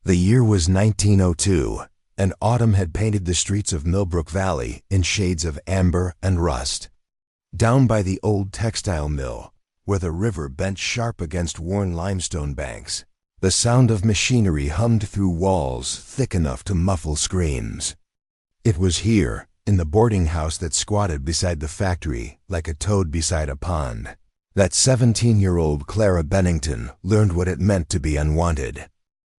The year was 1902, and autumn had painted the streets of Millbrook Valley in shades of amber and rust. Down by the old textile mill, where the river bent sharp against worn limestone banks, the sound of machinery hummed through walls thick enough to muffle screams. It was here, in the boarding house that squatted beside the factory like a toad beside a pond, that 17-year-old Clara Bennington learned what it meant to be unwanted.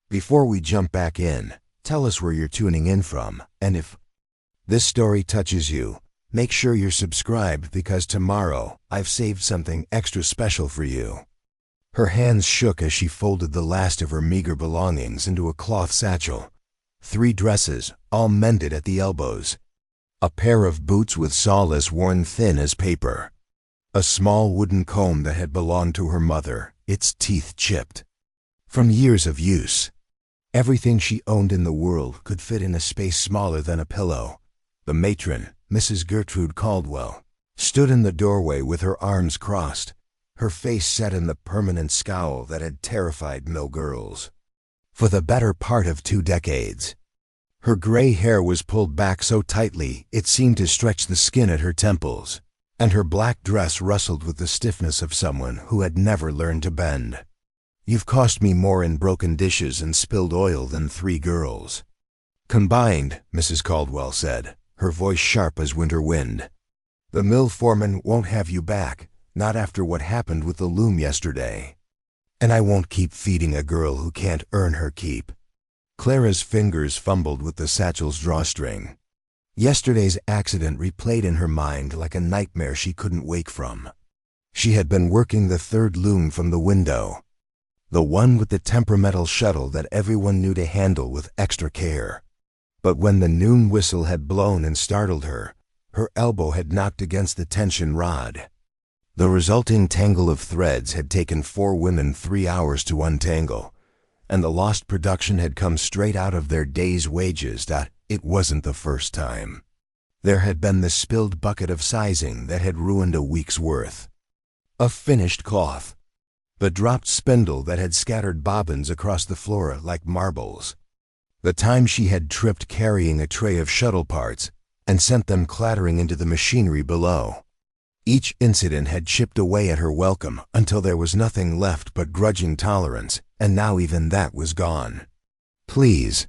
Before we jump back in, tell us where you're tuning in from, and if this story touches you, make sure you're subscribed because tomorrow I've saved something extra special for you. Her hands shook as she folded the last of her meager belongings into a cloth satchel. 3 dresses, all mended at the elbows. A pair of boots with soles worn thin as paper. A small wooden comb that had belonged to her mother, its teeth chipped from years of use. Everything she owned in the world could fit in a space smaller than a pillow. The matron, Mrs. Gertrude Caldwell, stood in the doorway with her arms crossed, her face set in the permanent scowl that had terrified mill girls for the better part of 2 decades. Her gray hair was pulled back so tightly it seemed to stretch the skin at her temples, and her black dress rustled with the stiffness of someone who had never learned to bend. "You've cost me more in broken dishes and spilled oil than 3 girls combined," Mrs. Caldwell said, her voice sharp as winter wind. "The mill foreman won't have you back, not after what happened with the loom yesterday. And I won't keep feeding a girl who can't earn her keep." Clara's fingers fumbled with the satchel's drawstring. Yesterday's accident replayed in her mind like a nightmare she couldn't wake from. She had been working the 3rd loom from the window, the one with the temperamental shuttle that everyone knew to handle with extra care. But when the noon whistle had blown and startled her, her elbow had knocked against the tension rod. The resulting tangle of threads had taken 4 women 3 hours to untangle, and the lost production had come straight out of their day's wages. It wasn't the first time. There had been the spilled bucket of sizing that had ruined a week's worth, of finished cloth, the dropped spindle that had scattered bobbins across the floor like marbles, the time she had tripped carrying a tray of shuttle parts and sent them clattering into the machinery below. Each incident had chipped away at her welcome until there was nothing left but grudging tolerance, and now even that was gone. "Please,"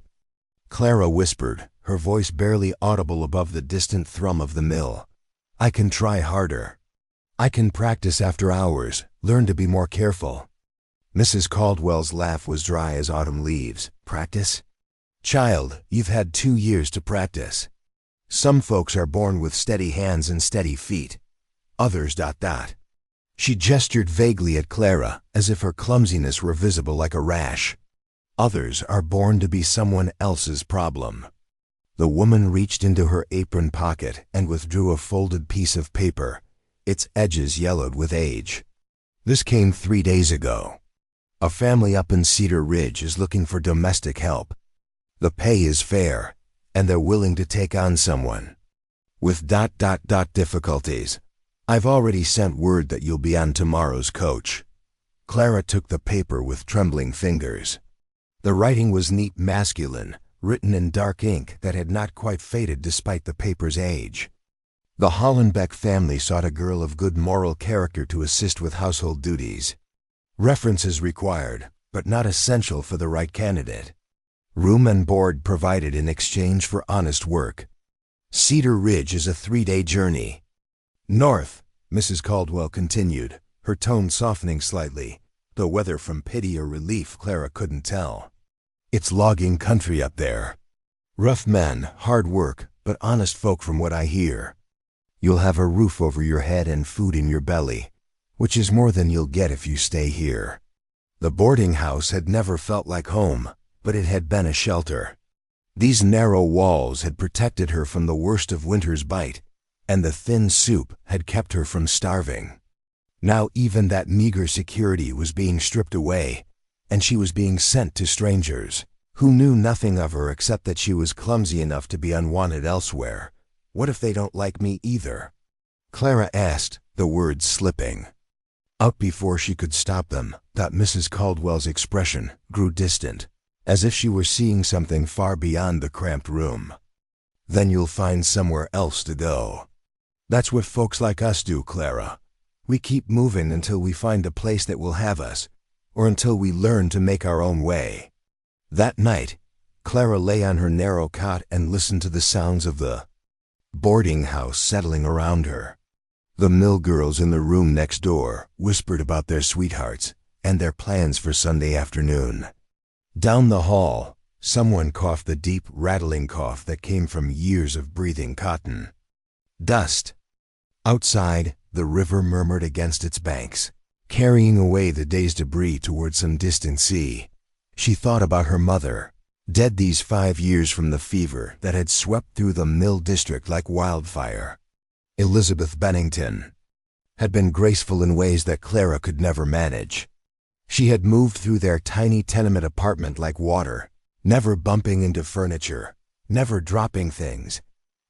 Clara whispered, her voice barely audible above the distant thrum of the mill. "I can try harder. I can practice after hours, learn to be more careful." Mrs. Caldwell's laugh was dry as autumn leaves. "Practice? Child, you've had 2 years to practice. Some folks are born with steady hands and steady feet. Others ... She gestured vaguely at Clara, as if her clumsiness were visible like a rash. "Others are born to be someone else's problem." The woman reached into her apron pocket and withdrew a folded piece of paper, its edges yellowed with age. "This came 3 days ago. A family up in Cedar Ridge is looking for domestic help. The pay is fair, and they're willing to take on someone with ... difficulties. I've already sent word that you'll be on tomorrow's coach." Clara took the paper with trembling fingers. The writing was neat, masculine, written in dark ink that had not quite faded despite the paper's age. The Hollenbeck family sought a girl of good moral character to assist with household duties. References required, but not essential for the right candidate. Room and board provided in exchange for honest work. Cedar Ridge is a 3-day journey. "North," Mrs. Caldwell continued, her tone softening slightly, though whether from pity or relief Clara couldn't tell. "It's logging country up there. Rough men, hard work, but honest folk from what I hear. You'll have a roof over your head and food in your belly, which is more than you'll get if you stay here." The boarding house had never felt like home, but it had been a shelter. These narrow walls had protected her from the worst of winter's bite, and the thin soup had kept her from starving. Now even that meager security was being stripped away, and she was being sent to strangers who knew nothing of her except that she was clumsy enough to be unwanted elsewhere. "What if they don't like me either?" Clara asked, the words slipping out before she could stop them. Mrs. Caldwell's expression grew distant, as if she were seeing something far beyond the cramped room. "Then you'll find somewhere else to go. That's what folks like us do, Clara. We keep moving until we find a place that will have us, or until we learn to make our own way." That night, Clara lay on her narrow cot and listened to the sounds of the boarding house settling around her. The mill girls in the room next door whispered about their sweethearts and their plans for Sunday afternoon. Down the hall, someone coughed the deep, rattling cough that came from years of breathing cotton dust. Outside, the river murmured against its banks, carrying away the day's debris toward some distant sea. She thought about her mother, dead these 5 years from the fever that had swept through the mill district like wildfire. Elizabeth Bennington had been graceful in ways that Clara could never manage. She had moved through their tiny tenement apartment like water, never bumping into furniture, never dropping things,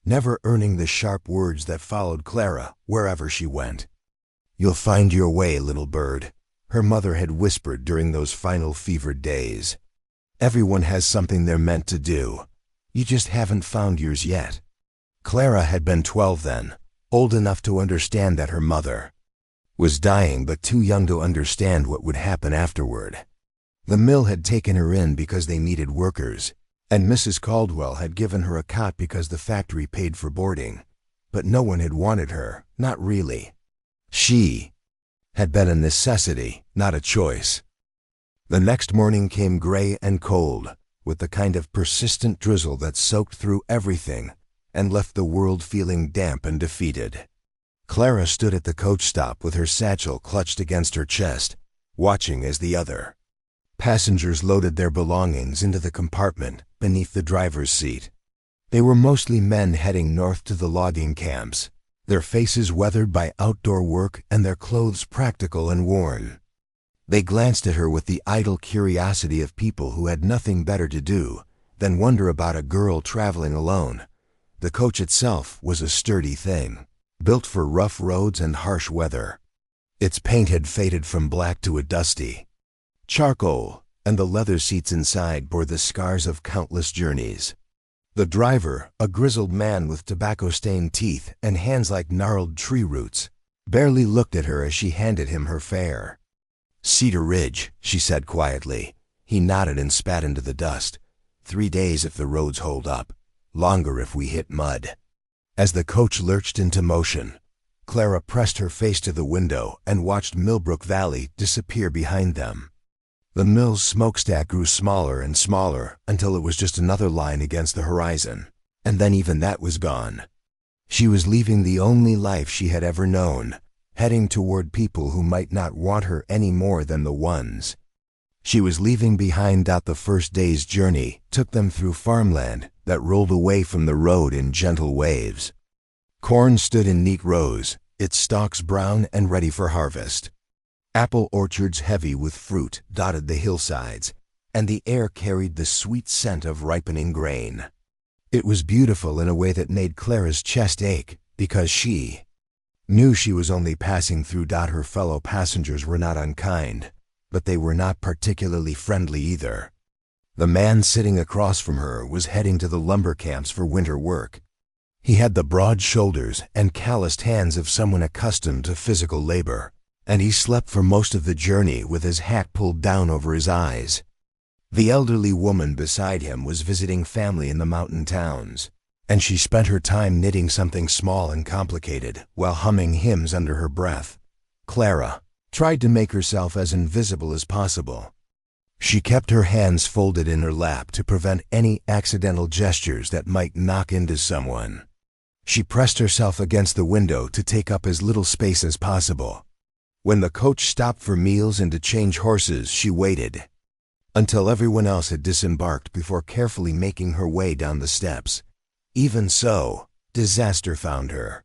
never earning the sharp words that followed Clara wherever she went. "You'll find your way, little bird," her mother had whispered during those final fevered days. "Everyone has something they're meant to do. You just haven't found yours yet." Clara had been 12 then, old enough to understand that her mother was dying but too young to understand what would happen afterward. The mill had taken her in because they needed workers, and Mrs. Caldwell had given her a cot because the factory paid for boarding, but no one had wanted her, not really. She had been a necessity, not a choice. The next morning came gray and cold, with the kind of persistent drizzle that soaked through everything and left the world feeling damp and defeated. Clara stood at the coach stop with her satchel clutched against her chest, watching as the other passengers loaded their belongings into the compartment beneath the driver's seat. They were mostly men heading north to the logging camps, their faces weathered by outdoor work and their clothes practical and worn. They glanced at her with the idle curiosity of people who had nothing better to do than wonder about a girl traveling alone. The coach itself was a sturdy thing, built for rough roads and harsh weather. Its paint had faded from black to a dusty charcoal, and the leather seats inside bore the scars of countless journeys. The driver, a grizzled man with tobacco-stained teeth and hands like gnarled tree roots, barely looked at her as she handed him her fare. "Cedar Ridge," she said quietly. He nodded and spat into the dust. 3 days if the roads hold up, longer if we hit mud." As the coach lurched into motion, Clara pressed her face to the window and watched Millbrook Valley disappear behind them. The mill's smokestack grew smaller and smaller until it was just another line against the horizon, and then even that was gone. She was leaving the only life she had ever known, heading toward people who might not want her any more than the ones she was leaving behind. The first day's journey took them through farmland that rolled away from the road in gentle waves. Corn stood in neat rows, its stalks brown and ready for harvest. Apple orchards heavy with fruit dotted the hillsides, and the air carried the sweet scent of ripening grain. It was beautiful in a way that made Clara's chest ache, because she knew she was only passing through. Her fellow passengers were not unkind, but they were not particularly friendly either. The man sitting across from her was heading to the lumber camps for winter work. He had the broad shoulders and calloused hands of someone accustomed to physical labor, and he slept for most of the journey with his hat pulled down over his eyes. The elderly woman beside him was visiting family in the mountain towns, and she spent her time knitting something small and complicated while humming hymns under her breath. Clara tried to make herself as invisible as possible. She kept her hands folded in her lap to prevent any accidental gestures that might knock into someone. She pressed herself against the window to take up as little space as possible. When the coach stopped for meals and to change horses, she waited until everyone else had disembarked before carefully making her way down the steps. Even so, disaster found her.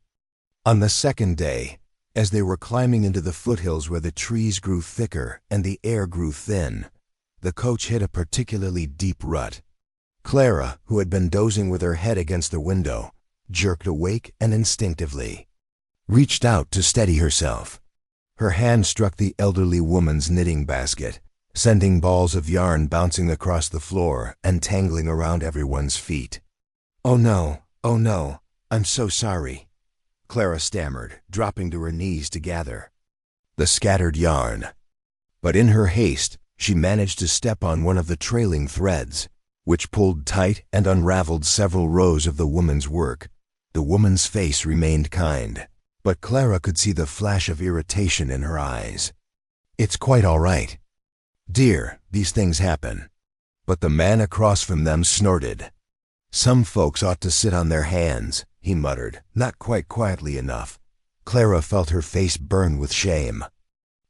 On the second day, as they were climbing into the foothills where the trees grew thicker and the air grew thin, the coach hit a particularly deep rut. Clara, who had been dozing with her head against the window, jerked awake and instinctively reached out to steady herself. Her hand struck the elderly woman's knitting basket, sending balls of yarn bouncing across the floor and tangling around everyone's feet. Oh no, I'm so sorry," Clara stammered, dropping to her knees to gather the scattered yarn. But in her haste, she managed to step on one of the trailing threads, which pulled tight and unraveled several rows of the woman's work. The woman's face remained kind, but Clara could see the flash of irritation in her eyes. "It's quite all right, dear, these things happen." But the man across from them snorted. "Some folks ought to sit on their hands," he muttered, not quite quietly enough. Clara felt her face burn with shame.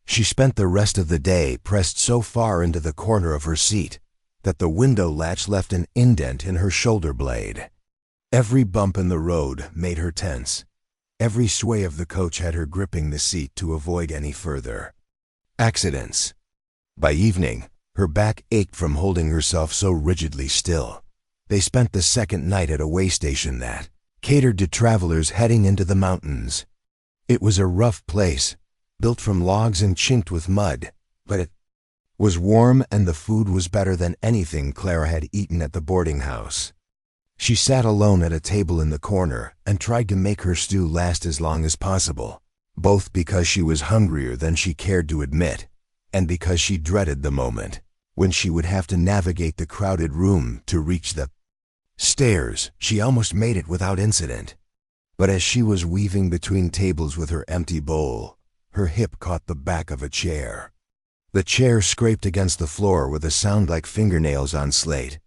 She spent the rest of the day pressed so far into the corner of her seat that the window latch left an indent in her shoulder blade. Every bump in the road made her tense. Every sway of the coach had her gripping the seat to avoid any further accidents. By evening, her back ached from holding herself so rigidly still. They spent the second night at a way station that catered to travelers heading into the mountains. It was a rough place, built from logs and chinked with mud, but it was warm and the food was better than anything Clara had eaten at the boarding house. She sat alone at a table in the corner and tried to make her stew last as long as possible, both because she was hungrier than she cared to admit, and because she dreaded the moment when she would have to navigate the crowded room to reach the stairs. She almost made it without incident. But as she was weaving between tables with her empty bowl, her hip caught the back of a chair. The chair scraped against the floor with a sound like fingernails on slate,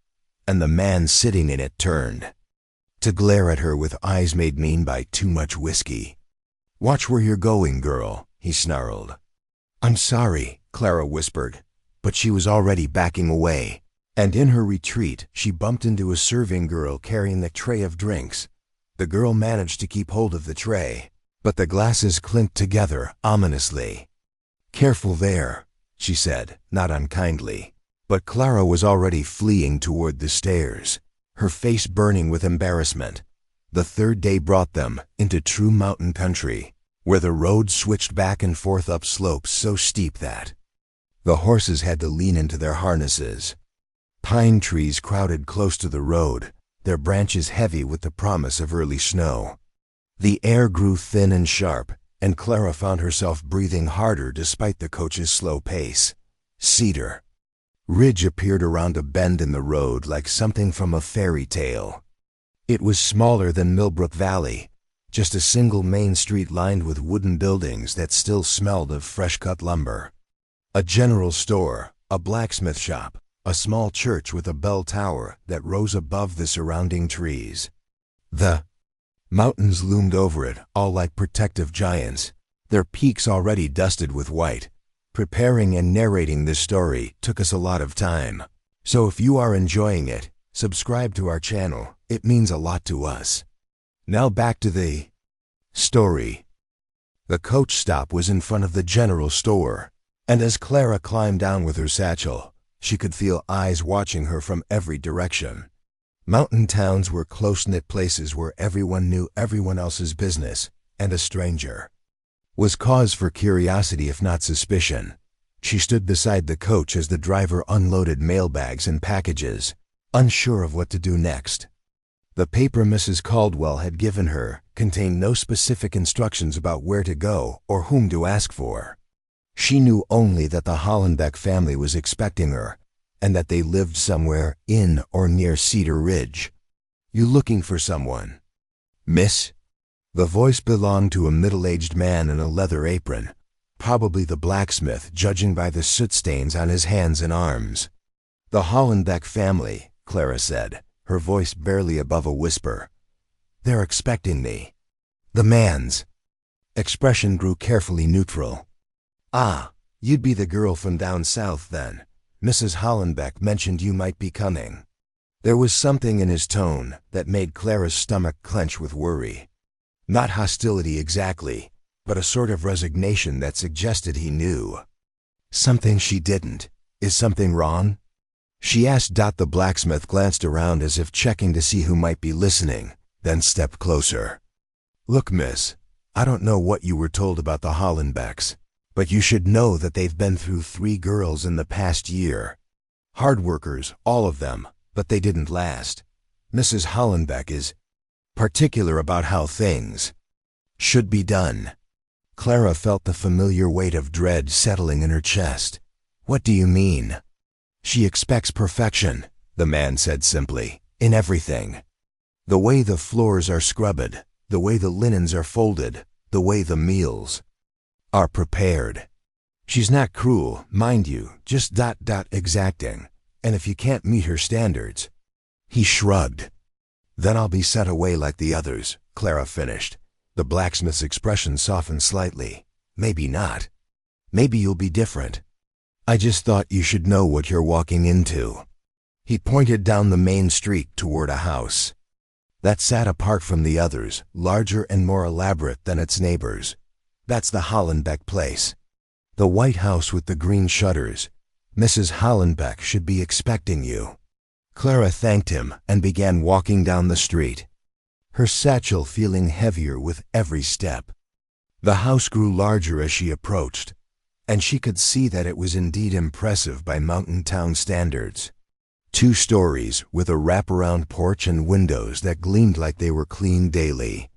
and the man sitting in it turned to glare at her with eyes made mean by too much whiskey. "Watch where you're going, girl," he snarled. "I'm sorry," Clara whispered, but she was already backing away, and in her retreat she bumped into a serving girl carrying the tray of drinks. The girl managed to keep hold of the tray, but the glasses clinked together ominously. "Careful there," she said, not unkindly. But Clara was already fleeing toward the stairs, her face burning with embarrassment. The third day brought them into true mountain country, where the road switched back and forth up slopes so steep that the horses had to lean into their harnesses. Pine trees crowded close to the road, their branches heavy with the promise of early snow. The air grew thin and sharp, and Clara found herself breathing harder despite the coach's slow pace. Cedar Ridge appeared around a bend in the road like something from a fairy tale. It was smaller than Millbrook Valley, just a single main street lined with wooden buildings that still smelled of fresh-cut lumber. A general store, a blacksmith shop, a small church with a bell tower that rose above the surrounding trees. The mountains loomed over it, all like protective giants, their peaks already dusted with white. Preparing and narrating this story took us a lot of time, so if you are enjoying it, subscribe to our channel. It means a lot to us. Now back to the story. The coach stop was in front of the general store, and as Clara climbed down with her satchel, she could feel eyes watching her from every direction. Mountain towns were close-knit places where everyone knew everyone else's business, and a stranger was cause for curiosity if not suspicion. She stood beside the coach as the driver unloaded mailbags and packages, unsure of what to do next. The paper Mrs. Caldwell had given her contained no specific instructions about where to go or whom to ask for. She knew only that the Hollenbeck family was expecting her, and that they lived somewhere in or near Cedar Ridge. "You looking for someone, miss?" The voice belonged to a middle-aged man in a leather apron, probably the blacksmith, judging by the soot stains on his hands and arms. "The Hollenbeck family," Clara said, her voice barely above a whisper. "They're expecting me." The man's expression grew carefully neutral. "Ah, you'd be the girl from down south then. Mrs. Hollenbeck mentioned you might be coming." There was something in his tone that made Clara's stomach clench with worry. Not hostility exactly, but a sort of resignation that suggested he knew something she didn't. "Is something wrong?" she asked. The blacksmith glanced around as if checking to see who might be listening, then stepped closer. "Look, miss, I don't know what you were told about the Hollenbecks, But you should know that they've been through 3 girls in the past year. Hard workers, all of them, but they didn't last. Mrs. Hollenbeck is particular about how things should be done. Clara felt the familiar weight of dread settling in her chest. What do you mean? She expects perfection, the man said simply, in everything. The way the floors are scrubbed, the way the linens are folded, the way the meals are prepared. She's not cruel, mind you, just exacting, and if you can't meet her standards. He shrugged. Then I'll be sent away like the others, Clara finished. The blacksmith's expression softened slightly. Maybe not. Maybe you'll be different. I just thought you should know what you're walking into. He pointed down the main street toward a house that sat apart from the others, larger and more elaborate than its neighbors. That's the Hollenbeck place. The white house with the green shutters. Mrs. Hollenbeck should be expecting you. Clara thanked him and began walking down the street, her satchel feeling heavier with every step. The house grew larger as she approached, and she could see that it was indeed impressive by mountain town standards. 2 stories with a wraparound porch and windows that gleamed like they were cleaned daily.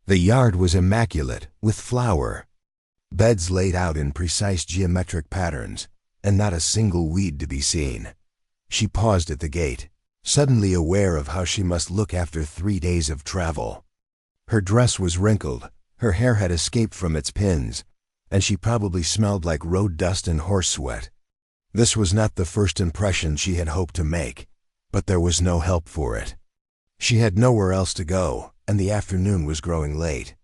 The yard was immaculate, with flower beds laid out in precise geometric patterns, and not a single weed to be seen. She paused at the gate, suddenly aware of how she must look after 3 days of travel. Her dress was wrinkled, her hair had escaped from its pins, and she probably smelled like road dust and horse sweat. This was not the first impression she had hoped to make, but there was no help for it. She had nowhere else to go, and the afternoon was growing late.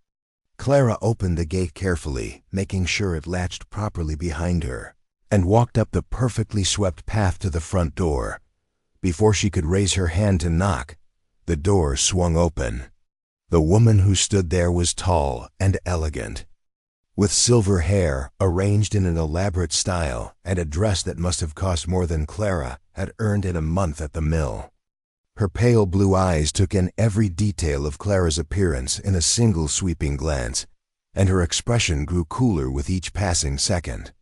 Clara opened the gate carefully, making sure it latched properly behind her, and walked up the perfectly swept path to the front door. Before she could raise her hand to knock, the door swung open. The woman who stood there was tall and elegant, with silver hair arranged in an elaborate style and a dress that must have cost more than Clara had earned in a month at the mill. Her pale blue eyes took in every detail of Clara's appearance in a single sweeping glance, and her expression grew cooler with each passing second.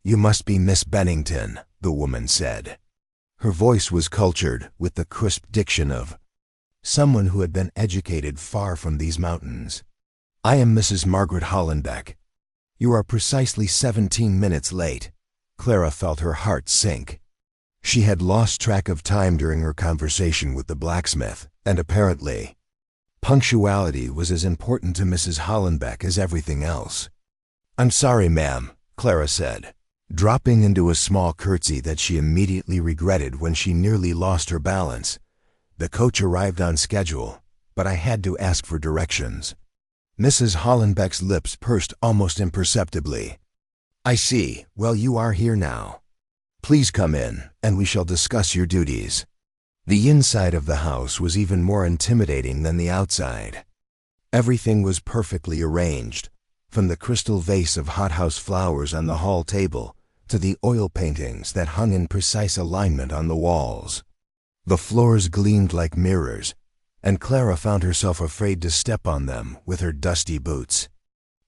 "You must be Miss Bennington," the woman said. Her voice was cultured with the crisp diction of someone who had been educated far from these mountains. "I am Mrs. Margaret Hollenbeck. You are precisely 17 minutes late." Clara felt her heart sink. She had lost track of time during her conversation with the blacksmith, and apparently, punctuality was as important to Mrs. Hollenbeck as everything else. "I'm sorry, ma'am," Clara said, dropping into a small curtsy that she immediately regretted when she nearly lost her balance. "The coach arrived on schedule, but I had to ask for directions." Mrs. Hollenbeck's lips pursed almost imperceptibly. "I see. Well, you are here now. Please come in, and we shall discuss your duties." The inside of the house was even more intimidating than the outside. Everything was perfectly arranged, from the crystal vase of hothouse flowers on the hall table to the oil paintings that hung in precise alignment on the walls. The floors gleamed like mirrors, and Clara found herself afraid to step on them with her dusty boots.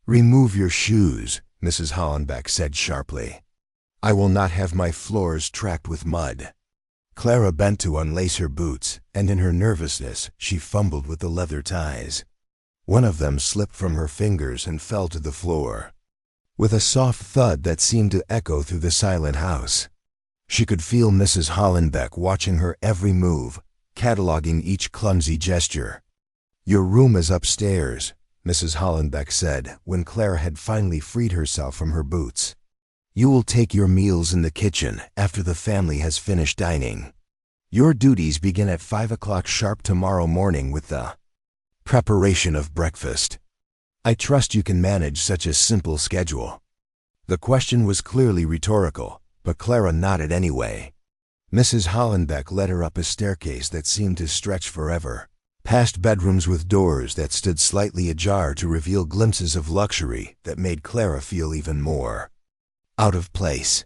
"Remove your shoes," Mrs. Hollenbeck said sharply. "I will not have my floors tracked with mud." Clara bent to unlace her boots, and in her nervousness she fumbled with the leather ties. One of them slipped from her fingers and fell to the floor, with a soft thud that seemed to echo through the silent house. She could feel Mrs. Hollenbeck watching her every move, cataloging each clumsy gesture. "Your room is upstairs," Mrs. Hollenbeck said when Clara had finally freed herself from her boots. "You will take your meals in the kitchen after the family has finished dining. Your duties begin at 5 o'clock sharp tomorrow morning with the preparation of breakfast. I trust you can manage such a simple schedule." The question was clearly rhetorical, but Clara nodded anyway. Mrs. Hollenbeck led her up a staircase that seemed to stretch forever, past bedrooms with doors that stood slightly ajar to reveal glimpses of luxury that made Clara feel even more out of place.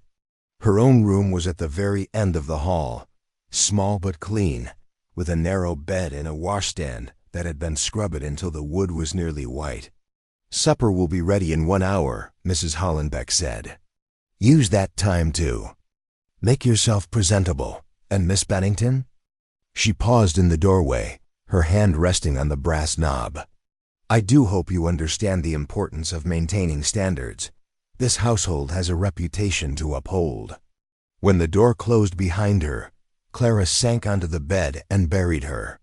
Her own room was at the very end of the hall, small but clean, with a narrow bed and a washstand that had been scrubbed until the wood was nearly white. Supper will be ready in 1 hour, Mrs. Hollenbeck said. Use that time to make yourself presentable. And Miss Bennington? She paused in the doorway, her hand resting on the brass knob. I do hope you understand the importance of maintaining standards. This household has a reputation to uphold. When the door closed behind her, Clara sank onto the bed and buried her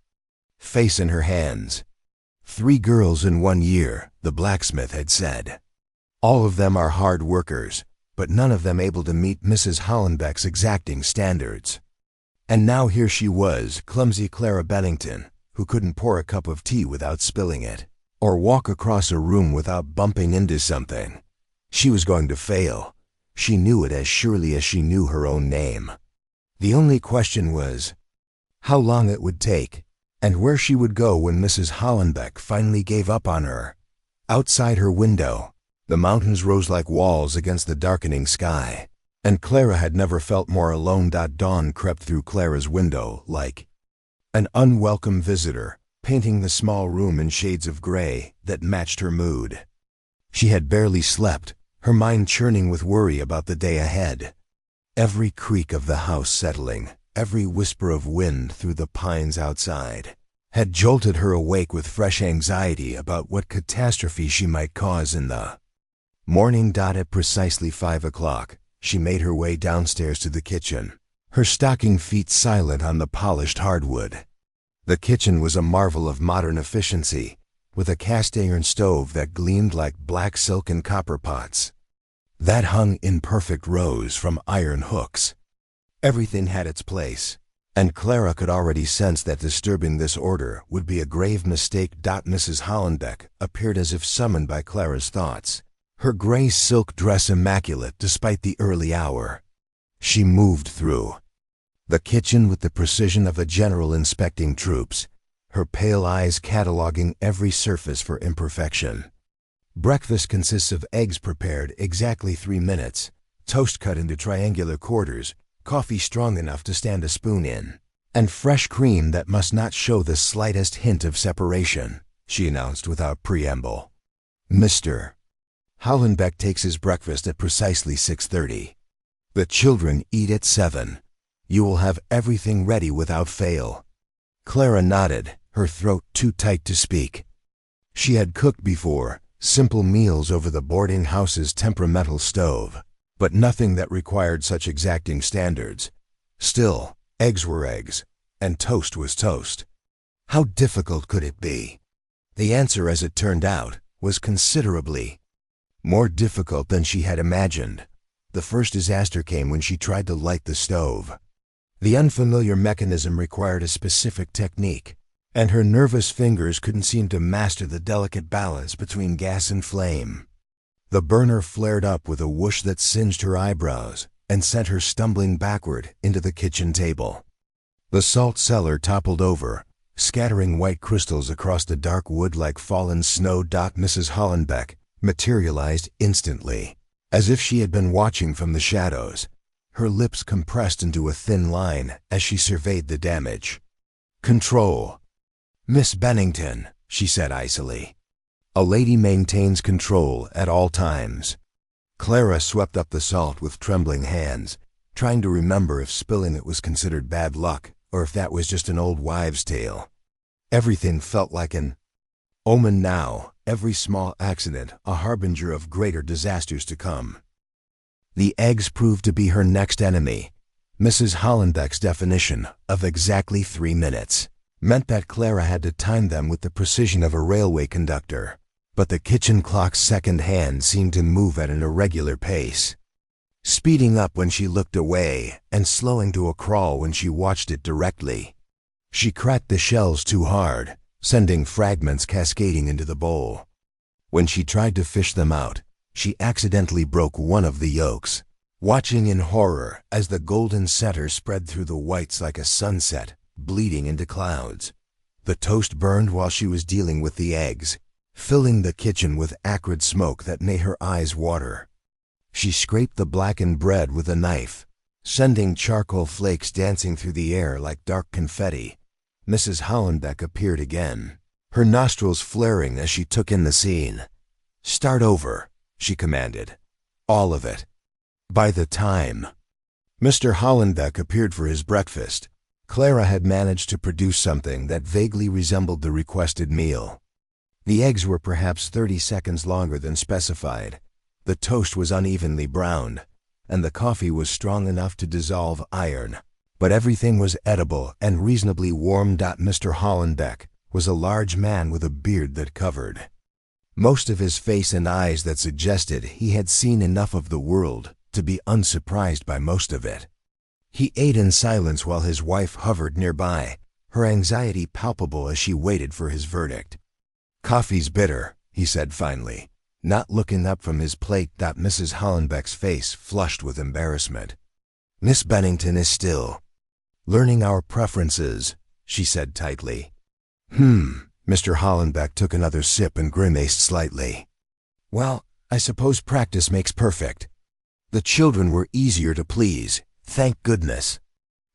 face in her hands. 3 girls in 1 year, the blacksmith had said. All of them are hard workers, but none of them able to meet Mrs. Hollenbeck's exacting standards. And now here she was, clumsy Clara Bennington, who couldn't pour a cup of tea without spilling it, or walk across a room without bumping into something. She was going to fail. She knew it as surely as she knew her own name. The only question was how long it would take, and where she would go when Mrs. Hollenbeck finally gave up on her. Outside her window, the mountains rose like walls against the darkening sky, and Clara had never felt more alone. Dawn crept through Clara's window like an unwelcome visitor, painting the small room in shades of gray that matched her mood. She had barely slept, her mind churning with worry about the day ahead. Every creak of the house settling, every whisper of wind through the pines outside, had jolted her awake with fresh anxiety about what catastrophe she might cause in the morning. At precisely 5 o'clock, she made her way downstairs to the kitchen, her stocking feet silent on the polished hardwood. The kitchen was a marvel of modern efficiency, with a cast-iron stove that gleamed like black silk and copper pots that hung in perfect rows from iron hooks. Everything had its place, and Clara could already sense that disturbing this order would be a grave mistake. Mrs. Hollenbeck appeared as if summoned by Clara's thoughts, her gray silk dress immaculate despite the early hour. She moved through the kitchen with the precision of a general inspecting troops, her pale eyes cataloging every surface for imperfection. Breakfast consists of eggs prepared exactly 3 minutes, toast cut into triangular quarters, coffee strong enough to stand a spoon in, and fresh cream that must not show the slightest hint of separation, she announced without preamble. Mr. Hollenbeck takes his breakfast at precisely 6:30. The children eat at 7. You will have everything ready without fail. Clara nodded, her throat too tight to speak. She had cooked before, simple meals over the boarding house's temperamental stove, but nothing that required such exacting standards. Still, eggs were eggs, and toast was toast. How difficult could it be? The answer, as it turned out, was considerably more difficult than she had imagined. The first disaster came when she tried to light the stove. The unfamiliar mechanism required a specific technique, and her nervous fingers couldn't seem to master the delicate balance between gas and flame. The burner flared up with a whoosh that singed her eyebrows and sent her stumbling backward into the kitchen table. The salt cellar toppled over, scattering white crystals across the dark wood like fallen snow. Mrs. Hollenbeck materialized instantly, as if she had been watching from the shadows, her lips compressed into a thin line as she surveyed the damage. Control. Miss Bennington, she said icily. A lady maintains control at all times. Clara swept up the salt with trembling hands, trying to remember if spilling it was considered bad luck or if that was just an old wives' tale. Everything felt like an omen now, every small accident a harbinger of greater disasters to come. The eggs proved to be her next enemy. Mrs. Hollenbeck's definition of exactly 3 minutes meant that Clara had to time them with the precision of a railway conductor, but the kitchen clock's second hand seemed to move at an irregular pace, speeding up when she looked away and slowing to a crawl when she watched it directly. She cracked the shells too hard, sending fragments cascading into the bowl. When she tried to fish them out, she accidentally broke one of the yolks, watching in horror as the golden center spread through the whites like a sunset, bleeding into clouds. The toast burned while she was dealing with the eggs, filling the kitchen with acrid smoke that made her eyes water. She scraped the blackened bread with a knife, sending charcoal flakes dancing through the air like dark confetti. Mrs. Hollenbeck appeared again, her nostrils flaring as she took in the scene. "Start over," she commanded. "All of it." By the time Mr. Hollenbeck appeared for his breakfast, Clara had managed to produce something that vaguely resembled the requested meal. The eggs were perhaps 30 seconds longer than specified, the toast was unevenly browned, and the coffee was strong enough to dissolve iron. But everything was edible and reasonably warm. Mr. Hollenbeck was a large man with a beard that covered most of his face and eyes that suggested he had seen enough of the world to be unsurprised by most of it. He ate in silence while his wife hovered nearby, her anxiety palpable as she waited for his verdict. "Coffee's bitter," he said finally, not looking up from his plate. Mrs. Hollenbeck's face flushed with embarrassment. "Miss Bennington is still learning our preferences," she said tightly. Mr. Hollenbeck took another sip and grimaced slightly. "Well, I suppose practice makes perfect. The children were easier to please, thank goodness."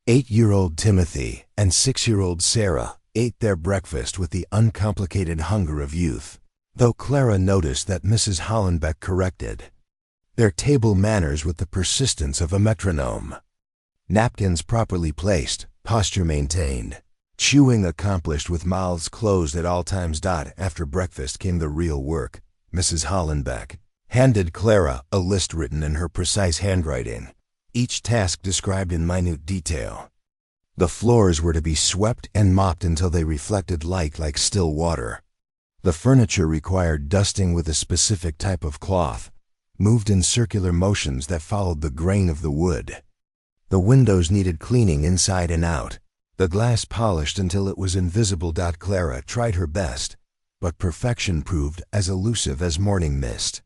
8-year-old Timothy and 6-year-old Sarah ate their breakfast with the uncomplicated hunger of youth, though Clara noticed that Mrs. Hollenbeck corrected their table manners with the persistence of a metronome. Napkins properly placed, posture maintained, chewing accomplished with mouths closed at all times. After breakfast came the real work. Mrs. Hollenbeck handed Clara a list written in her precise handwriting, each task described in minute detail. The floors were to be swept and mopped until they reflected light like still water. The furniture required dusting with a specific type of cloth, moved in circular motions that followed the grain of the wood. The windows needed cleaning inside and out, the glass polished until it was invisible. Clara tried her best, but perfection proved as elusive as morning mist.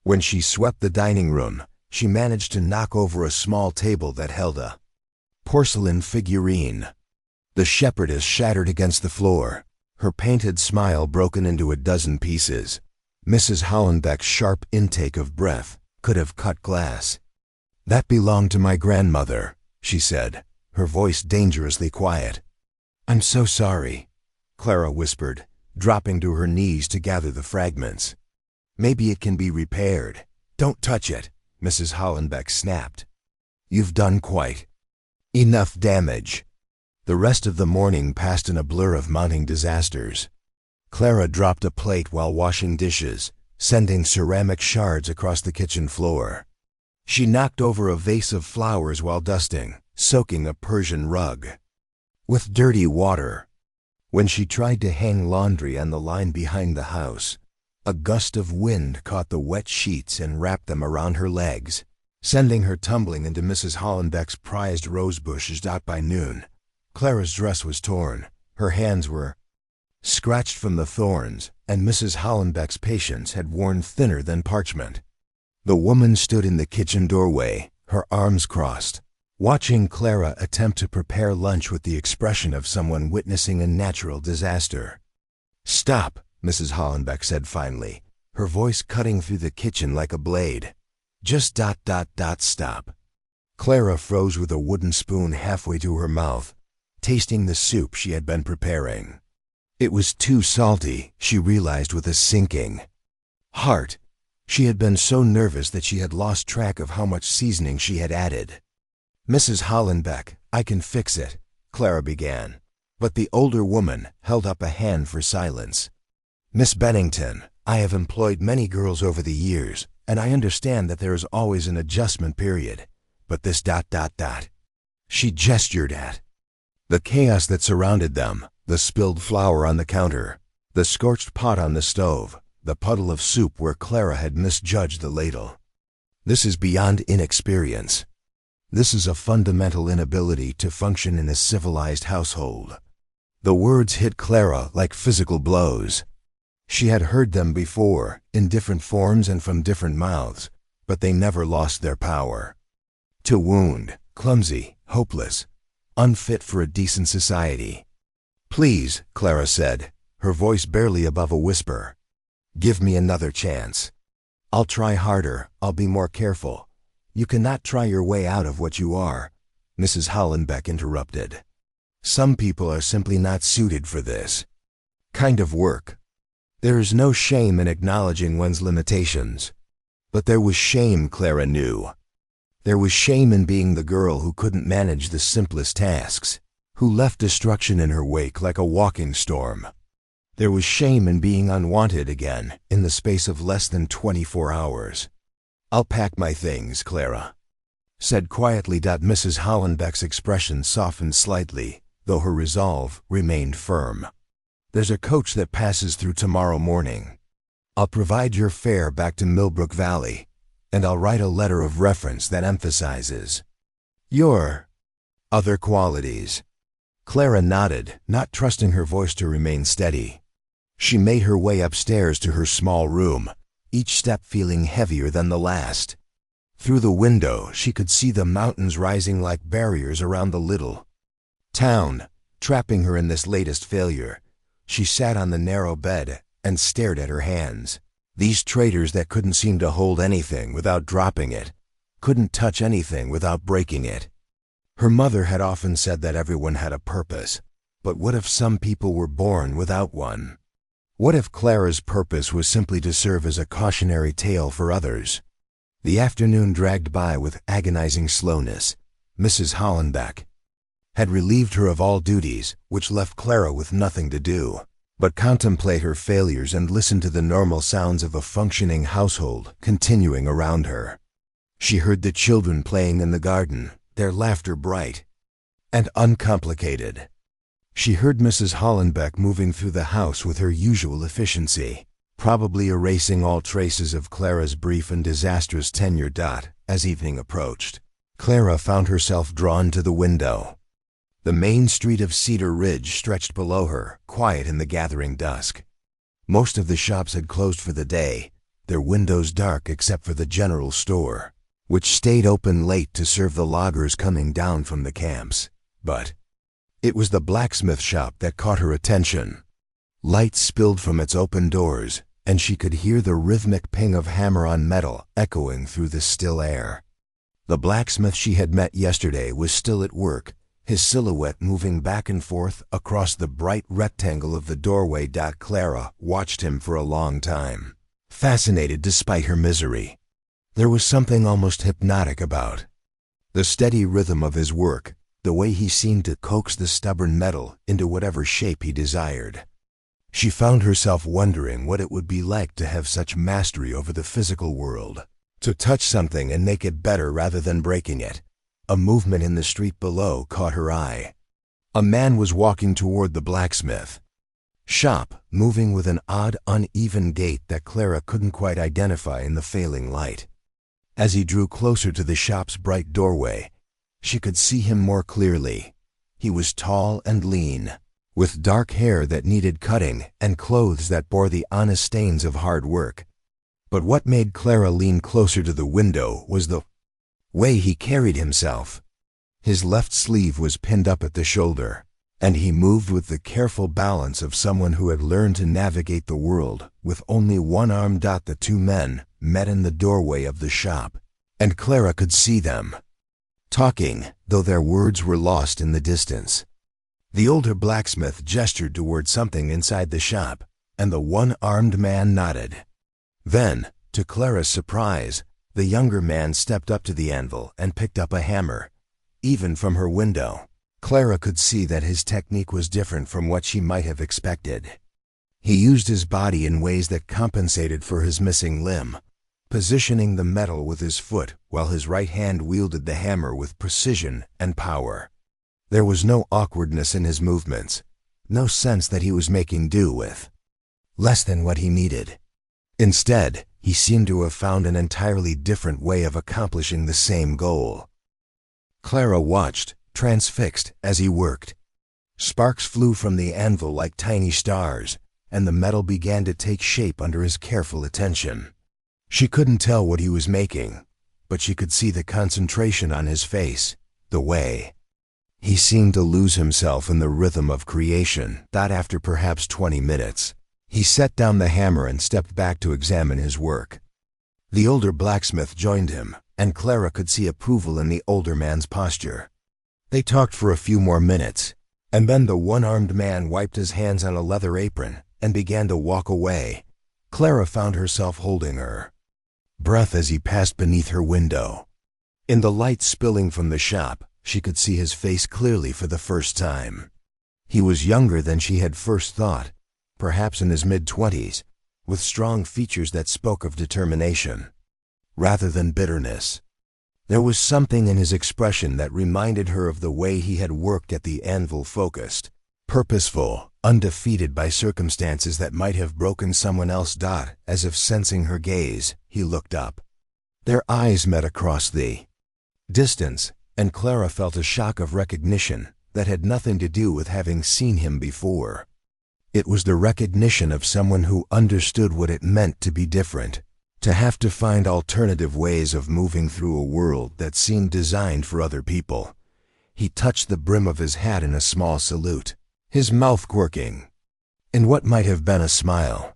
When she swept the dining room, she managed to knock over a small table that held a porcelain figurine. The shepherdess shattered against the floor, her painted smile broken into a dozen pieces. Mrs. Hollenbeck's sharp intake of breath could have cut glass. "That belonged to my grandmother," she said, her voice dangerously quiet. "I'm so sorry," Clara whispered, dropping to her knees to gather the fragments. "Maybe it can be repaired." "Don't touch it," Mrs. Hollenbeck snapped. "You've done quite enough damage." The rest of the morning passed in a blur of mounting disasters. Clara dropped a plate while washing dishes, sending ceramic shards across the kitchen floor. She knocked over a vase of flowers while dusting, soaking a Persian rug with dirty water. When she tried to hang laundry on the line behind the house, a gust of wind caught the wet sheets and wrapped them around her legs, sending her tumbling into Mrs. Hollenbeck's prized rose bushes. By noon, Clara's dress was torn, her hands were scratched from the thorns, and Mrs. Hollenbeck's patience had worn thinner than parchment. The woman stood in the kitchen doorway, her arms crossed, watching Clara attempt to prepare lunch with the expression of someone witnessing a natural disaster. "Stop," Mrs. Hollenbeck said finally, her voice cutting through the kitchen like a blade. "Just stop." Clara froze with a wooden spoon halfway to her mouth, tasting the soup she had been preparing. It was too salty, she realized with a sinking heart. She had been so nervous that she had lost track of how much seasoning she had added. "Mrs. Hollenbeck, I can fix it," Clara began, but the older woman held up a hand for silence. "Miss Bennington, I have employed many girls over the years, and I understand that there is always an adjustment period, but this ... She gestured at the chaos that surrounded them, the spilled flour on the counter, the scorched pot on the stove, the puddle of soup where Clara had misjudged the ladle. "This is beyond inexperience. This is a fundamental inability to function in a civilized household." The words hit Clara like physical blows. She had heard them before, in different forms and from different mouths, but they never lost their power. To wound, clumsy, hopeless, unfit for a decent society. "Please," Clara said, her voice barely above a whisper. "Give me another chance. I'll try harder, I'll be more careful. You cannot try your way out of what you are," Mrs. Hollenbeck interrupted. "Some people are simply not suited for this kind of work." There is no shame in acknowledging one's limitations. But there was shame, Clara knew. There was shame in being the girl who couldn't manage the simplest tasks, who left destruction in her wake like a walking storm. There was shame in being unwanted again in the space of less than 24 hours. "I'll pack my things, Clara," said quietly. Mrs. Hollenbeck's expression softened slightly, though her resolve remained firm. "There's a coach that passes through tomorrow morning. I'll provide your fare back to Millbrook Valley, and I'll write a letter of reference that emphasizes your other qualities." Clara nodded, not trusting her voice to remain steady. She made her way upstairs to her small room, each step feeling heavier than the last. Through the window, she could see the mountains rising like barriers around the little town, trapping her in this latest failure. She sat on the narrow bed and stared at her hands. These traitors that couldn't seem to hold anything without dropping it, couldn't touch anything without breaking it. Her mother had often said that everyone had a purpose, but what if some people were born without one? What if Clara's purpose was simply to serve as a cautionary tale for others? The afternoon dragged by with agonizing slowness. Mrs. Hollenbeck had relieved her of all duties, which left Clara with nothing to do but contemplate her failures and listen to the normal sounds of a functioning household continuing around her. She heard the children playing in the garden, their laughter bright and uncomplicated. She heard Mrs. Hollenbeck moving through the house with her usual efficiency, probably erasing all traces of Clara's brief and disastrous tenure. As evening approached, Clara found herself drawn to the window. The main street of Cedar Ridge stretched below her, quiet in the gathering dusk. Most of the shops had closed for the day, their windows dark except for the general store, which stayed open late to serve the loggers coming down from the camps. But it was the blacksmith shop that caught her attention. Light spilled from its open doors, and she could hear the rhythmic ping of hammer on metal echoing through the still air. The blacksmith she had met yesterday was still at work, his silhouette moving back and forth across the bright rectangle of the doorway. Clara watched him for a long time, fascinated despite her misery. There was something almost hypnotic about the steady rhythm of his work, the way he seemed to coax the stubborn metal into whatever shape he desired. She found herself wondering what it would be like to have such mastery over the physical world, to touch something and make it better rather than breaking it. A movement in the street below caught her eye. A man was walking toward the blacksmith shop, moving with an odd, uneven gait that Clara couldn't quite identify in the failing light. As he drew closer to the shop's bright doorway, she could see him more clearly. He was tall and lean, with dark hair that needed cutting and clothes that bore the honest stains of hard work. But what made Clara lean closer to the window was the way he carried himself. His left sleeve was pinned up at the shoulder, and he moved with the careful balance of someone who had learned to navigate the world with only one arm. The two men met in the doorway of the shop, and Clara could see them talking, though their words were lost in the distance. The older blacksmith gestured toward something inside the shop, and the one-armed man nodded. Then, to Clara's surprise, the younger man stepped up to the anvil and picked up a hammer. Even from her window, Clara could see that his technique was different from what she might have expected. He used his body in ways that compensated for his missing limb, positioning the metal with his foot while his right hand wielded the hammer with precision and power. There was no awkwardness in his movements, no sense that he was making do with less than what he needed. Instead, he seemed to have found an entirely different way of accomplishing the same goal. Clara watched, transfixed, as he worked. Sparks flew from the anvil like tiny stars, and the metal began to take shape under his careful attention. She couldn't tell what he was making, but she could see the concentration on his face, the way he seemed to lose himself in the rhythm of creation. After perhaps 20 minutes, he set down the hammer and stepped back to examine his work. The older blacksmith joined him, and Clara could see approval in the older man's posture. They talked for a few more minutes, and then the one-armed man wiped his hands on a leather apron and began to walk away. Clara found herself holding her breath as he passed beneath her window. In the light spilling from the shop, she could see his face clearly for the first time. He was younger than she had first thought, perhaps in his mid-20s, with strong features that spoke of determination rather than bitterness. There was something in his expression that reminded her of the way he had worked at the anvil, focused, purposeful, undefeated by circumstances that might have broken someone else. As if sensing her gaze, he looked up. Their eyes met across the distance, and Clara felt a shock of recognition that had nothing to do with having seen him before. It was the recognition of someone who understood what it meant to be different, to have to find alternative ways of moving through a world that seemed designed for other people. He touched the brim of his hat in a small salute, his mouth quirking in what might have been a smile.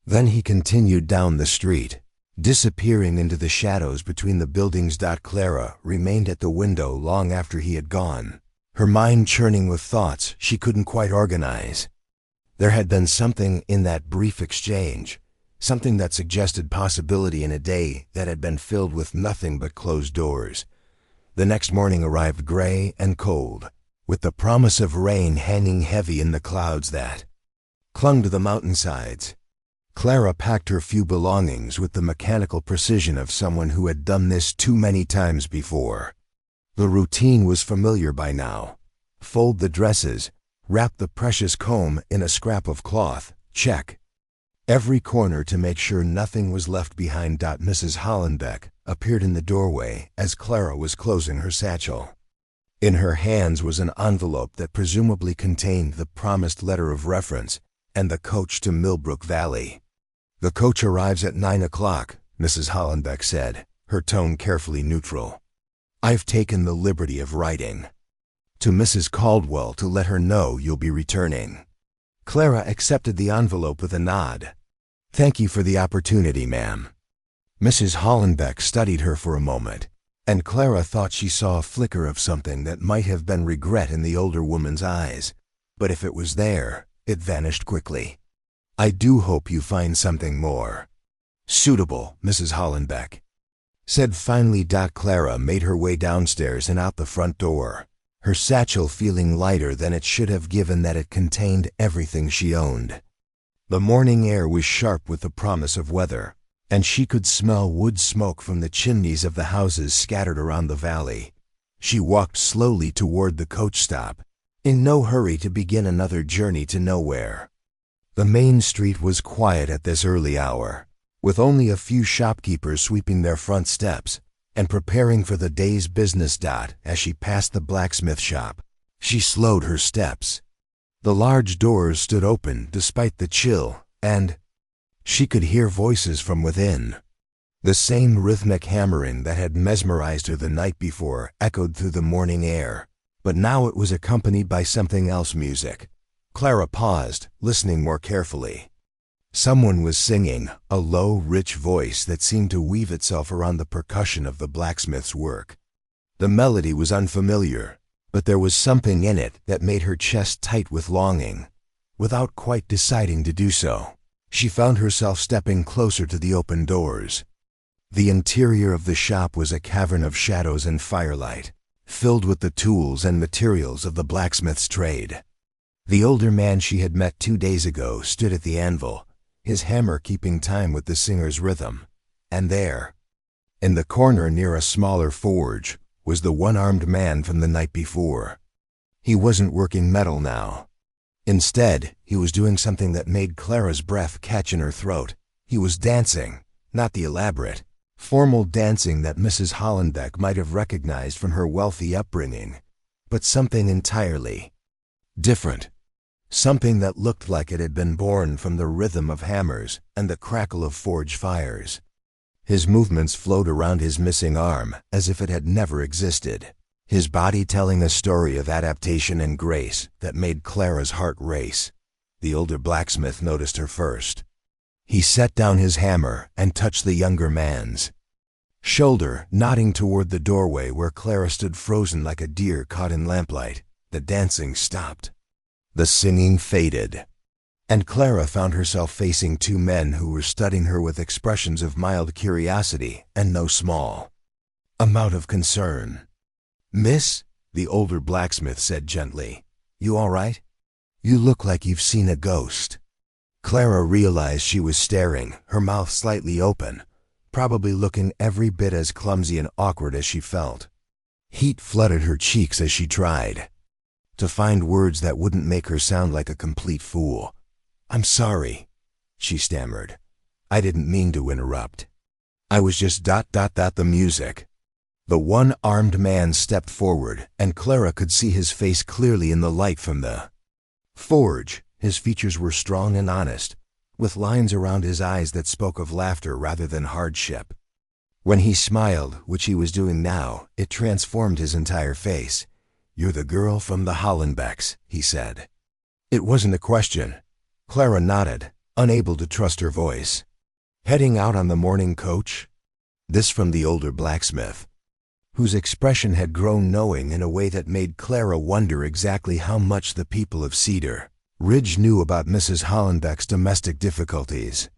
Then he continued down the street, disappearing into the shadows between the buildings. Clara remained at the window long after he had gone, her mind churning with thoughts she couldn't quite organize. There had been something in that brief exchange, something that suggested possibility in a day that had been filled with nothing but closed doors. The next morning arrived gray and cold, with the promise of rain hanging heavy in the clouds that clung to the mountainsides. Clara packed her few belongings with the mechanical precision of someone who had done this too many times before. The routine was familiar by now. Fold the dresses, wrap the precious comb in a scrap of cloth, check every corner to make sure nothing was left behind. Mrs. Hollenbeck appeared in the doorway as Clara was closing her satchel. In her hands was an envelope that presumably contained the promised letter of reference and the coach to Millbrook Valley. "The coach arrives at 9 o'clock, Mrs. Hollenbeck said, her tone carefully neutral. "I've taken the liberty of writing to Mrs. Caldwell to let her know you'll be returning." Clara accepted the envelope with a nod. "Thank you for the opportunity, ma'am." Mrs. Hollenbeck studied her for a moment, and Clara thought she saw a flicker of something that might have been regret in the older woman's eyes, but if it was there, it vanished quickly. "I do hope you find something more suitable, Mrs. Hollenbeck said finally. Clara made her way downstairs and out the front door, her satchel feeling lighter than it should have given that it contained everything she owned. The morning air was sharp with the promise of weather, and she could smell wood smoke from the chimneys of the houses scattered around the valley. She walked slowly toward the coach stop, in no hurry to begin another journey to nowhere. The main street was quiet at this early hour, with only a few shopkeepers sweeping their front steps and preparing for the day's business. As she passed the blacksmith shop, she slowed her steps. The large doors stood open despite the chill, and she could hear voices from within. The same rhythmic hammering that had mesmerized her the night before echoed through the morning air, but now it was accompanied by something else. Music. Clara paused, listening more carefully. Someone was singing, a low, rich voice that seemed to weave itself around the percussion of the blacksmith's work. The melody was unfamiliar, but there was something in it that made her chest tight with longing. Without quite deciding to do so, she found herself stepping closer to the open doors. The interior of the shop was a cavern of shadows and firelight, filled with the tools and materials of the blacksmith's trade. The older man she had met 2 days ago stood at the anvil, his hammer keeping time with the singer's rhythm. And there, in the corner near a smaller forge, was the one-armed man from the night before. He wasn't working metal now. Instead, he was doing something that made Clara's breath catch in her throat. He was dancing, not the elaborate, formal dancing that Mrs. Hollenbeck might have recognized from her wealthy upbringing, but something entirely different. Something that looked like it had been born from the rhythm of hammers and the crackle of forge fires. His movements flowed around his missing arm as if it had never existed, his body telling a story of adaptation and grace that made Clara's heart race. The older blacksmith noticed her first. He set down his hammer and touched the younger man's shoulder, nodding toward the doorway where Clara stood frozen like a deer caught in lamplight. The dancing stopped. The singing faded. And Clara found herself facing two men who were studying her with expressions of mild curiosity and no small amount of concern. "Miss," the older blacksmith said gently, "you all right? You look like you've seen a ghost." Clara realized she was staring, her mouth slightly open, probably looking every bit as clumsy and awkward as she felt. Heat flooded her cheeks as she tried to find words that wouldn't make her sound like a complete fool. "I'm sorry," she stammered. "I didn't mean to interrupt. I was just ... the music." The one-armed man stepped forward, and Clara could see his face clearly in the light from the forge. His features were strong and honest, with lines around his eyes that spoke of laughter rather than hardship. When he smiled, which he was doing now, it transformed his entire face. "You're the girl from the Hollenbecks," he said. It wasn't a question. Clara nodded, unable to trust her voice. "Heading out on the morning coach?" This from the older blacksmith, whose expression had grown knowing in a way that made Clara wonder exactly how much the people of Cedar Ridge knew about Mrs. Hollenbeck's domestic difficulties.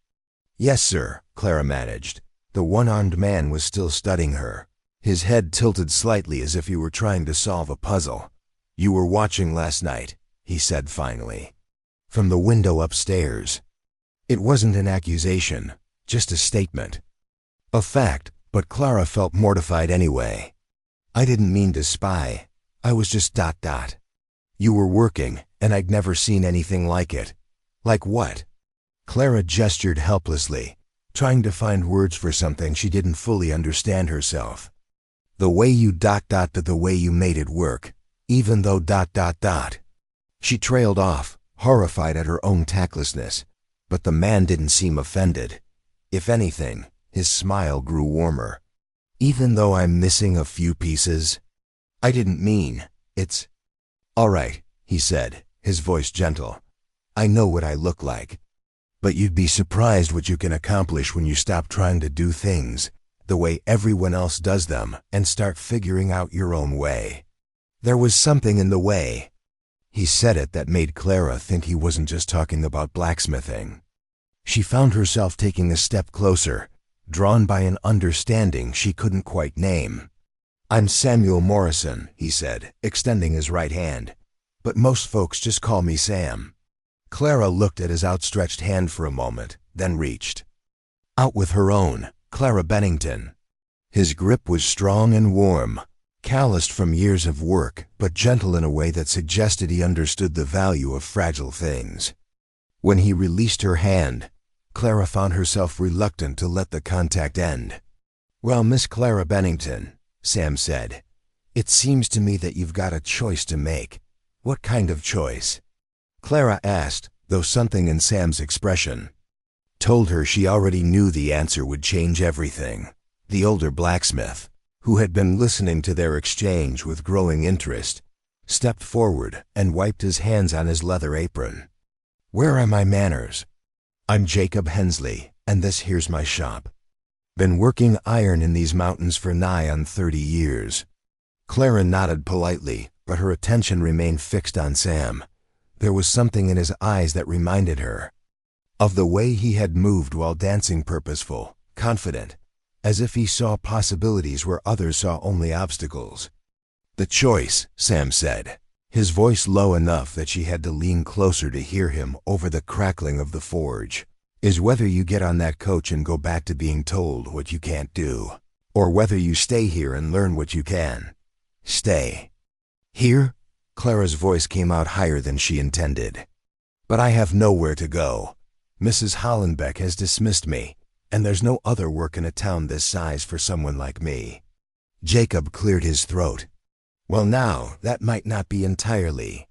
"Yes, sir," Clara managed. The one-armed man was still studying her, his head tilted slightly as if he were trying to solve a puzzle. "You were watching last night," he said finally, "from the window upstairs." It wasn't an accusation, just a statement. A fact, but Clara felt mortified anyway. "I didn't mean to spy. I was just ... You were working, and I'd never seen anything like it." "Like what?" Clara gestured helplessly, trying to find words for something she didn't fully understand herself. "The way you ... the way you made it work, even though ... She trailed off, horrified at her own tactlessness, but the man didn't seem offended. If anything, his smile grew warmer. "Even though I'm missing a few pieces? I didn't mean, it's..." "All right," he said, his voice gentle. "I know what I look like. But you'd be surprised what you can accomplish when you stop trying to do things the way everyone else does them and start figuring out your own way." There was something in the way he said it that made Clara think he wasn't just talking about blacksmithing. She found herself taking a step closer, drawn by an understanding she couldn't quite name. "I'm Samuel Morrison," he said, extending his right hand. "But most folks just call me Sam." Clara looked at his outstretched hand for a moment, then reached out with her own. "Clara Bennington." His grip was strong and warm, calloused from years of work, but gentle in a way that suggested he understood the value of fragile things. When he released her hand, Clara found herself reluctant to let the contact end. "Well, Miss Clara Bennington," Sam said, "it seems to me that you've got a choice to make." "What kind of choice?" Clara asked, though something in Sam's expression told her she already knew the answer would change everything. The older blacksmith, who had been listening to their exchange with growing interest, stepped forward and wiped his hands on his leather apron. "Where are my manners? I'm Jacob Hensley, and this here's my shop. Been working iron in these mountains for nigh on 30 years. Clara nodded politely, but her attention remained fixed on Sam. There was something in his eyes that reminded her of the way he had moved while dancing, purposeful, confident, as if he saw possibilities where others saw only obstacles. "The choice," Sam said, his voice low enough that she had to lean closer to hear him over the crackling of the forge, "is whether you get on that coach and go back to being told what you can't do, or whether you stay here and learn what you can." "Stay." "Here?" Clara's voice came out higher than she intended. "But I have nowhere to go. Mrs. Hollenbeck has dismissed me, and there's no other work in a town this size for someone like me." Jacob cleared his throat. "Well now, that might not be entirely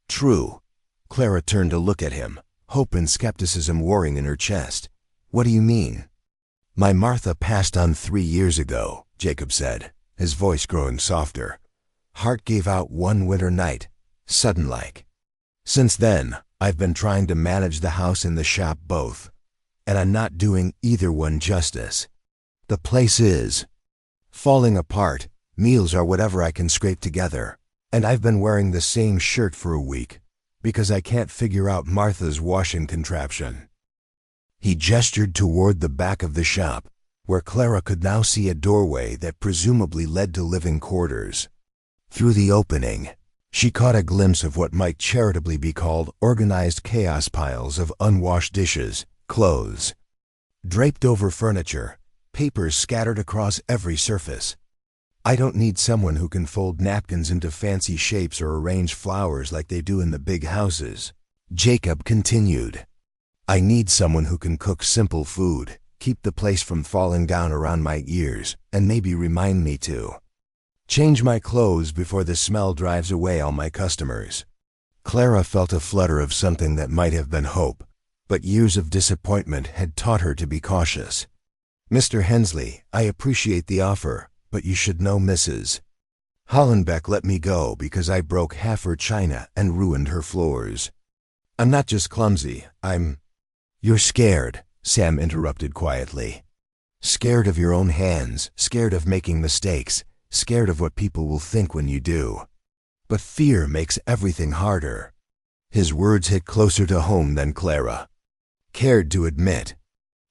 true." Clara turned to look at him, hope and skepticism warring in her chest. "What do you mean?" "My Martha passed on 3 years ago," Jacob said, his voice growing softer. "Heart gave out one winter night, sudden-like. Since then, I've been trying to manage the house and the shop both, and I'm not doing either one justice. The place is falling apart, meals are whatever I can scrape together, and I've been wearing the same shirt for a week. Because I can't figure out Martha's washing contraption. He gestured toward the back of the shop, where Clara could now see a doorway that presumably led to living quarters. Through the opening, she caught a glimpse of what might charitably be called organized chaos piles of unwashed dishes, clothes, draped over furniture, papers scattered across every surface. I don't need someone who can fold napkins into fancy shapes or arrange flowers like they do in the big houses, Jacob continued. I need someone who can cook simple food, keep the place from falling down around my ears, and maybe remind me to change my clothes before the smell drives away all my customers. Clara felt a flutter of something that might have been hope, but years of disappointment had taught her to be cautious. Mr. Hensley, I appreciate the offer, but you should know Mrs. Hollenbeck let me go because I broke half her china and ruined her floors. I'm not just clumsy, You're scared, Sam interrupted quietly. Scared of your own hands, scared of making mistakes, scared of what people will think when you do. But fear makes everything harder. His words hit closer to home than Clara cared to admit.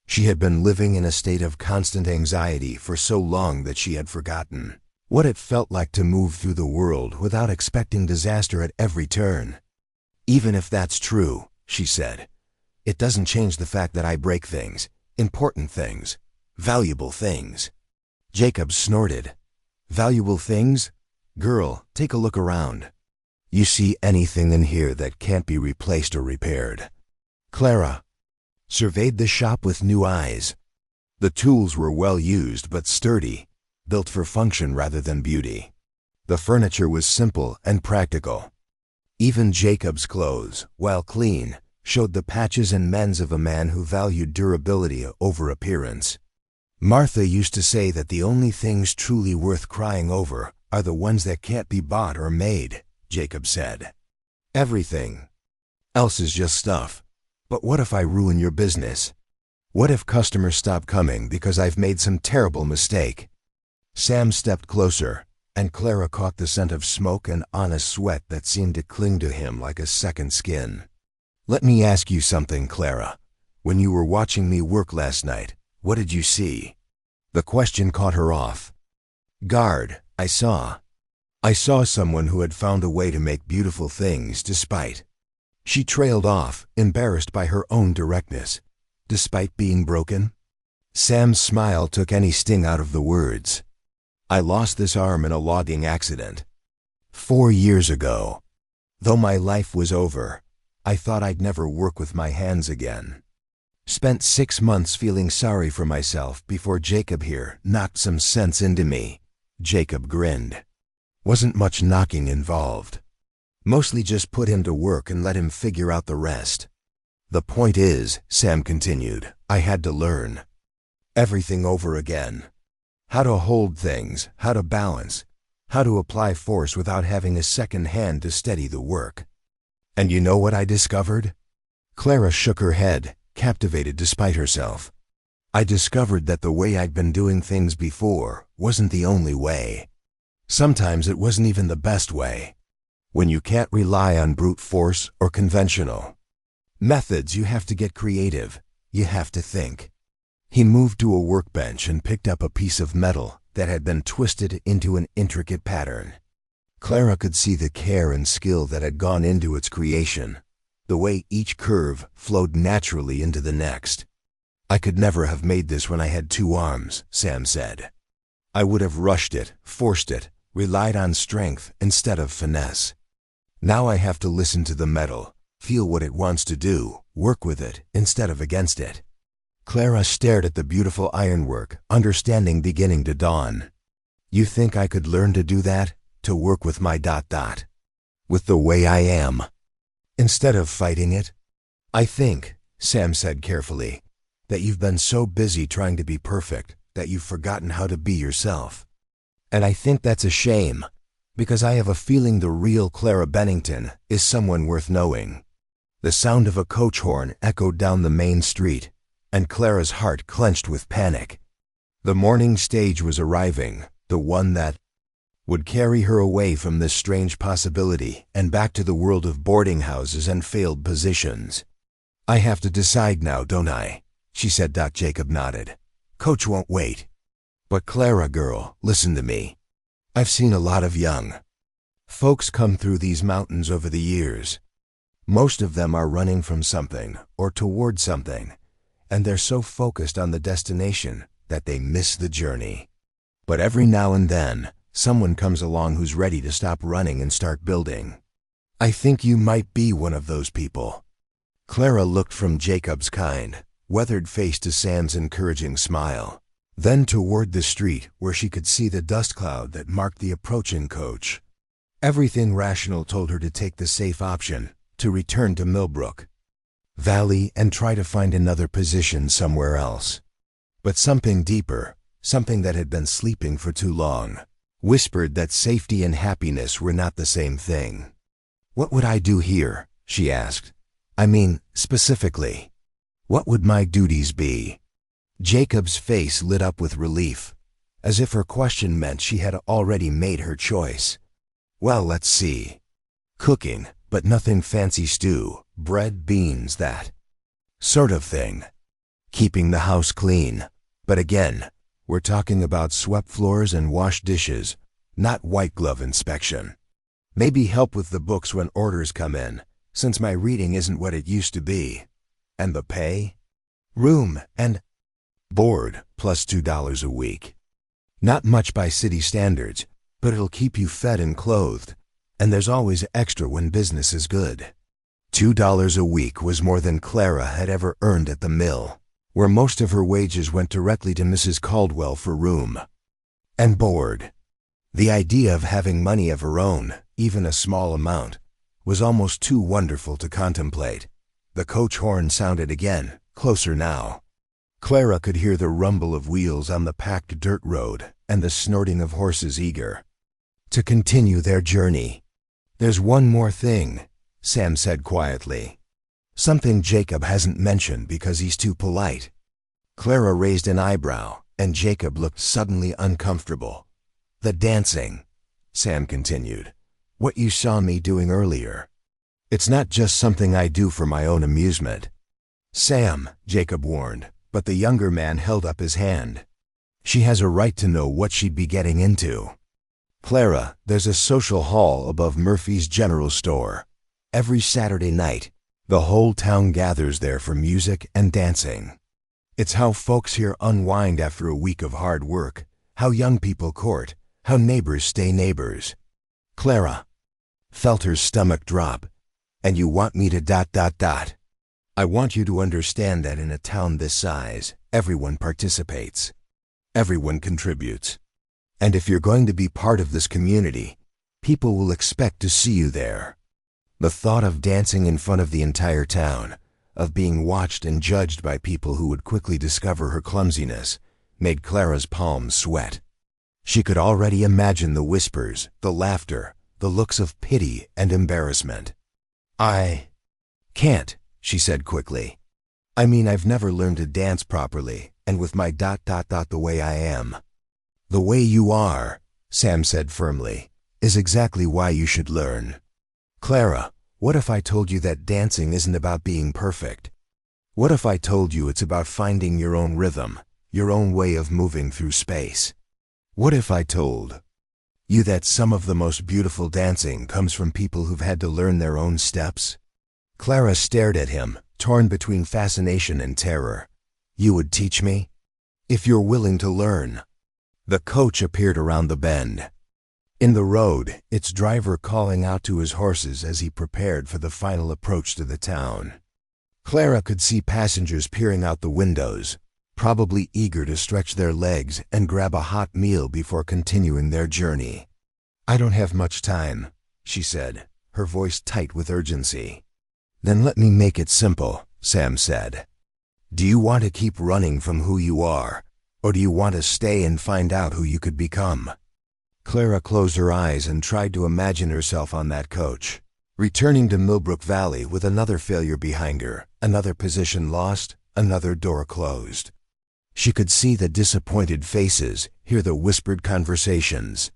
She had been living in a state of constant anxiety for so long that she had forgotten what it felt like to move through the world without expecting disaster at every turn. Even if that's true, she said, it doesn't change the fact that I break things, important things, valuable things. Jacob snorted. Valuable things? Girl, take a look around. You see anything in here that can't be replaced or repaired? Clara surveyed the shop with new eyes. The tools were well used but sturdy, built for function rather than beauty. The furniture was simple and practical. Even Jacob's clothes, while clean, showed the patches and mends of a man who valued durability over appearance. Martha used to say that the only things truly worth crying over are the ones that can't be bought or made, Jacob said. Everything else is just stuff. But what if I ruin your business? What if customers stop coming because I've made some terrible mistake? Sam stepped closer, and Clara caught the scent of smoke and honest sweat that seemed to cling to him like a second skin. Let me ask you something, Clara. When you were watching me work last night, what did you see? The question caught her off guard. I saw someone who had found a way to make beautiful things despite. She trailed off, embarrassed by her own directness. Despite being broken? Sam's smile took any sting out of the words. I lost this arm in a logging accident 4 years ago. Though my life was over, I thought I'd never work with my hands again. Spent 6 months feeling sorry for myself before Jacob here knocked some sense into me. Jacob grinned. Wasn't much knocking involved. Mostly just put him to work and let him figure out the rest. The point is, Sam continued, I had to learn everything over again. How to hold things, how to balance, how to apply force without having a second hand to steady the work. And you know what I discovered? Clara shook her head, captivated despite herself. I discovered that the way I'd been doing things before wasn't the only way. Sometimes it wasn't even the best way. When you can't rely on brute force or conventional methods, you have to get creative. You have to think. He moved to a workbench and picked up a piece of metal that had been twisted into an intricate pattern. Clara could see the care and skill that had gone into its creation, the way each curve flowed naturally into the next. I could never have made this when I had 2 arms, Sam said. I would have rushed it, forced it, relied on strength instead of finesse. Now I have to listen to the metal, feel what it wants to do, work with it instead of against it. Clara stared at the beautiful ironwork, understanding beginning to dawn. You think I could learn to do that? To work with my ... with the way I am, instead of fighting it? I think, Sam said carefully, that you've been so busy trying to be perfect that you've forgotten how to be yourself. And I think that's a shame, because I have a feeling the real Clara Bennington is someone worth knowing. The sound of a coach horn echoed down the main street, and Clara's heart clenched with panic. The morning stage was arriving, the one that would carry her away from this strange possibility and back to the world of boarding houses and failed positions. "I have to decide now, don't I?" she said. Jacob nodded. "Coach won't wait. But Clara girl, listen to me. I've seen a lot of young folks come through these mountains over the years. Most of them are running from something or toward something, and they're so focused on the destination that they miss the journey. But every now and then, someone comes along who's ready to stop running and start building. I think you might be one of those people." Clara looked from Jacob's kind, weathered face to Sam's encouraging smile, then toward the street where she could see the dust cloud that marked the approaching coach. Everything rational told her to take the safe option, to return to Millbrook Valley and try to find another position somewhere else. But something deeper, something that had been sleeping for too long, whispered that safety and happiness were not the same thing. "What would I do here?" she asked. "I mean, specifically. What would my duties be?" Jacob's face lit up with relief, as if her question meant she had already made her choice. "Well, let's see. Cooking, but nothing fancy stew, bread, beans, that sort of thing. Keeping the house clean, but again, we're talking about swept floors and washed dishes, not white glove inspection. Maybe help with the books when orders come in, since my reading isn't what it used to be. And the pay? Room and board plus $2 a week. Not much by city standards, but it'll keep you fed and clothed, and there's always extra when business is good." $2 a week was more than Clara had ever earned at the mill, where most of her wages went directly to Mrs. Caldwell for room and board. The idea of having money of her own, even a small amount, was almost too wonderful to contemplate. The coach horn sounded again, closer now. Clara could hear the rumble of wheels on the packed dirt road and the snorting of horses eager to continue their journey. "There's one more thing," Sam said quietly. "Something Jacob hasn't mentioned because he's too polite." Clara raised an eyebrow, and Jacob looked suddenly uncomfortable. "The dancing," Sam continued. "What you saw me doing earlier. It's not just something I do for my own amusement." "Sam," Jacob warned, but the younger man held up his hand. "She has a right to know what she'd be getting into. Clara, there's a social hall above Murphy's General Store. Every Saturday night, the whole town gathers there for music and dancing. It's how folks here unwind after a week of hard work, how young people court, how neighbors stay neighbors." Clara felt her stomach drop. "And you want me to ... I want you to understand that in a town this size, everyone participates. Everyone contributes. And if you're going to be part of this community, people will expect to see you there." The thought of dancing in front of the entire town, of being watched and judged by people who would quickly discover her clumsiness, made Clara's palms sweat. She could already imagine the whispers, the laughter, the looks of pity and embarrassment. "I can't," she said quickly. "I mean, I've never learned to dance properly, and with my ... the way I am." "The way you are," Sam said firmly, "is exactly why you should learn. Clara, what if I told you that dancing isn't about being perfect? What if I told you it's about finding your own rhythm, your own way of moving through space? What if I told you that some of the most beautiful dancing comes from people who've had to learn their own steps?" Clara stared at him, torn between fascination and terror. "You would teach me? If you're willing to learn." The coach appeared around the bend. In the road, its driver calling out to his horses as he prepared for the final approach to the town. Clara could see passengers peering out the windows, probably eager to stretch their legs and grab a hot meal before continuing their journey. "I don't have much time," she said, her voice tight with urgency. "Then let me make it simple," Sam said. "Do you want to keep running from who you are, or do you want to stay and find out who you could become?" Clara closed her eyes and tried to imagine herself on that coach, returning to Millbrook Valley with another failure behind her, another position lost, another door closed. She could see the disappointed faces, hear the whispered conversations.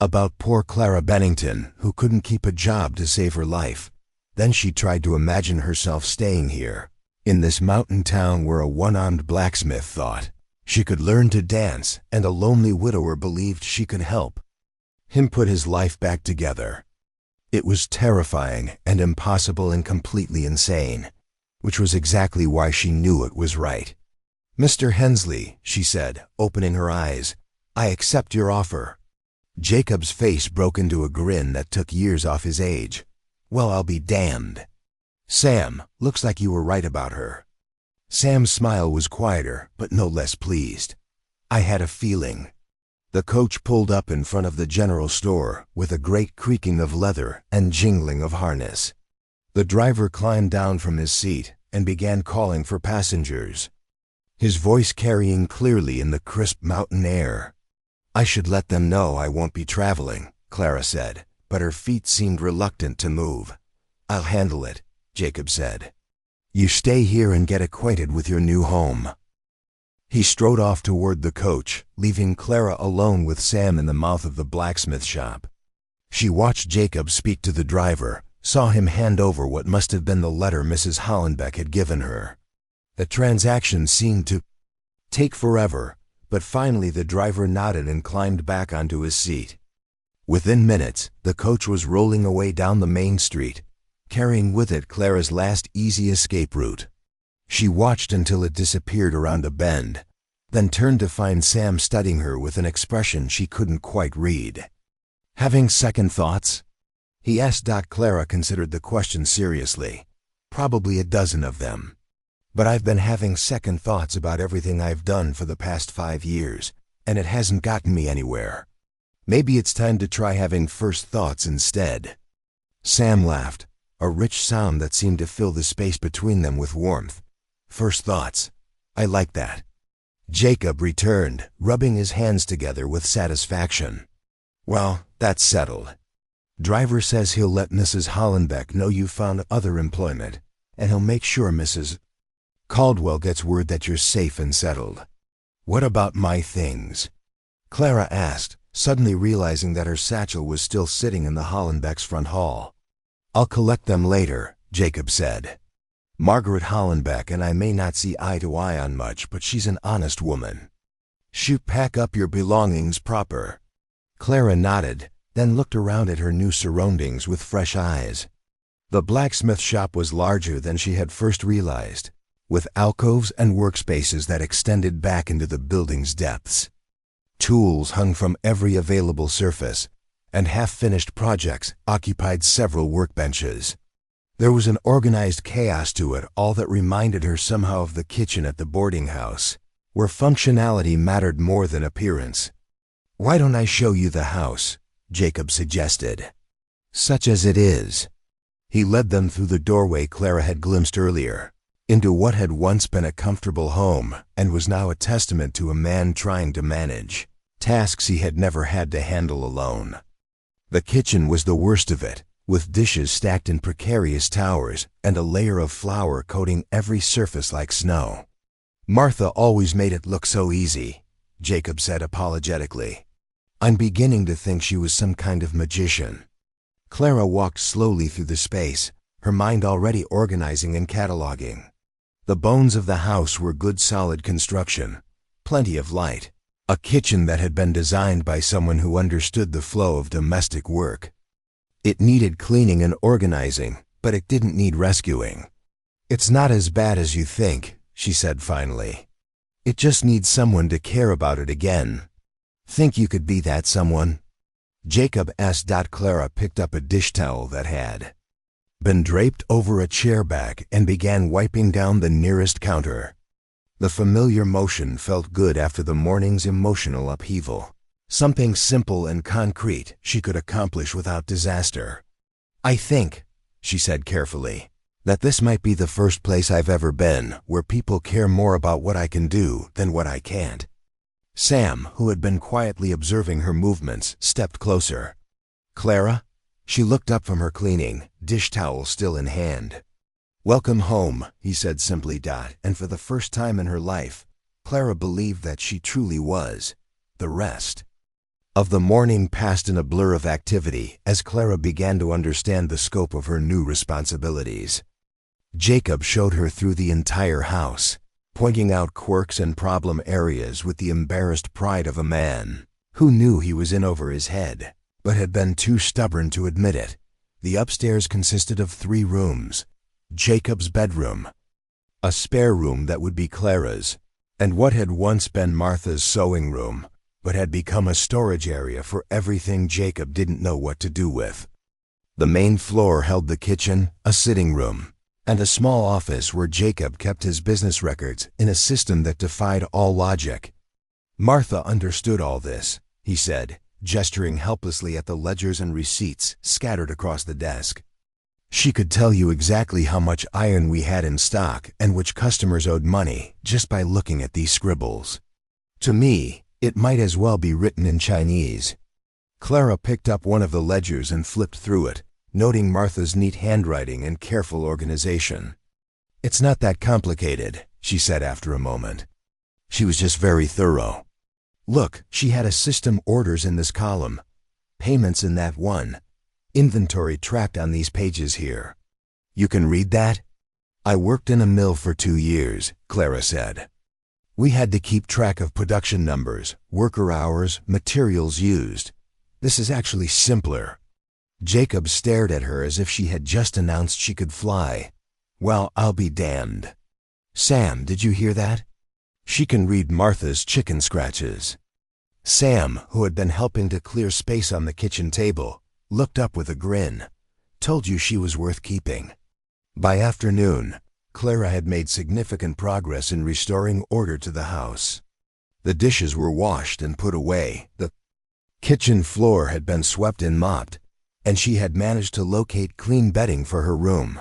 About poor Clara Bennington, who couldn't keep a job to save her life. Then she tried to imagine herself staying here, in this mountain town where a one-armed blacksmith thought she could learn to dance, and a lonely widower believed she could help him put his life back together. It was terrifying and impossible and completely insane, which was exactly why she knew it was right. "Mr. Hensley," she said, opening her eyes, "I accept your offer." Jacob's face broke into a grin that took years off his age. "Well, I'll be damned. Sam, looks like you were right about her." Sam's smile was quieter, but no less pleased. "I had a feeling." The coach pulled up in front of the general store with a great creaking of leather and jingling of harness. The driver climbed down from his seat and began calling for passengers, his voice carrying clearly in the crisp mountain air. "I should let them know I won't be traveling," Clara said, but her feet seemed reluctant to move. "I'll handle it," Jacob said. "You stay here and get acquainted with your new home." He strode off toward the coach, leaving Clara alone with Sam in the mouth of the blacksmith shop. She watched Jacob speak to the driver, saw him hand over what must have been the letter Mrs. Hollenbeck had given her. The transaction seemed to take forever, but finally the driver nodded and climbed back onto his seat. Within minutes, the coach was rolling away down the main street, carrying with it Clara's last easy escape route. She watched until it disappeared around a bend, then turned to find Sam studying her with an expression she couldn't quite read. "Having second thoughts?" he asked. Clara considered the question seriously. "Probably a dozen of them. But I've been having second thoughts about everything I've done for the past 5 years, and it hasn't gotten me anywhere. Maybe it's time to try having first thoughts instead." Sam laughed, a rich sound that seemed to fill the space between them with warmth. "First thoughts. I like that." Jacob returned, rubbing his hands together with satisfaction. "Well, that's settled. Driver says he'll let Mrs. Hollenbeck know you found other employment, and he'll make sure Mrs. Caldwell gets word that you're safe and settled." "What about my things?" Clara asked, suddenly realizing that her satchel was still sitting in the Hollenbeck's front hall. "I'll collect them later," Jacob said. "Margaret Hollenbeck and I may not see eye to eye on much, but she's an honest woman. Pack up your belongings proper." Clara nodded, then looked around at her new surroundings with fresh eyes. The blacksmith shop was larger than she had first realized, with alcoves and workspaces that extended back into the building's depths. Tools hung from every available surface, and half-finished projects occupied several workbenches. There was an organized chaos to it all that reminded her somehow of the kitchen at the boarding house, where functionality mattered more than appearance. "Why don't I show you the house?" Jacob suggested. "Such as it is." He led them through the doorway Clara had glimpsed earlier, into what had once been a comfortable home and was now a testament to a man trying to manage tasks he had never had to handle alone. The kitchen was the worst of it, with dishes stacked in precarious towers and a layer of flour coating every surface like snow. "Martha always made it look so easy," Jacob said apologetically. "I'm beginning to think she was some kind of magician." Clara walked slowly through the space, her mind already organizing and cataloging. The bones of the house were good solid construction, plenty of light, a kitchen that had been designed by someone who understood the flow of domestic work. It needed cleaning and organizing, but it didn't need rescuing. "It's not as bad as you think," she said finally. "It just needs someone to care about it again." "Think you could be that someone?" Jacob asked. Clara picked up a dish towel that had been draped over a chair back and began wiping down the nearest counter. The familiar motion felt good after the morning's emotional upheaval. Something simple and concrete she could accomplish without disaster. "I think," she said carefully, "that this might be the first place I've ever been where people care more about what I can do than what I can't." Sam, who had been quietly observing her movements, stepped closer. "Clara?" She looked up from her cleaning, dish towel still in hand. "Welcome home," he said simply. And for the first time in her life, Clara believed that she truly was the rest. Of the morning passed in a blur of activity as Clara began to understand the scope of her new responsibilities. Jacob showed her through the entire house, pointing out quirks and problem areas with the embarrassed pride of a man who knew he was in over his head, but had been too stubborn to admit it. The upstairs consisted of 3 rooms: Jacob's bedroom, a spare room that would be Clara's, and what had once been Martha's sewing room, but had become a storage area for everything Jacob didn't know what to do with. The main floor held the kitchen, a sitting room, and a small office where Jacob kept his business records in a system that defied all logic. Martha understood all this, he said, gesturing helplessly at the ledgers and receipts scattered across the desk. She could tell you exactly how much iron we had in stock and which customers owed money just by looking at these scribbles. To me, it might as well be written in Chinese. Clara picked up one of the ledgers and flipped through it, noting Martha's neat handwriting and careful organization. "It's not that complicated," she said after a moment. She was just very thorough. Look, she had a system: orders in this column, payments in that one, inventory tracked on these pages here. "You can read that?" "I worked in a mill for 2 years," Clara said. "We had to keep track of production numbers, worker hours, materials used. This is actually simpler." Jacob stared at her as if she had just announced she could fly. "Well, I'll be damned. Sam, did you hear that? She can read Martha's chicken scratches." Sam, who had been helping to clear space on the kitchen table, looked up with a grin. "Told you she was worth keeping." By afternoon, Clara had made significant progress in restoring order to the house. The dishes were washed and put away, the kitchen floor had been swept and mopped, and she had managed to locate clean bedding for her room.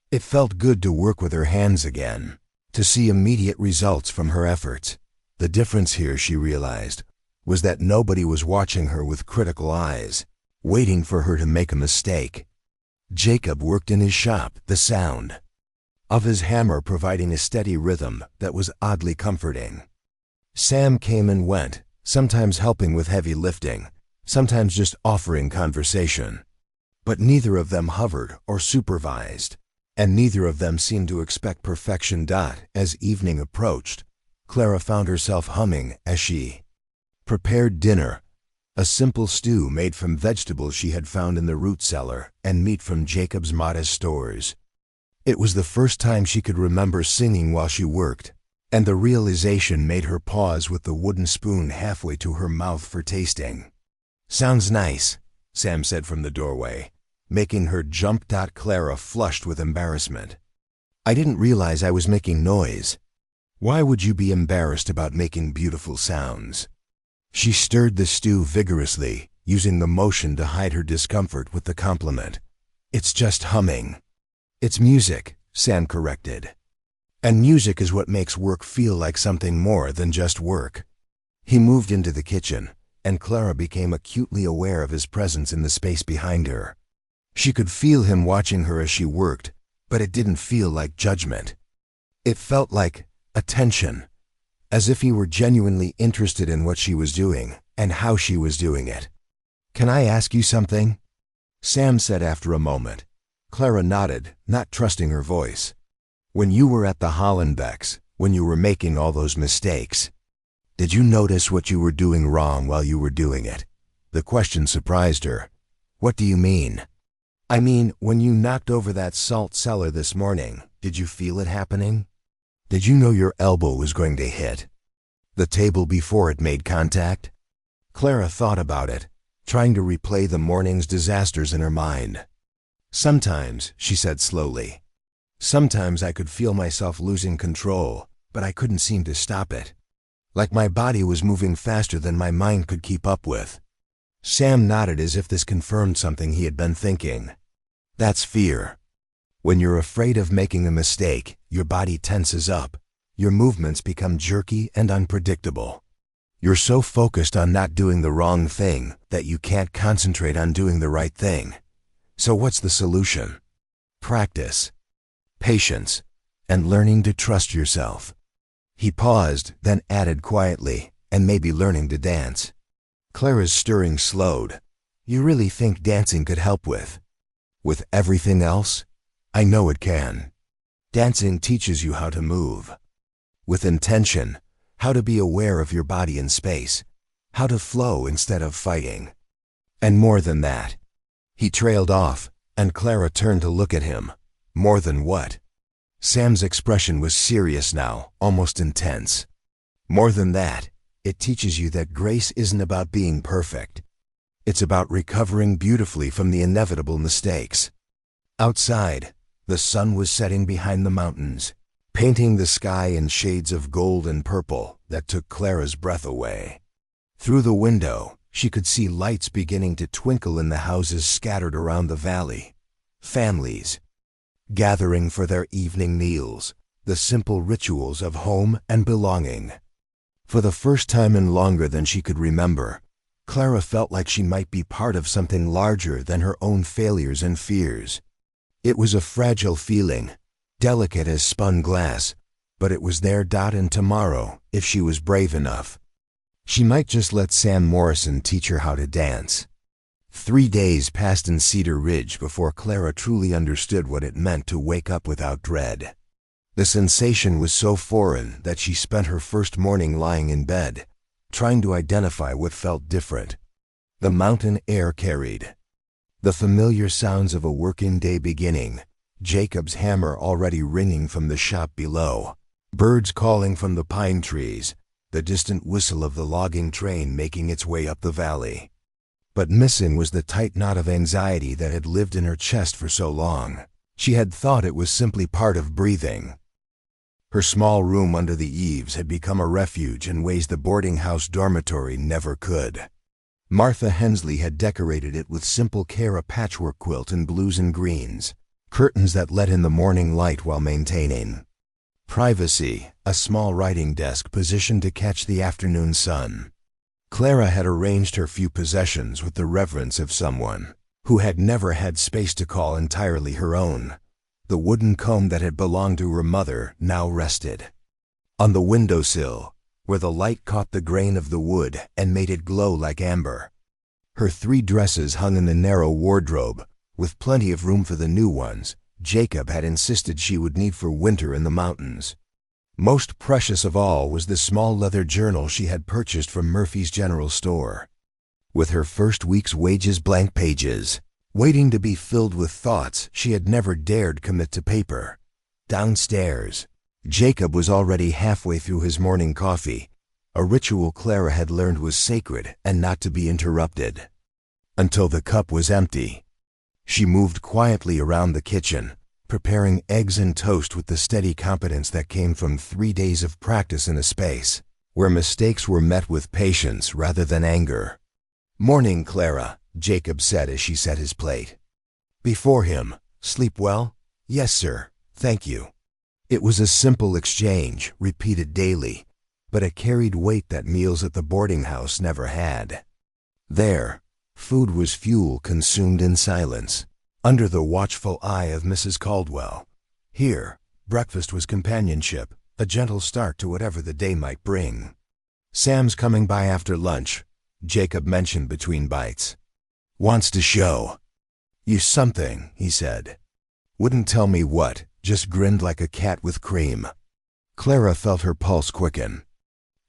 It felt good to work with her hands again, to see immediate results from her efforts. The difference here, she realized, was that nobody was watching her with critical eyes, waiting for her to make a mistake. Jacob worked in his shop, the sound of his hammer providing a steady rhythm that was oddly comforting. Sam came and went, sometimes helping with heavy lifting, sometimes just offering conversation. But neither of them hovered or supervised, and neither of them seemed to expect perfection. As evening approached, Clara found herself humming as she prepared dinner, a simple stew made from vegetables she had found in the root cellar and meat from Jacob's modest stores. It was the first time she could remember singing while she worked, and the realization made her pause with the wooden spoon halfway to her mouth for tasting. "Sounds nice," Sam said from the doorway, making her jump. Clara flushed with embarrassment. "I didn't realize I was making noise." "Why would you be embarrassed about making beautiful sounds?" She stirred the stew vigorously, using the motion to hide her discomfort with the compliment. "It's just humming." "It's music," Sam corrected. "And music is what makes work feel like something more than just work." He moved into the kitchen, and Clara became acutely aware of his presence in the space behind her. She could feel him watching her as she worked, but it didn't feel like judgment. It felt like attention, as if he were genuinely interested in what she was doing and how she was doing it. "Can I ask you something?" Sam said after a moment. Clara nodded, not trusting her voice. "When you were at the Hollenbecks, when you were making all those mistakes, did you notice what you were doing wrong while you were doing it?" The question surprised her. "What do you mean?" "I mean, when you knocked over that salt cellar this morning, did you feel it happening? Did you know your elbow was going to hit the table before it made contact?" Clara thought about it, trying to replay the morning's disasters in her mind. "Sometimes," she said slowly, "sometimes I could feel myself losing control, but I couldn't seem to stop it. Like my body was moving faster than my mind could keep up with." Sam nodded as if this confirmed something he had been thinking. "That's fear. When you're afraid of making a mistake, your body tenses up. Your movements become jerky and unpredictable. You're so focused on not doing the wrong thing that you can't concentrate on doing the right thing. So what's the solution? Practice, patience, and learning to trust yourself." He paused, then added quietly, "and maybe learning to dance." Clara's stirring slowed. You really think dancing could help with everything else? I know it can. Dancing teaches you how to move. With intention, how to be aware of your body in space, how to flow instead of fighting. And more than that. He trailed off, and Clara turned to look at him. More than what? Sam's expression was serious now, almost intense. More than that, it teaches you that grace isn't about being perfect. It's about recovering beautifully from the inevitable mistakes. Outside, the sun was setting behind the mountains, painting the sky in shades of gold and purple that took Clara's breath away. Through the window, she could see lights beginning to twinkle in the houses scattered around the valley. Families, gathering for their evening meals, the simple rituals of home and belonging. For the first time in longer than she could remember, Clara felt like she might be part of something larger than her own failures and fears. It was a fragile feeling, delicate as spun glass, but it was there. And tomorrow, if she was brave enough, she might just let Sam Morrison teach her how to dance. 3 days passed in Cedar Ridge before Clara truly understood what it meant to wake up without dread. The sensation was so foreign that she spent her first morning lying in bed, trying to identify what felt different. The mountain air carried the familiar sounds of a working day beginning, Jacob's hammer already ringing from the shop below, birds calling from the pine trees, the distant whistle of the logging train making its way up the valley. But missing was the tight knot of anxiety that had lived in her chest for so long. She had thought it was simply part of breathing. Her small room under the eaves had become a refuge in ways the boarding house dormitory never could. Martha Hensley had decorated it with simple care, a patchwork quilt in blues and greens, curtains that let in the morning light while maintaining privacy, a small writing desk positioned to catch the afternoon sun. Clara had arranged her few possessions with the reverence of someone who had never had space to call entirely her own. The wooden comb that had belonged to her mother now rested on the windowsill, where the light caught the grain of the wood and made it glow like amber. Her 3 dresses hung in the narrow wardrobe, with plenty of room for the new ones Jacob had insisted she would need for winter in the mountains. Most precious of all was the small leather journal she had purchased from Murphy's General Store. With her first week's wages blank pages, waiting to be filled with thoughts she had never dared commit to paper. Downstairs, Jacob was already halfway through his morning coffee, a ritual Clara had learned was sacred and not to be interrupted. Until the cup was empty. She moved quietly around the kitchen, preparing eggs and toast with the steady competence that came from 3 days of practice in a space where mistakes were met with patience rather than anger. "Morning, Clara," Jacob said as she set his plate. Before him, "Sleep well?" "Yes, sir, thank you." It was a simple exchange, repeated daily, but it carried weight that meals at the boarding house never had. There, food was fuel consumed in silence, under the watchful eye of Mrs. Caldwell. Here, breakfast was companionship, a gentle start to whatever the day might bring. "Sam's coming by after lunch," Jacob mentioned between bites. "Wants to show you something," he said. Wouldn't tell me what, just grinned like a cat with cream. Clara felt her pulse quicken.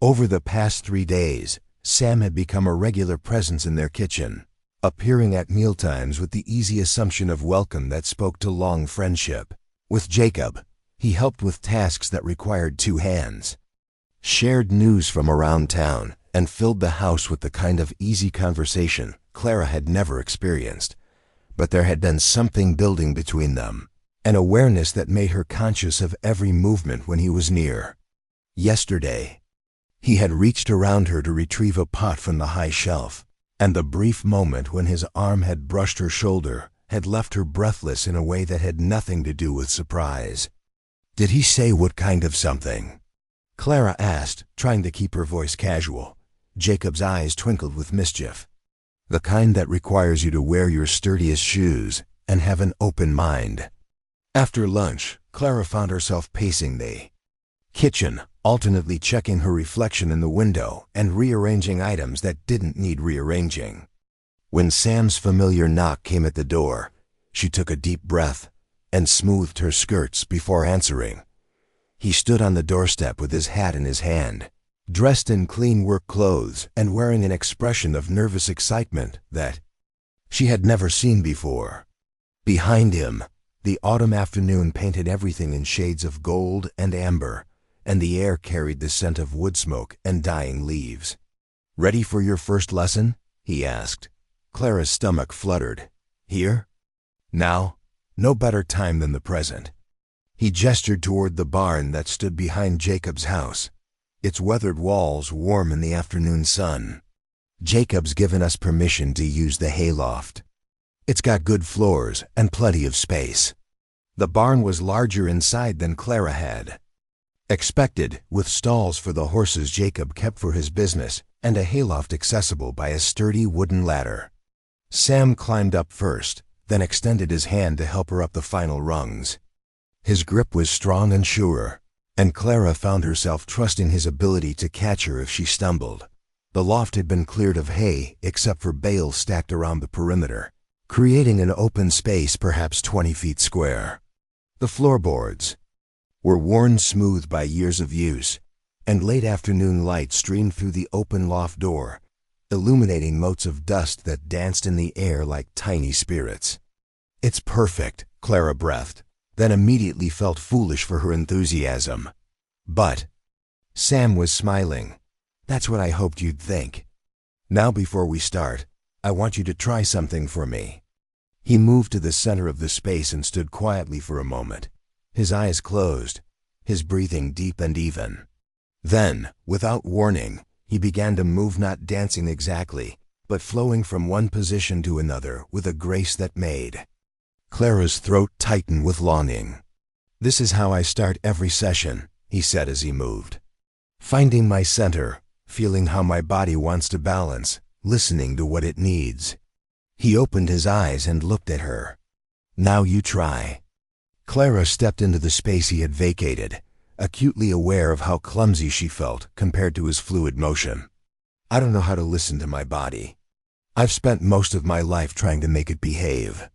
Over the past 3 days, Sam had become a regular presence in their kitchen, appearing at mealtimes with the easy assumption of welcome that spoke to long friendship. With Jacob, he helped with tasks that required 2 hands, shared news from around town, and filled the house with the kind of easy conversation Clara had never experienced. But there had been something building between them, an awareness that made her conscious of every movement when he was near. Yesterday, he had reached around her to retrieve a pot from the high shelf, and the brief moment when his arm had brushed her shoulder had left her breathless in a way that had nothing to do with surprise. "Did he say what kind of something?" Clara asked, trying to keep her voice casual. Jacob's eyes twinkled with mischief. "The kind that requires you to wear your sturdiest shoes and have an open mind." After lunch, Clara found herself pacing the kitchen, alternately checking her reflection in the window and rearranging items that didn't need rearranging. When Sam's familiar knock came at the door, she took a deep breath and smoothed her skirts before answering. He stood on the doorstep with his hat in his hand, dressed in clean work clothes and wearing an expression of nervous excitement that she had never seen before. Behind him, the autumn afternoon painted everything in shades of gold and amber, and the air carried the scent of wood smoke and dying leaves. "Ready for your first lesson?" he asked. Clara's stomach fluttered. "Here? Now? No better time than the present." He gestured toward the barn that stood behind Jacob's house, its weathered walls warm in the afternoon sun. "Jacob's given us permission to use the hayloft. It's got good floors and plenty of space." The barn was larger inside than Clara had expected, with stalls for the horses Jacob kept for his business and a hayloft accessible by a sturdy wooden ladder. Sam climbed up first, then extended his hand to help her up the final rungs. His grip was strong and sure, and Clara found herself trusting his ability to catch her if she stumbled. The loft had been cleared of hay except for bales stacked around the perimeter, creating an open space perhaps 20 feet square. The floorboards were worn smooth by years of use, and late afternoon light streamed through the open loft door, illuminating motes of dust that danced in the air like tiny spirits. "It's perfect," Clara breathed, then immediately felt foolish for her enthusiasm. "But," Sam was smiling, "that's what I hoped you'd think. Now before we start, I want you to try something for me." He moved to the center of the space and stood quietly for a moment, his eyes closed, his breathing deep and even. Then, without warning, he began to move, not dancing exactly, but flowing from one position to another with a grace that made Clara's throat tighten with longing. "This is how I start every session," he said as he moved. "Finding my center, feeling how my body wants to balance, listening to what it needs." He opened his eyes and looked at her. "Now you try." Clara stepped into the space he had vacated, acutely aware of how clumsy she felt compared to his fluid motion. "I don't know how to listen to my body. I've spent most of my life trying to make it behave."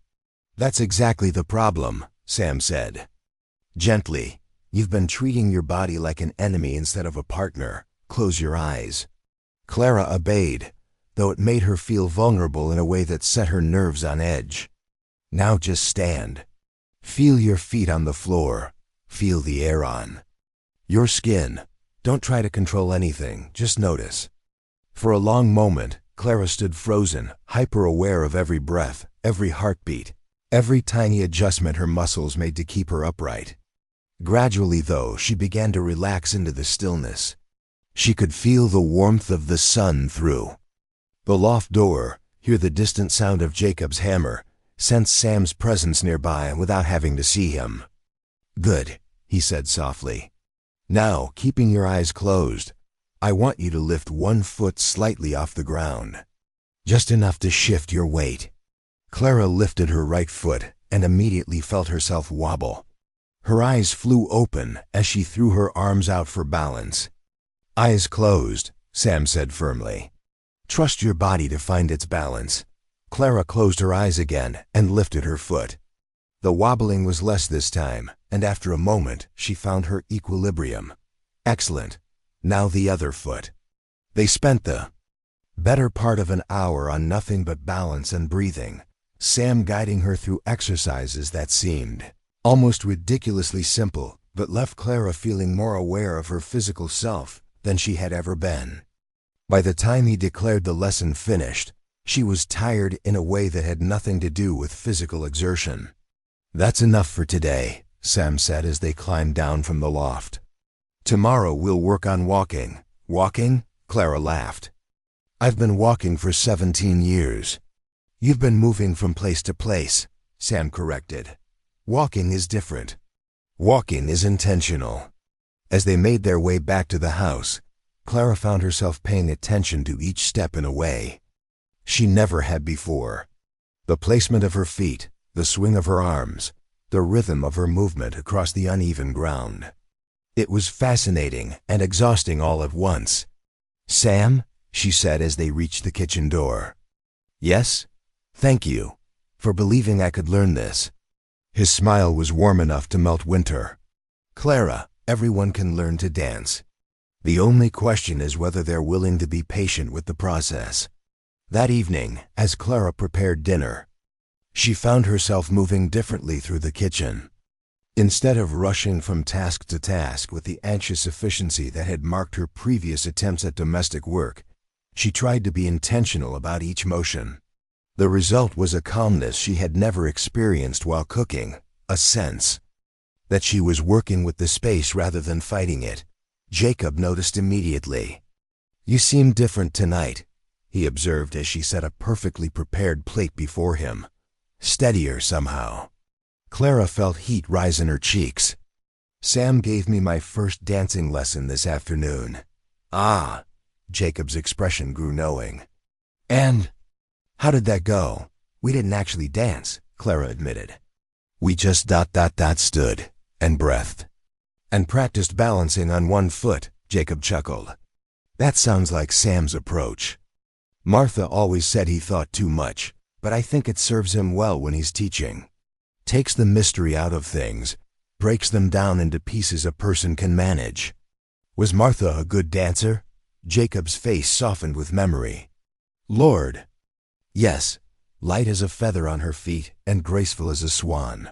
"That's exactly the problem," Sam said. Gently, "You've been treating your body like an enemy instead of a partner. Close your eyes." Clara obeyed, though it made her feel vulnerable in a way that set her nerves on edge. "Now just stand. Feel your feet on the floor. Feel the air on your skin. Don't try to control anything, just notice." For a long moment, Clara stood frozen, hyper-aware of every breath, every heartbeat, every tiny adjustment her muscles made to keep her upright. Gradually, though, she began to relax into the stillness. She could feel the warmth of the sun through the loft door, hear the distant sound of Jacob's hammer, sense Sam's presence nearby without having to see him. "Good," he said softly. "Now, keeping your eyes closed, I want you to lift one foot slightly off the ground. Just enough to shift your weight." Clara lifted her right foot and immediately felt herself wobble. Her eyes flew open as she threw her arms out for balance. "Eyes closed," Sam said firmly. "Trust your body to find its balance." Clara closed her eyes again and lifted her foot. The wobbling was less this time, and after a moment she found her equilibrium. "Excellent. Now the other foot." They spent the better part of an hour on nothing but balance and breathing, Sam guiding her through exercises that seemed almost ridiculously simple, but left Clara feeling more aware of her physical self than she had ever been. By the time he declared the lesson finished, she was tired in a way that had nothing to do with physical exertion. "That's enough for today," Sam said as they climbed down from the loft. "Tomorrow we'll work on walking." "Walking?" Clara laughed. "I've been walking for 17 years. You've been moving from place to place," Sam corrected. "Walking is different. Walking is intentional." As they made their way back to the house, Clara found herself paying attention to each step in a way she never had before. The placement of her feet, the swing of her arms, the rhythm of her movement across the uneven ground. It was fascinating and exhausting all at once. "Sam," she said as they reached the kitchen door. "Yes? Thank you for believing I could learn this." His smile was warm enough to melt winter. "Clara, everyone can learn to dance. The only question is whether they're willing to be patient with the process." That evening, as Clara prepared dinner, she found herself moving differently through the kitchen. Instead of rushing from task to task with the anxious efficiency that had marked her previous attempts at domestic work, she tried to be intentional about each motion. The result was a calmness she had never experienced while cooking, a sense that she was working with the space rather than fighting it. Jacob noticed immediately. "You seem different tonight," he observed as she set a perfectly prepared plate before him. "Steadier somehow." Clara felt heat rise in her cheeks. "Sam gave me my first dancing lesson this afternoon." "Ah," Jacob's expression grew knowing. "And how did that go?" "We didn't actually dance," Clara admitted. "We just stood and breathed and practiced balancing on one foot," Jacob chuckled. "That sounds like Sam's approach. Martha always said he thought too much, but I think it serves him well when he's teaching. Takes the mystery out of things, breaks them down into pieces a person can manage." "Was Martha a good dancer?" Jacob's face softened with memory. "Lord, yes, light as a feather on her feet and graceful as a swan.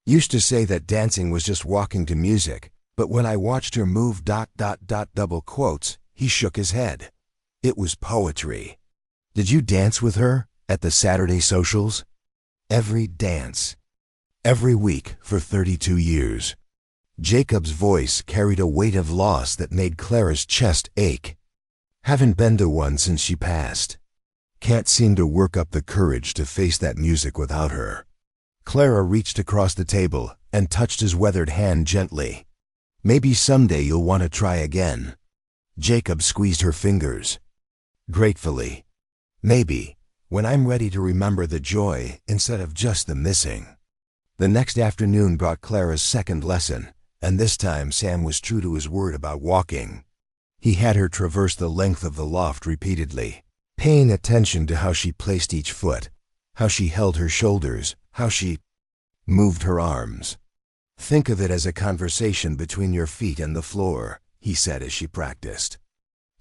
Used to say that dancing was just walking to music, but when I watched her move ... double quotes, he shook his head. It was poetry." "Did you dance with her at the Saturday socials?" "Every dance. Every week for 32 years. Jacob's voice carried a weight of loss that made Clara's chest ache. "Haven't been to one since she passed. Can't seem to work up the courage to face that music without her." Clara reached across the table and touched his weathered hand gently. "Maybe someday you'll want to try again." Jacob squeezed her fingers. Gratefully. "Maybe, when I'm ready to remember the joy instead of just the missing." The next afternoon brought Clara's second lesson, and this time Sam was true to his word about walking. He had her traverse the length of the loft repeatedly, paying attention to how she placed each foot, how she held her shoulders, how she moved her arms. "Think of it as a conversation between your feet and the floor," he said as she practiced.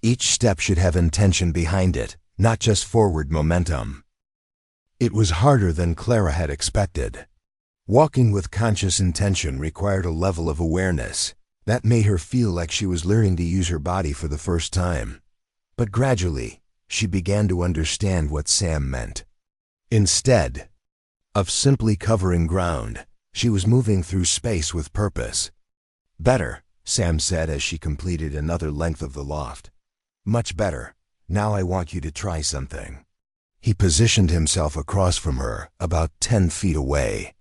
"Each step should have intention behind it, not just forward momentum." It was harder than Clara had expected. Walking with conscious intention required a level of awareness that made her feel like she was learning to use her body for the first time. But gradually, she began to understand what Sam meant. Instead of simply covering ground, she was moving through space with purpose. "Better," Sam said as she completed another length of the loft. "Much better. Now I want you to try something." He positioned himself across from her, about 10 feet away.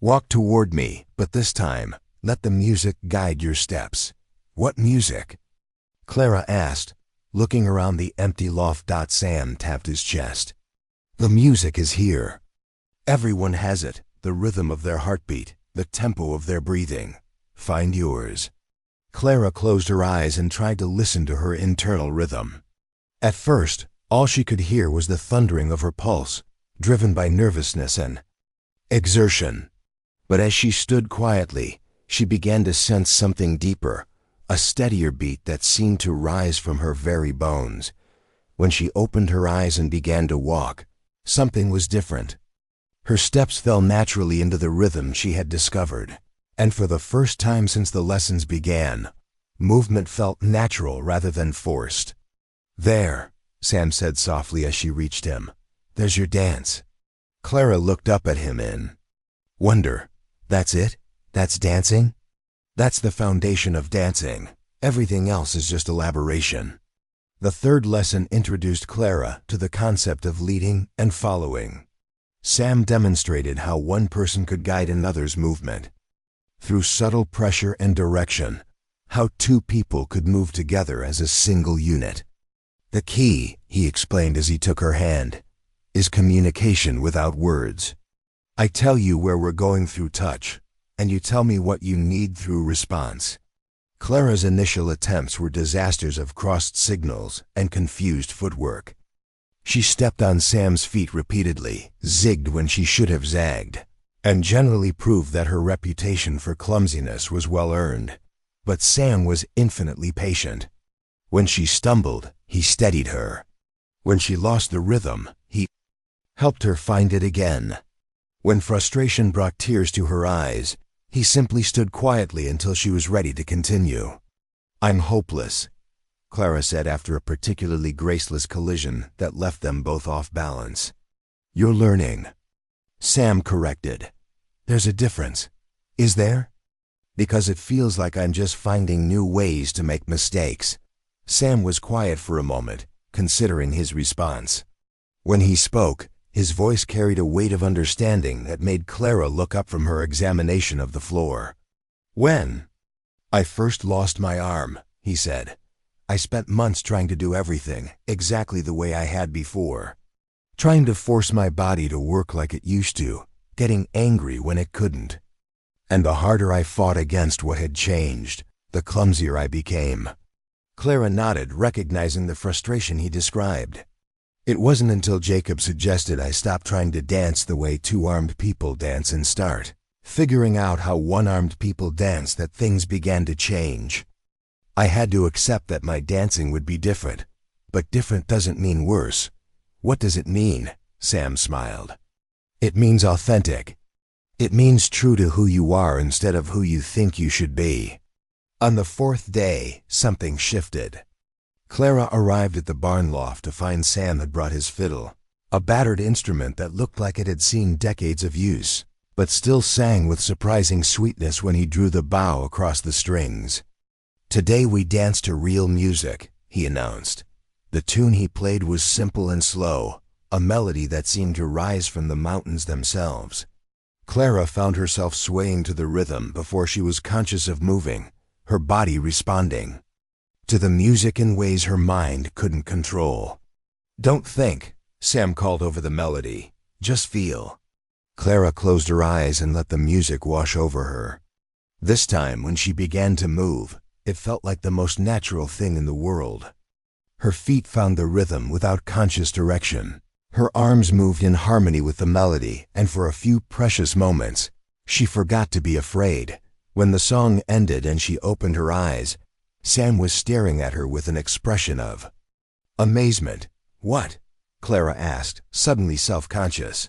"Walk toward me, but this time, let the music guide your steps." "What music?" Clara asked, looking around the empty loft. Sam tapped his chest. "The music is here. Everyone has it, the rhythm of their heartbeat, the tempo of their breathing. Find yours." Clara closed her eyes and tried to listen to her internal rhythm. At first, all she could hear was the thundering of her pulse, driven by nervousness and exertion. But as she stood quietly, she began to sense something deeper, a steadier beat that seemed to rise from her very bones. When she opened her eyes and began to walk, something was different. Her steps fell naturally into the rhythm she had discovered, and for the first time since the lessons began, movement felt natural rather than forced. "There," Sam said softly as she reached him. "There's your dance." Clara looked up at him in wonder. "That's it? That's dancing?" "That's the foundation of dancing. Everything else is just elaboration." The third lesson introduced Clara to the concept of leading and following. Sam demonstrated how one person could guide another's movement. Through subtle pressure and direction, how two people could move together as a single unit. "The key," he explained as he took her hand, "is communication without words. I tell you where we're going through touch, and you tell me what you need through response. Clara's initial attempts were disasters of crossed signals and confused footwork. She stepped on Sam's feet repeatedly, zigged when she should have zagged, and generally proved that her reputation for clumsiness was well earned. But Sam was infinitely patient. When she stumbled, he steadied her. When she lost the rhythm, he helped her find it again. When frustration brought tears to her eyes, he simply stood quietly until she was ready to continue. "I'm hopeless," Clara said after a particularly graceless collision that left them both off balance. "You're learning," Sam corrected. "There's a difference, is there? Because it feels like I'm just finding new ways to make mistakes." Sam was quiet for a moment, considering his response. When he spoke, his voice carried a weight of understanding that made Clara look up from her examination of the floor. "When I first lost my arm," he said, "I spent months trying to do everything exactly the way I had before. Trying to force my body to work like it used to, getting angry when it couldn't. And the harder I fought against what had changed, the clumsier I became." Clara nodded, recognizing the frustration he described. "It wasn't until Jacob suggested I stop trying to dance the way two-armed people dance and start figuring out how one-armed people dance that things began to change. I had to accept that my dancing would be different, but different doesn't mean worse." "What does it mean?" Sam smiled. "It means authentic. It means true to who you are instead of who you think you should be." On the fourth day, something shifted. Clara arrived at the barn loft to find Sam had brought his fiddle, a battered instrument that looked like it had seen decades of use, but still sang with surprising sweetness when he drew the bow across the strings. "Today we danced to real music," he announced. The tune he played was simple and slow, a melody that seemed to rise from the mountains themselves. Clara found herself swaying to the rhythm before she was conscious of moving, her body responding to the music in ways her mind couldn't control. "Don't think," Sam called over the melody. "Just feel." Clara closed her eyes and let the music wash over her. This time, when she began to move, it felt like the most natural thing in the world. Her feet found the rhythm without conscious direction. Her arms moved in harmony with the melody, and for a few precious moments, she forgot to be afraid. When the song ended and she opened her eyes, Sam was staring at her with an expression of amazement. "What?" Clara asked, suddenly self-conscious.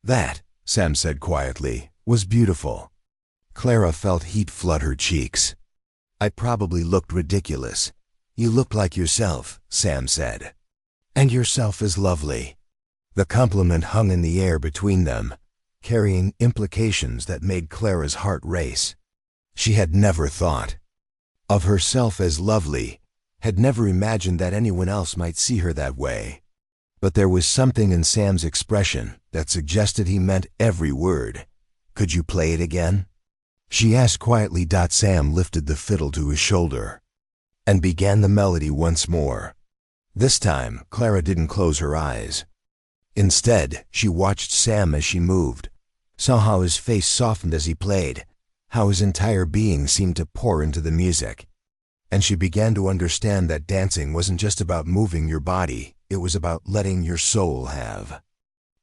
"That," Sam said quietly, "was beautiful." Clara felt heat flood her cheeks. "I probably looked ridiculous." "You looked like yourself," Sam said. "And yourself is lovely." The compliment hung in the air between them, carrying implications that made Clara's heart race. She had never thought of herself as lovely, had never imagined that anyone else might see her that way. But there was something in Sam's expression that suggested he meant every word. "Could you play it again?" she asked quietly. Sam lifted the fiddle to his shoulder and began the melody once more. This time, Clara didn't close her eyes. Instead, she watched Sam as she moved, saw how his face softened as he played, how his entire being seemed to pour into the music. And she began to understand that dancing wasn't just about moving your body, it was about letting your soul have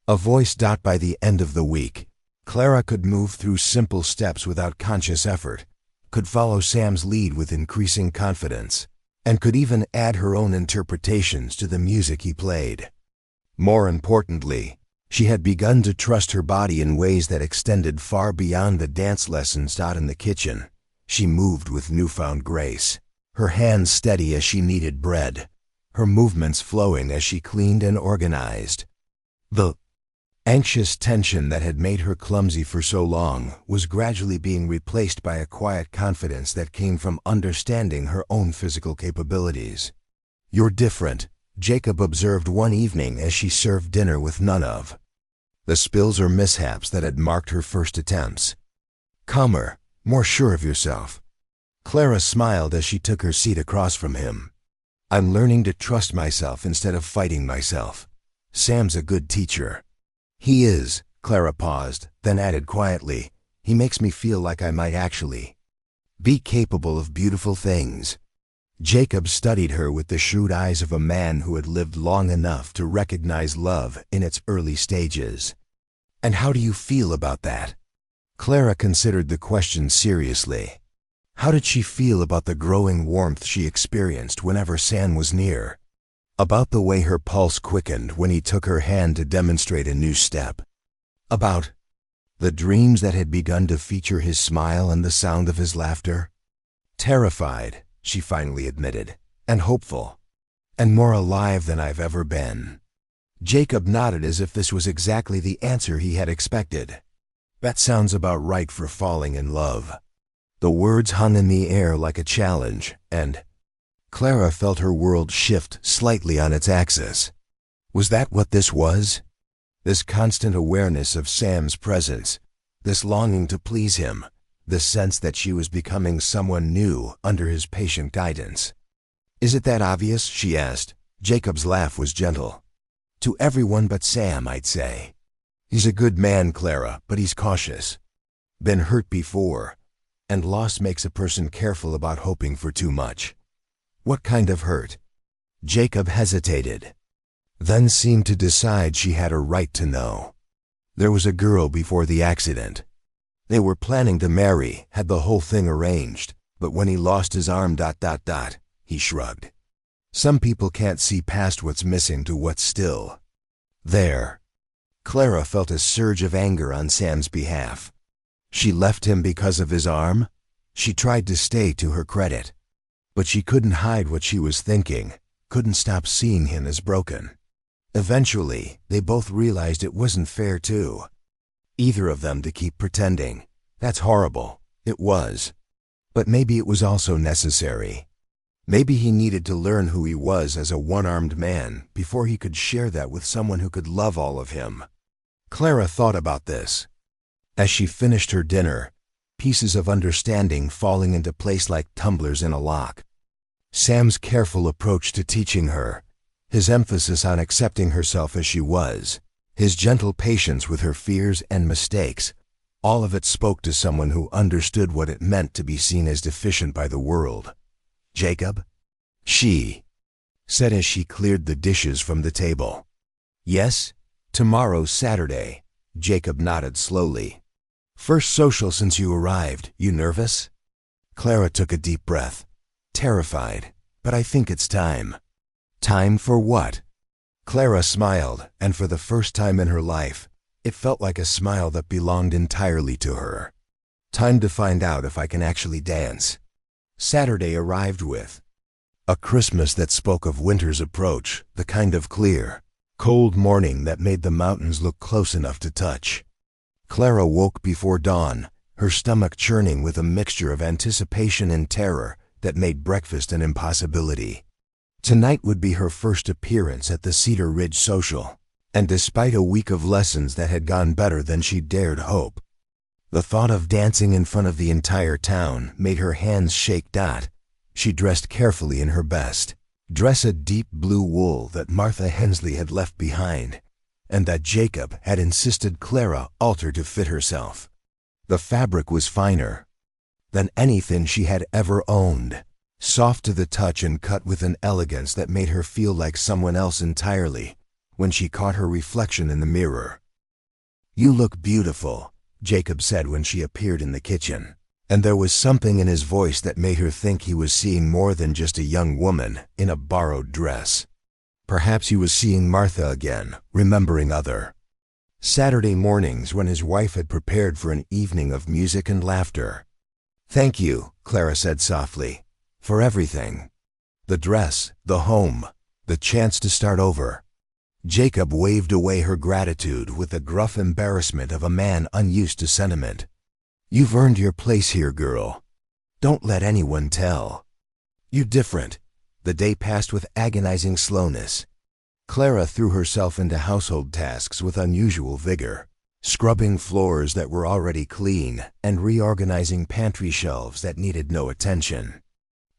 a voice. By the end of the week, Clara could move through simple steps without conscious effort, could follow Sam's lead with increasing confidence, and could even add her own interpretations to the music he played. More importantly, she had begun to trust her body in ways that extended far beyond the dance lessons taught in the kitchen. She moved with newfound grace, her hands steady as she kneaded bread, her movements flowing as she cleaned and organized. The anxious tension that had made her clumsy for so long was gradually being replaced by a quiet confidence that came from understanding her own physical capabilities. "You're different," Jacob observed one evening as she served dinner with none of the spills or mishaps that had marked her first attempts. "Calmer, more sure of yourself." Clara smiled as she took her seat across from him. "I'm learning to trust myself instead of fighting myself. Sam's a good teacher." "He is." Clara paused, then added quietly, "He makes me feel like I might actually Be capable of beautiful things. Jacob studied her with the shrewd eyes of a man who had lived long enough to recognize love in its early stages. And how do you feel about that? Clara considered the question seriously. How did she feel about the growing warmth she experienced whenever Sam was near? About the way her pulse quickened when he took her hand to demonstrate a new step? About the dreams that had begun to feature his smile and the sound of his laughter? Terrified, she finally admitted, and hopeful, and more alive than I've ever been. Jacob nodded as if this was exactly the answer he had expected. That sounds about right for falling in love. The words hung in the air like a challenge, and Clara felt her world shift slightly on its axis. Was that what this was? This constant awareness of Sam's presence, this longing to please him, this sense that she was becoming someone new under his patient guidance. Is it that obvious? She asked. Jacob's laugh was gentle. To everyone but Sam, I'd say. He's a good man, Clara, but he's cautious. Been hurt before, and loss makes a person careful about hoping for too much. What kind of hurt? Jacob hesitated, then seemed to decide she had a right to know. There was a girl before the accident. They were planning to marry, had the whole thing arranged, but when he lost his arm ... he shrugged. Some people can't see past what's missing to what's still there. Clara felt a surge of anger on Sam's behalf. She left him because of his arm? She tried to stay, to her credit. But she couldn't hide what she was thinking, couldn't stop seeing him as broken. Eventually, they both realized it wasn't fair to either of them to keep pretending. That's horrible. It was. But maybe it was also necessary. Maybe he needed to learn who he was as a one-armed man before he could share that with someone who could love all of him. Clara thought about this. As she finished her dinner, pieces of understanding falling into place like tumblers in a lock. Sam's careful approach to teaching her, his emphasis on accepting herself as she was, his gentle patience with her fears and mistakes, all of it spoke to someone who understood what it meant to be seen as deficient by the world. Jacob? She said as she cleared the dishes from the table. Yes, tomorrow's Saturday. Jacob nodded slowly. First social since you arrived. You nervous? Clara took a deep breath. Terrified, but I think it's time. Time for what? Clara smiled, and for the first time in her life, it felt like a smile that belonged entirely to her. Time to find out if I can actually dance. Saturday arrived with a Christmas that spoke of winter's approach, the kind of clear, cold morning that made the mountains look close enough to touch. Clara woke before dawn, her stomach churning with a mixture of anticipation and terror that made breakfast an impossibility. Tonight would be her first appearance at the Cedar Ridge Social, and despite a week of lessons that had gone better than she dared hope, the thought of dancing in front of the entire town made her hands shake. She dressed carefully in her best dress, a deep blue wool that Martha Hensley had left behind, and that Jacob had insisted Clara alter to fit herself. The fabric was finer than anything she had ever owned, soft to the touch and cut with an elegance that made her feel like someone else entirely when she caught her reflection in the mirror. You look beautiful, Jacob said when she appeared in the kitchen, and there was something in his voice that made her think he was seeing more than just a young woman in a borrowed dress. Perhaps he was seeing Martha again, remembering other Saturday mornings when his wife had prepared for an evening of music and laughter. Thank you, Clara said softly, for everything. The dress, the home, the chance to start over. Jacob waved away her gratitude with the gruff embarrassment of a man unused to sentiment. You've earned your place here, girl. Don't let anyone tell. You're different. The day passed with agonizing slowness. Clara threw herself into household tasks with unusual vigor, scrubbing floors that were already clean and reorganizing pantry shelves that needed no attention.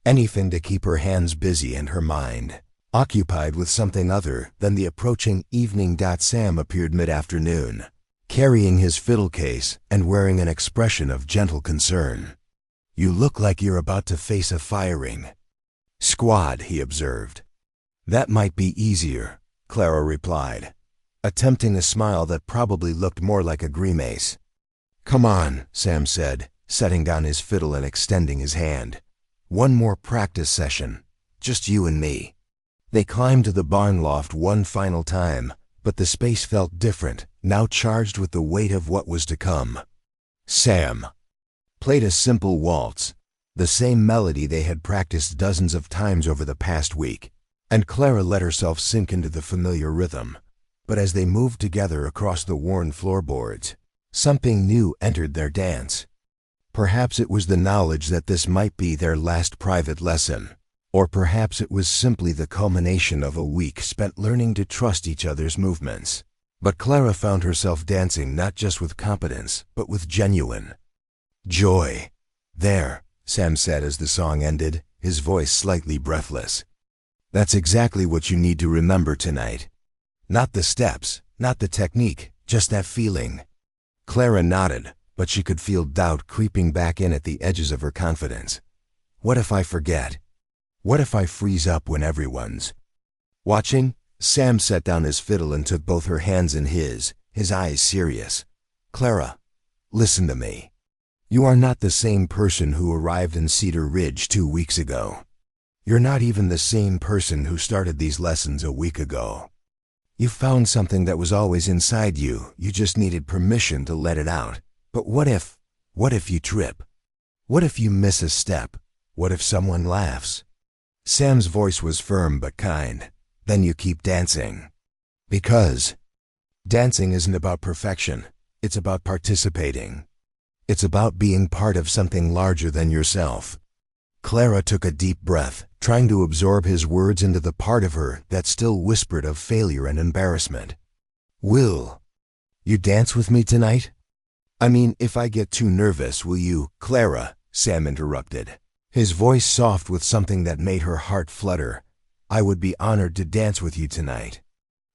Anything to keep her hands busy and her mind occupied with something other than the approaching evening. Sam appeared mid-afternoon, carrying his fiddle case and wearing an expression of gentle concern. "You look like you're about to face a firing squad," he observed. "That might be easier," Clara replied, attempting a smile that probably looked more like a grimace. "Come on," Sam said, setting down his fiddle and extending his hand. "One more practice session, just you and me." They climbed to the barn loft one final time, but the space felt different, now charged with the weight of what was to come. Sam played a simple waltz, the same melody they had practiced dozens of times over the past week, and Clara let herself sink into the familiar rhythm. But as they moved together across the worn floorboards, something new entered their dance. Perhaps it was the knowledge that this might be their last private lesson, or perhaps it was simply the culmination of a week spent learning to trust each other's movements. But Clara found herself dancing not just with competence, but with genuine joy. "There," Sam said as the song ended, his voice slightly breathless. "That's exactly what you need to remember tonight. Not the steps, not the technique, just that feeling." Clara nodded, but she could feel doubt creeping back in at the edges of her confidence. What if I forget? What if I freeze up when everyone's watching? Sam set down his fiddle and took both her hands in his eyes serious. "Clara, listen to me. You are not the same person who arrived in Cedar Ridge 2 weeks ago. You're not even the same person who started these lessons a week ago. You found something that was always inside you, you just needed permission to let it out. But what if you trip? What if you miss a step? What if someone laughs?" Sam's voice was firm but kind. "Then you keep dancing. Because dancing isn't about perfection, it's about participating. It's about being part of something larger than yourself." Clara took a deep breath, trying to absorb his words into the part of her that still whispered of failure and embarrassment. "Will you dance with me tonight? I mean, if I get too nervous, will you?" "Clara," Sam interrupted, his voice soft with something that made her heart flutter, "I would be honored to dance with you tonight.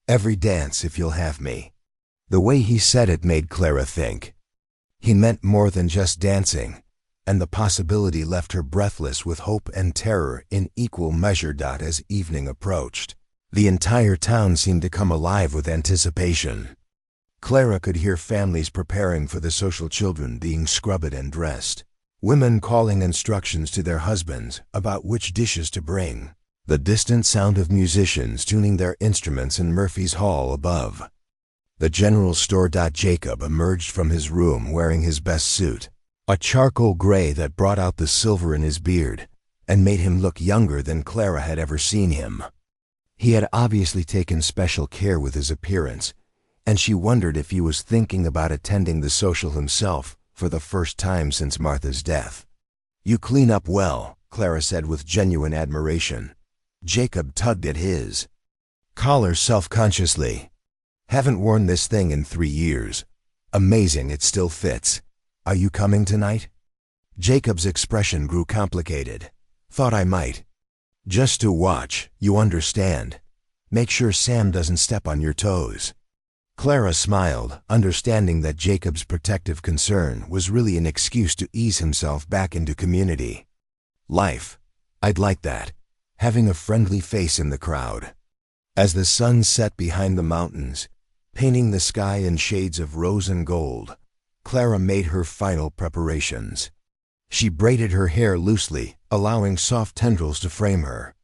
Every dance, if you'll have me." The way he said it made Clara think. He meant more than just dancing, and the possibility left her breathless with hope and terror in equal measure. As evening approached, the entire town seemed to come alive with anticipation. Clara could hear families preparing for the social children being scrubbed and dressed, women calling instructions to their husbands about which dishes to bring, the distant sound of musicians tuning their instruments in Murphy's hall above. The general store. Jacob emerged from his room wearing his best suit, a charcoal gray that brought out the silver in his beard and made him look younger than Clara had ever seen him. He had obviously taken special care with his appearance, and she wondered if he was thinking about attending the social himself for the first time since Martha's death. "You clean up well," Clara said with genuine admiration. Jacob tugged at his collar self-consciously. "Haven't worn this thing in 3 years. Amazing it still fits. Are you coming tonight?" Jacob's expression grew complicated. "Thought I might. Just to watch, you understand. Make sure Sam doesn't step on your toes." Clara smiled, understanding that Jacob's protective concern was really an excuse to ease himself back into community life. "I'd like that. Having a friendly face in the crowd." As the sun set behind the mountains, painting the sky in shades of rose and gold, Clara made her final preparations. She braided her hair loosely, allowing soft tendrils to frame her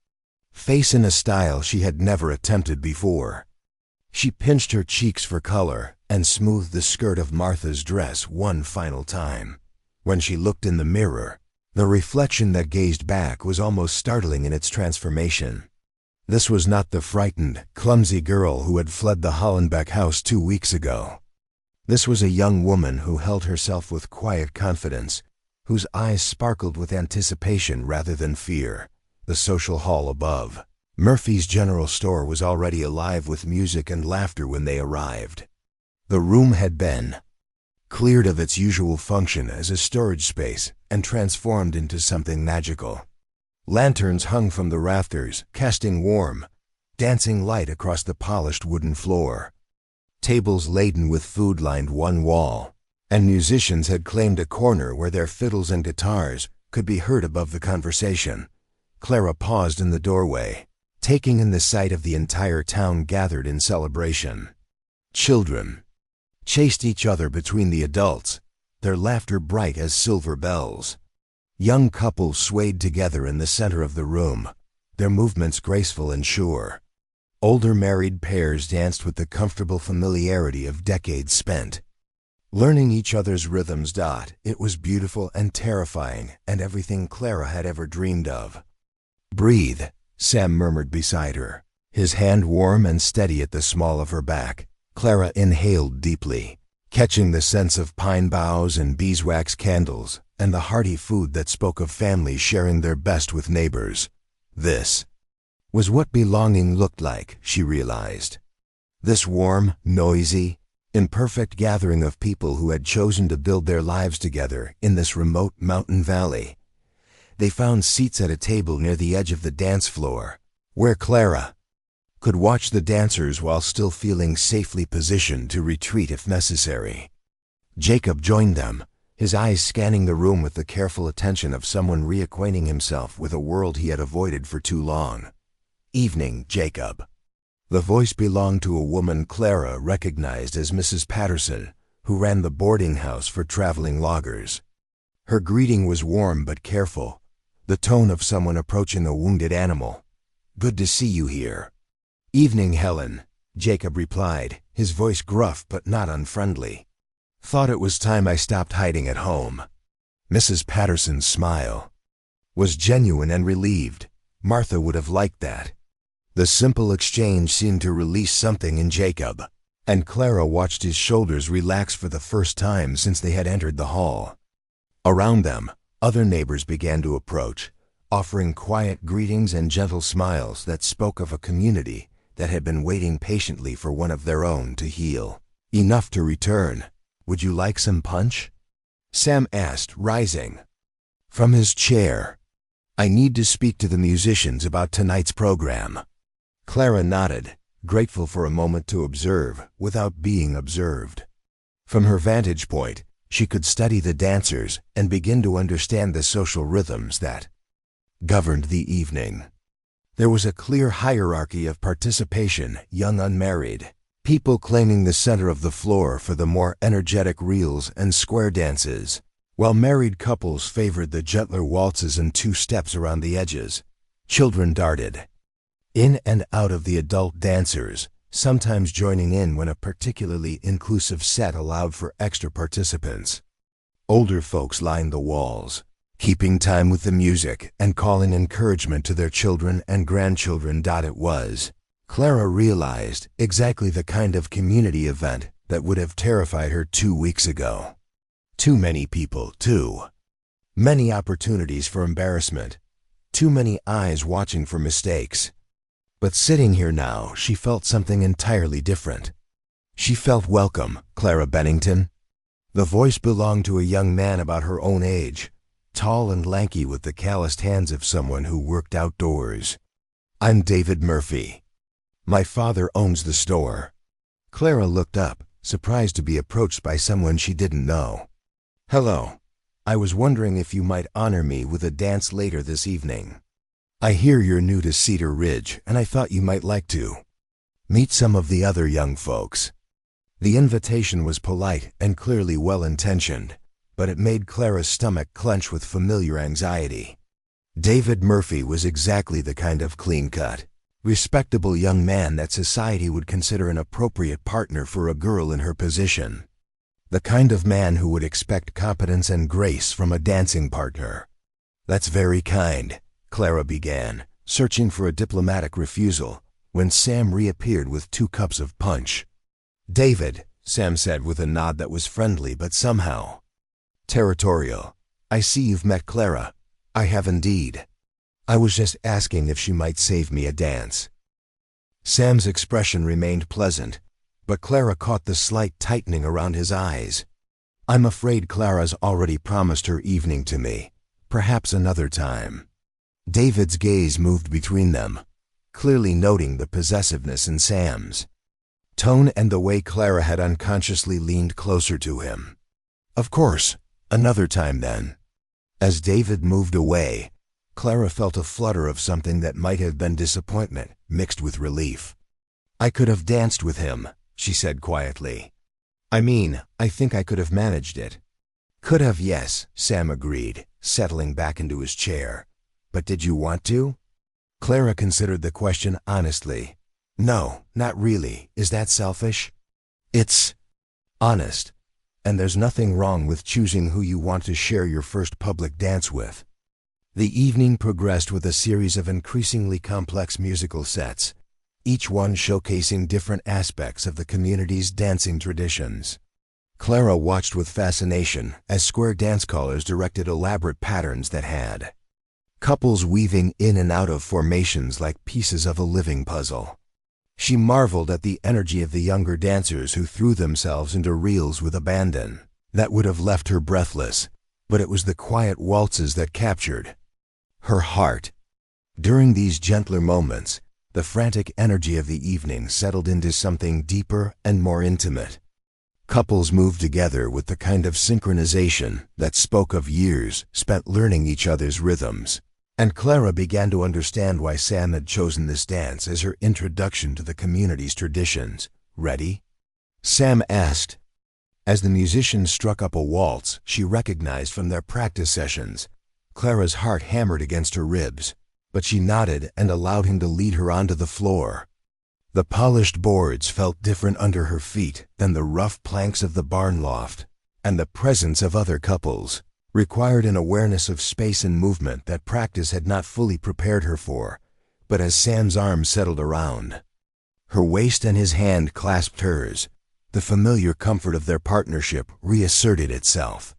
face in a style she had never attempted before. She pinched her cheeks for color and smoothed the skirt of Martha's dress one final time. When she looked in the mirror, the reflection that gazed back was almost startling in its transformation. This was not the frightened, clumsy girl who had fled the Hollenbeck house 2 weeks ago. This was a young woman who held herself with quiet confidence, whose eyes sparkled with anticipation rather than fear. The social hall above, Murphy's general store, was already alive with music and laughter when they arrived. The room had been cleared of its usual function as a storage space and transformed into something magical. Lanterns hung from the rafters, casting warm, dancing light across the polished wooden floor. Tables laden with food lined one wall, and musicians had claimed a corner where their fiddles and guitars could be heard above the conversation. Clara paused in the doorway, taking in the sight of the entire town gathered in celebration. Children chased each other between the adults, their laughter bright as silver bells. Young couples swayed together in the center of the room, their movements graceful and sure. Older married pairs danced with the comfortable familiarity of decades spent, learning each other's rhythms. It was beautiful and terrifying, and everything Clara had ever dreamed of. "Breathe," Sam murmured beside her, his hand warm and steady at the small of her back. Clara inhaled deeply, catching the scents of pine boughs and beeswax candles, and the hearty food that spoke of families sharing their best with neighbors. This was what belonging looked like, she realized. This warm, noisy, imperfect gathering of people who had chosen to build their lives together in this remote mountain valley. They found seats at a table near the edge of the dance floor, where Clara could watch the dancers while still feeling safely positioned to retreat if necessary. Jacob joined them, his eyes scanning the room with the careful attention of someone reacquainting himself with a world he had avoided for too long. "Evening, Jacob." The voice belonged to a woman Clara recognized as Mrs. Patterson, who ran the boarding house for traveling loggers. Her greeting was warm but careful, the tone of someone approaching a wounded animal. "Good to see you here." "Evening, Helen," Jacob replied, his voice gruff but not unfriendly. "Thought it was time I stopped hiding at home." Mrs. Patterson's smile was genuine and relieved. Martha would have liked that. The simple exchange seemed to release something in Jacob, and Clara watched his shoulders relax for the first time since they had entered the hall. Around them, other neighbors began to approach, offering quiet greetings and gentle smiles that spoke of a community that had been waiting patiently for one of their own to heal enough to return. "Would you like some punch?" Sam asked, rising from his chair. "I need to speak to the musicians about tonight's program." Clara nodded, grateful for a moment to observe without being observed. From her vantage point, she could study the dancers and begin to understand the social rhythms that governed the evening. There was a clear hierarchy of participation: young unmarried people claiming the center of the floor for the more energetic reels and square dances, while married couples favored the gentler waltzes and two steps around the edges. Children darted in and out of the adult dancers, sometimes joining in when a particularly inclusive set allowed for extra participants. Older folks lined the walls, keeping time with the music and calling encouragement to their children and grandchildren. It was, Clara realized, exactly the kind of community event that would have terrified her 2 weeks ago. Too many people, too many opportunities for embarrassment, too many eyes watching for mistakes. But sitting here now, she felt something entirely different. She felt welcome. "Clara Bennington." The voice belonged to a young man about her own age, tall and lanky with the calloused hands of someone who worked outdoors. "I'm David Murphy. My father owns the store." Clara looked up, surprised to be approached by someone she didn't know. "Hello. I was wondering if you might honor me with a dance later this evening. I hear you're new to Cedar Ridge, and I thought you might like to meet some of the other young folks." The invitation was polite and clearly well-intentioned, but it made Clara's stomach clench with familiar anxiety. David Murphy was exactly the kind of clean-cut, respectable young man that society would consider an appropriate partner for a girl in her position. The kind of man who would expect competence and grace from a dancing partner. "That's very kind," Clara began, searching for a diplomatic refusal, when Sam reappeared with 2 cups of punch. "David," Sam said with a nod that was friendly but somehow territorial, "I see you've met Clara." "I have indeed. I was just asking if she might save me a dance." Sam's expression remained pleasant, but Clara caught the slight tightening around his eyes. "I'm afraid Clara's already promised her evening to me. Perhaps another time." David's gaze moved between them, clearly noting the possessiveness in Sam's tone and the way Clara had unconsciously leaned closer to him. "Of course, another time then." As David moved away, Clara felt a flutter of something that might have been disappointment mixed with relief. "I could have danced with him," she said quietly. I think I could have managed it." "Could have, yes," Sam agreed, settling back into his chair. "But did you want to?" Clara considered the question honestly. "No, not really. Is that selfish?" "It's honest. And there's nothing wrong with choosing who you want to share your first public dance with." The evening progressed with a series of increasingly complex musical sets, each one showcasing different aspects of the community's dancing traditions. Clara watched with fascination as square dance callers directed elaborate patterns that had couples weaving in and out of formations like pieces of a living puzzle. She marveled at the energy of the younger dancers who threw themselves into reels with abandon that would have left her breathless, but it was the quiet waltzes that captured her heart. During these gentler moments, the frantic energy of the evening settled into something deeper and more intimate. Couples moved together with the kind of synchronization that spoke of years spent learning each other's rhythms. And Clara began to understand why Sam had chosen this dance as her introduction to the community's traditions. "Ready?" Sam asked. As the musicians struck up a waltz she recognized from their practice sessions, Clara's heart hammered against her ribs, but she nodded and allowed him to lead her onto the floor. The polished boards felt different under her feet than the rough planks of the barn loft, and the presence of other couples required an awareness of space and movement that practice had not fully prepared her for. But as Sam's arm settled around her waist and his hand clasped hers, the familiar comfort of their partnership reasserted itself.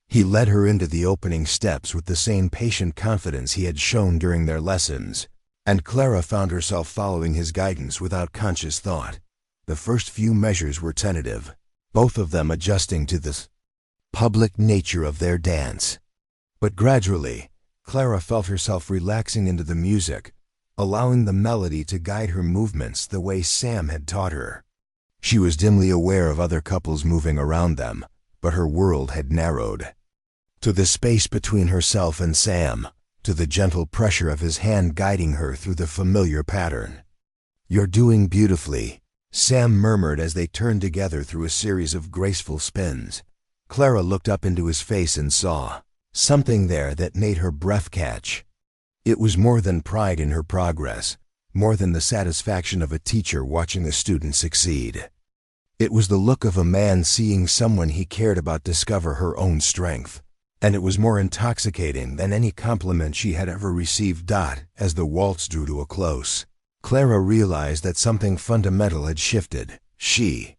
He led her into the opening steps with the same patient confidence he had shown during their lessons, and Clara found herself following his guidance without conscious thought. The first few measures were tentative, both of them adjusting to the public nature of their dance. But gradually, Clara felt herself relaxing into the music, allowing the melody to guide her movements the way Sam had taught her. She was dimly aware of other couples moving around them, but her world had narrowed to the space between herself and Sam, to the gentle pressure of his hand guiding her through the familiar pattern. "You're doing beautifully," Sam murmured as they turned together through a series of graceful spins. Clara looked up into his face and saw something there that made her breath catch. It was more than pride in her progress, more than the satisfaction of a teacher watching a student succeed. It was the look of a man seeing someone he cared about discover her own strength, and it was more intoxicating than any compliment she had ever received. As the waltz drew to a close, Clara realized that something fundamental had shifted. She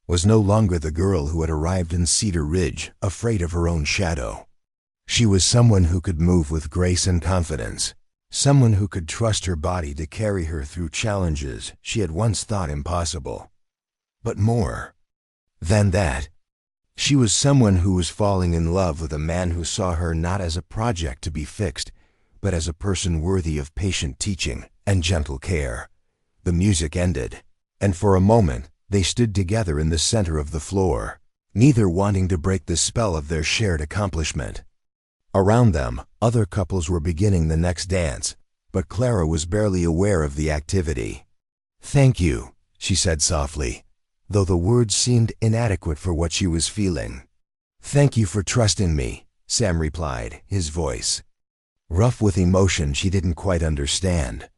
was no longer the girl who had arrived in Cedar Ridge, afraid of her own shadow. She was someone who could move with grace and confidence, someone who could trust her body to carry her through challenges she had once thought impossible. But more than that, she was someone who was falling in love with a man who saw her not as a project to be fixed, but as a person worthy of patient teaching and gentle care. The music ended, and for a moment they stood together in the center of the floor, neither wanting to break the spell of their shared accomplishment. Around them, other couples were beginning the next dance, but Clara was barely aware of the activity. "Thank you," she said softly, though the words seemed inadequate for what she was feeling. "Thank you for trusting me," Sam replied, his voice rough with emotion she didn't quite understand.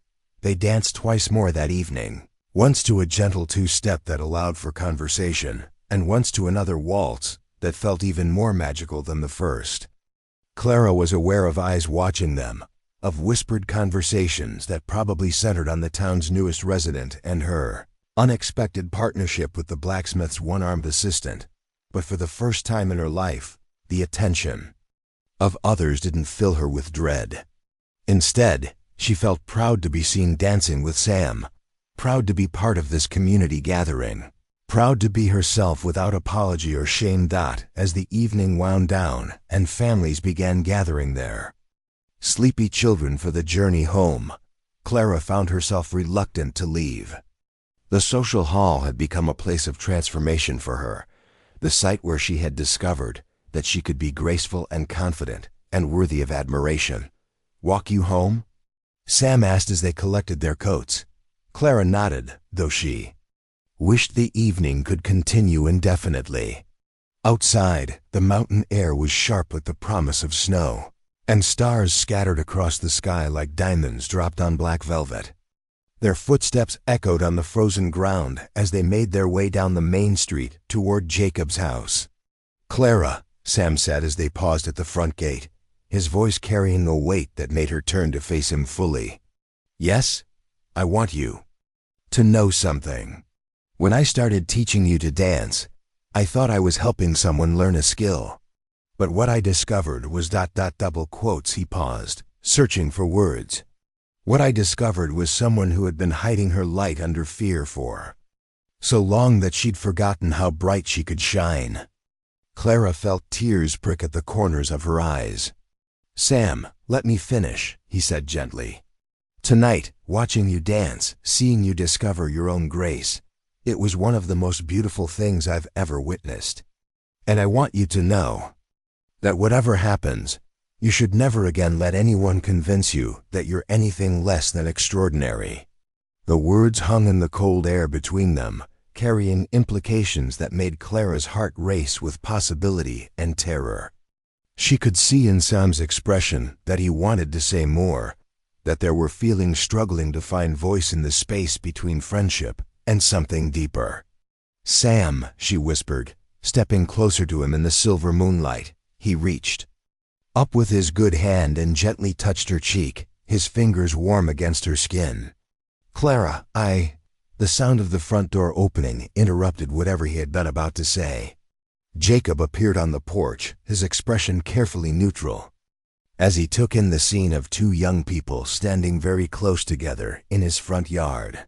They danced twice more that evening, once to a gentle two-step that allowed for conversation, and once to another waltz that felt even more magical than the first. Clara was aware of eyes watching them, of whispered conversations that probably centered on the town's newest resident and her unexpected partnership with the blacksmith's one-armed assistant. But for the first time in her life, the attention of others didn't fill her with dread. Instead, she felt proud to be seen dancing with Sam, proud to be part of this community gathering, proud to be herself without apology or shame. As the evening wound down and families began gathering their sleepy children for the journey home, Clara found herself reluctant to leave. The social hall had become a place of transformation for her, the site where she had discovered that she could be graceful and confident and worthy of admiration. Walk you home? Sam asked as they collected their coats. Clara nodded, though she wished the evening could continue indefinitely. Outside, the mountain air was sharp with the promise of snow, and stars scattered across the sky like diamonds dropped on black velvet. Their footsteps echoed on the frozen ground as they made their way down the main street toward Jacob's house. "Clara," Sam said as they paused at the front gate, his voice carrying a weight that made her turn to face him fully. "Yes? I want you to know something. When I started teaching you to dance, I thought I was helping someone learn a skill. But what I discovered was ... double quotes. He paused, searching for words. What I discovered was someone who had been hiding her light under fear for so long that she'd forgotten how bright she could shine." Clara felt tears prick at the corners of her eyes. "Sam, let me finish," he said gently. "Tonight, watching you dance, seeing you discover your own grace, it was one of the most beautiful things I've ever witnessed. And I want you to know that whatever happens, you should never again let anyone convince you that you're anything less than extraordinary." The words hung in the cold air between them, carrying implications that made Clara's heart race with possibility and terror. She could see in Sam's expression that he wanted to say more, that there were feelings struggling to find voice in the space between friendship and something deeper. "Sam," she whispered, stepping closer to him in the silver moonlight. He reached up with his good hand and gently touched her cheek, his fingers warm against her skin. "Clara, The sound of the front door opening interrupted whatever he had been about to say. Jacob appeared on the porch, his expression carefully neutral, as he took in the scene of two young people standing very close together in his front yard.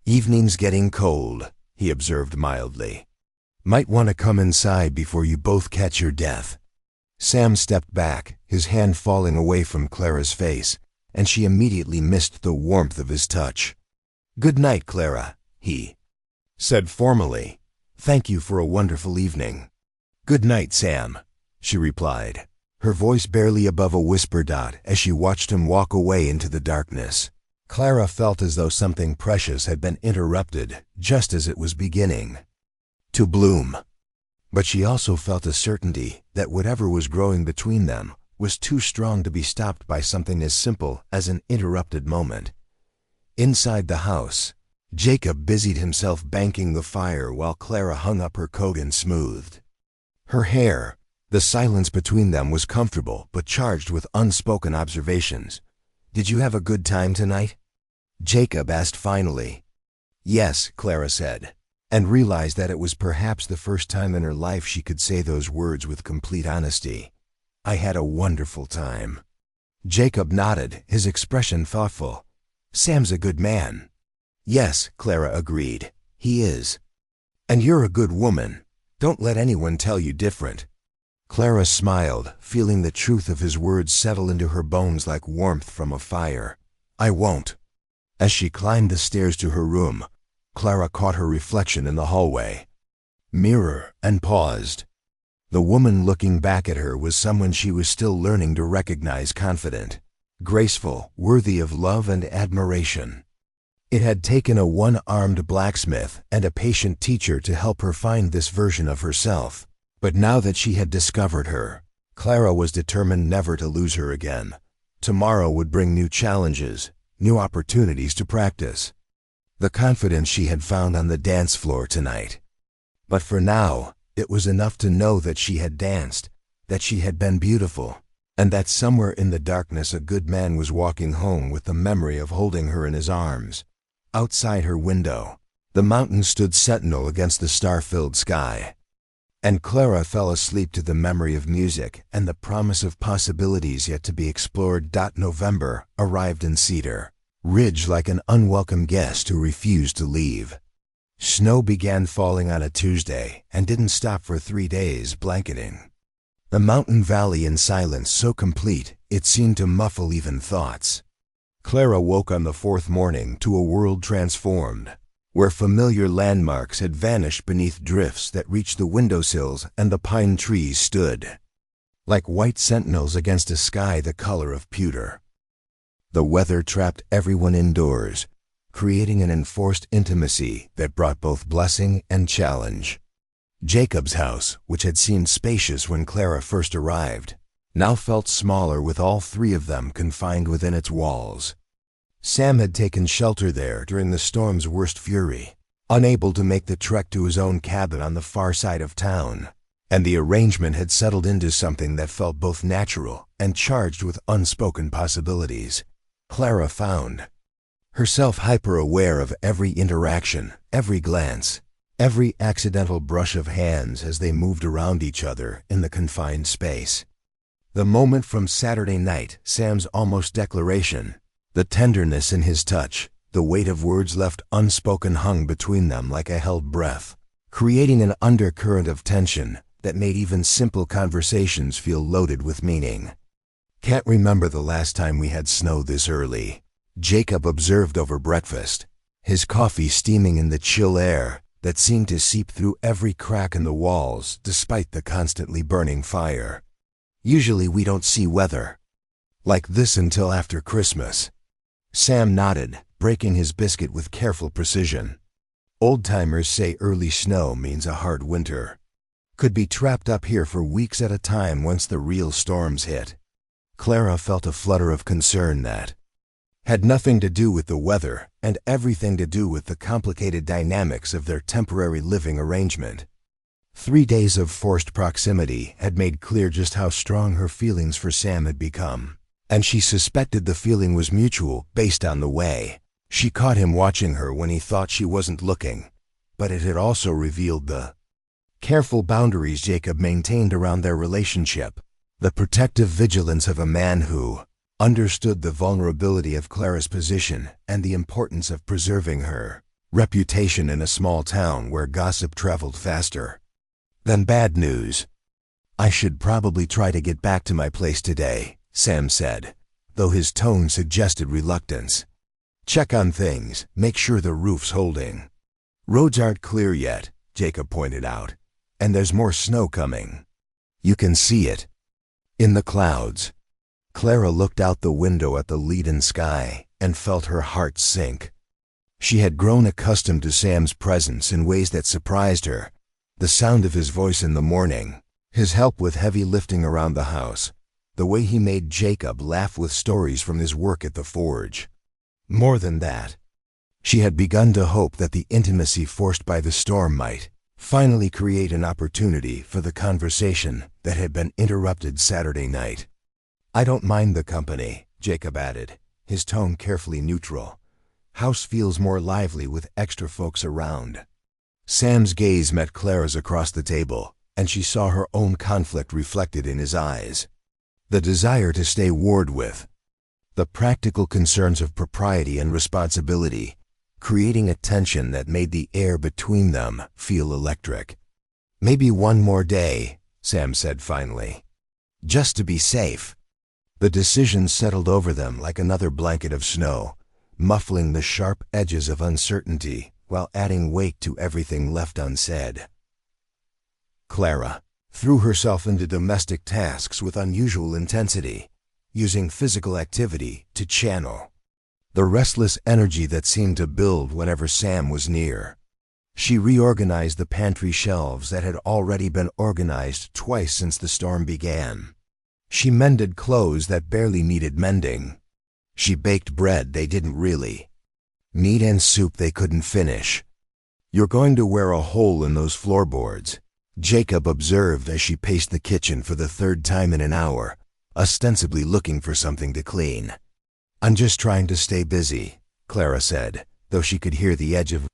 "Evening's getting cold," he observed mildly. "Might want to come inside before you both catch your death." Sam stepped back, his hand falling away from Clara's face, and she immediately missed the warmth of his touch. "Good night, Clara," he said formally. "Thank you for a wonderful evening." "Good night, Sam," she replied, her voice barely above a whisper as she watched him walk away into the darkness. Clara felt as though something precious had been interrupted just as it was beginning to bloom. But she also felt a certainty that whatever was growing between them was too strong to be stopped by something as simple as an interrupted moment. Inside the house, Jacob busied himself banking the fire while Clara hung up her coat and smoothed her hair. The silence between them was comfortable but charged with unspoken observations. "Did you have a good time tonight?" Jacob asked finally. "Yes," Clara said, and realized that it was perhaps the first time in her life she could say those words with complete honesty. "I had a wonderful time." Jacob nodded, his expression thoughtful. "Sam's a good man." "Yes," Clara agreed, "he is. And you're a good woman. Don't let anyone tell you different." Clara smiled, feeling the truth of his words settle into her bones like warmth from a fire. "I won't." As she climbed the stairs to her room, Clara caught her reflection in the hallway mirror and paused. The woman looking back at her was someone she was still learning to recognize: confident, graceful, worthy of love and admiration. It had taken a one-armed blacksmith and a patient teacher to help her find this version of herself. But now that she had discovered her, Clara was determined never to lose her again. Tomorrow would bring new challenges, new opportunities to practice the confidence she had found on the dance floor tonight. But for now, it was enough to know that she had danced, that she had been beautiful, and that somewhere in the darkness a good man was walking home with the memory of holding her in his arms. Outside her window, the mountains stood sentinel against the star-filled sky, and Clara fell asleep to the memory of music and the promise of possibilities yet to be explored. November arrived in Cedar Ridge like an unwelcome guest who refused to leave. Snow began falling on a Tuesday and didn't stop for 3 days, blanketing the mountain valley in silence so complete it seemed to muffle even thoughts. Clara woke on the 4th morning to a world transformed, where familiar landmarks had vanished beneath drifts that reached the windowsills and the pine trees stood like white sentinels against a sky the color of pewter. The weather trapped everyone indoors, creating an enforced intimacy that brought both blessing and challenge. Jacob's house, which had seemed spacious when Clara first arrived, now felt smaller with all three of them confined within its walls. Sam had taken shelter there during the storm's worst fury, unable to make the trek to his own cabin on the far side of town, and the arrangement had settled into something that felt both natural and charged with unspoken possibilities. Clara found herself hyper-aware of every interaction, every glance, every accidental brush of hands as they moved around each other in the confined space. The moment from Saturday night, Sam's almost declaration, the tenderness in his touch, the weight of words left unspoken hung between them like a held breath, creating an undercurrent of tension that made even simple conversations feel loaded with meaning. "Can't remember the last time we had snow this early," Jacob observed over breakfast, his coffee steaming in the chill air that seemed to seep through every crack in the walls despite the constantly burning fire. "Usually we don't see weather like this until after Christmas." Sam nodded, breaking his biscuit with careful precision. "Old-timers say early snow means a hard winter. Could be trapped up here for weeks at a time once the real storms hit." Clara felt a flutter of concern that had nothing to do with the weather and everything to do with the complicated dynamics of their temporary living arrangement. 3 days of forced proximity had made clear just how strong her feelings for Sam had become, and she suspected the feeling was mutual based on the way she caught him watching her when he thought she wasn't looking, but it had also revealed the careful boundaries Jacob maintained around their relationship, the protective vigilance of a man who understood the vulnerability of Clara's position and the importance of preserving her reputation in a small town where gossip traveled faster than bad news. "I should probably try to get back to my place today," Sam said, though his tone suggested reluctance. "Check on things, make sure the roof's holding." "Roads aren't clear yet," Jacob pointed out, "and there's more snow coming. You can see it in the clouds." Clara looked out the window at the leaden sky and felt her heart sink. She had grown accustomed to Sam's presence in ways that surprised her. The sound of his voice in the morning, his help with heavy lifting around the house, the way he made Jacob laugh with stories from his work at the forge. More than that, she had begun to hope that the intimacy forced by the storm might finally create an opportunity for the conversation that had been interrupted Saturday night. "I don't mind the company," Jacob added, his tone carefully neutral. "House feels more lively with extra folks around." Sam's gaze met Clara's across the table, and she saw her own conflict reflected in his eyes. The desire to stay ward with the practical concerns of propriety and responsibility, creating a tension that made the air between them feel electric. "Maybe one more day," Sam said finally, "just to be safe." The decision settled over them like another blanket of snow, muffling the sharp edges of uncertainty while adding weight to everything left unsaid. Clara threw herself into domestic tasks with unusual intensity, using physical activity to channel the restless energy that seemed to build whenever Sam was near. She reorganized the pantry shelves that had already been organized twice since the storm began. She mended clothes that barely needed mending. She baked bread they didn't really need and soup they couldn't finish. "You're going to wear a hole in those floorboards," Jacob observed as she paced the kitchen for the 3rd time in an hour, ostensibly looking for something to clean. "I'm just trying to stay busy," Clara said, though she could hear the edge of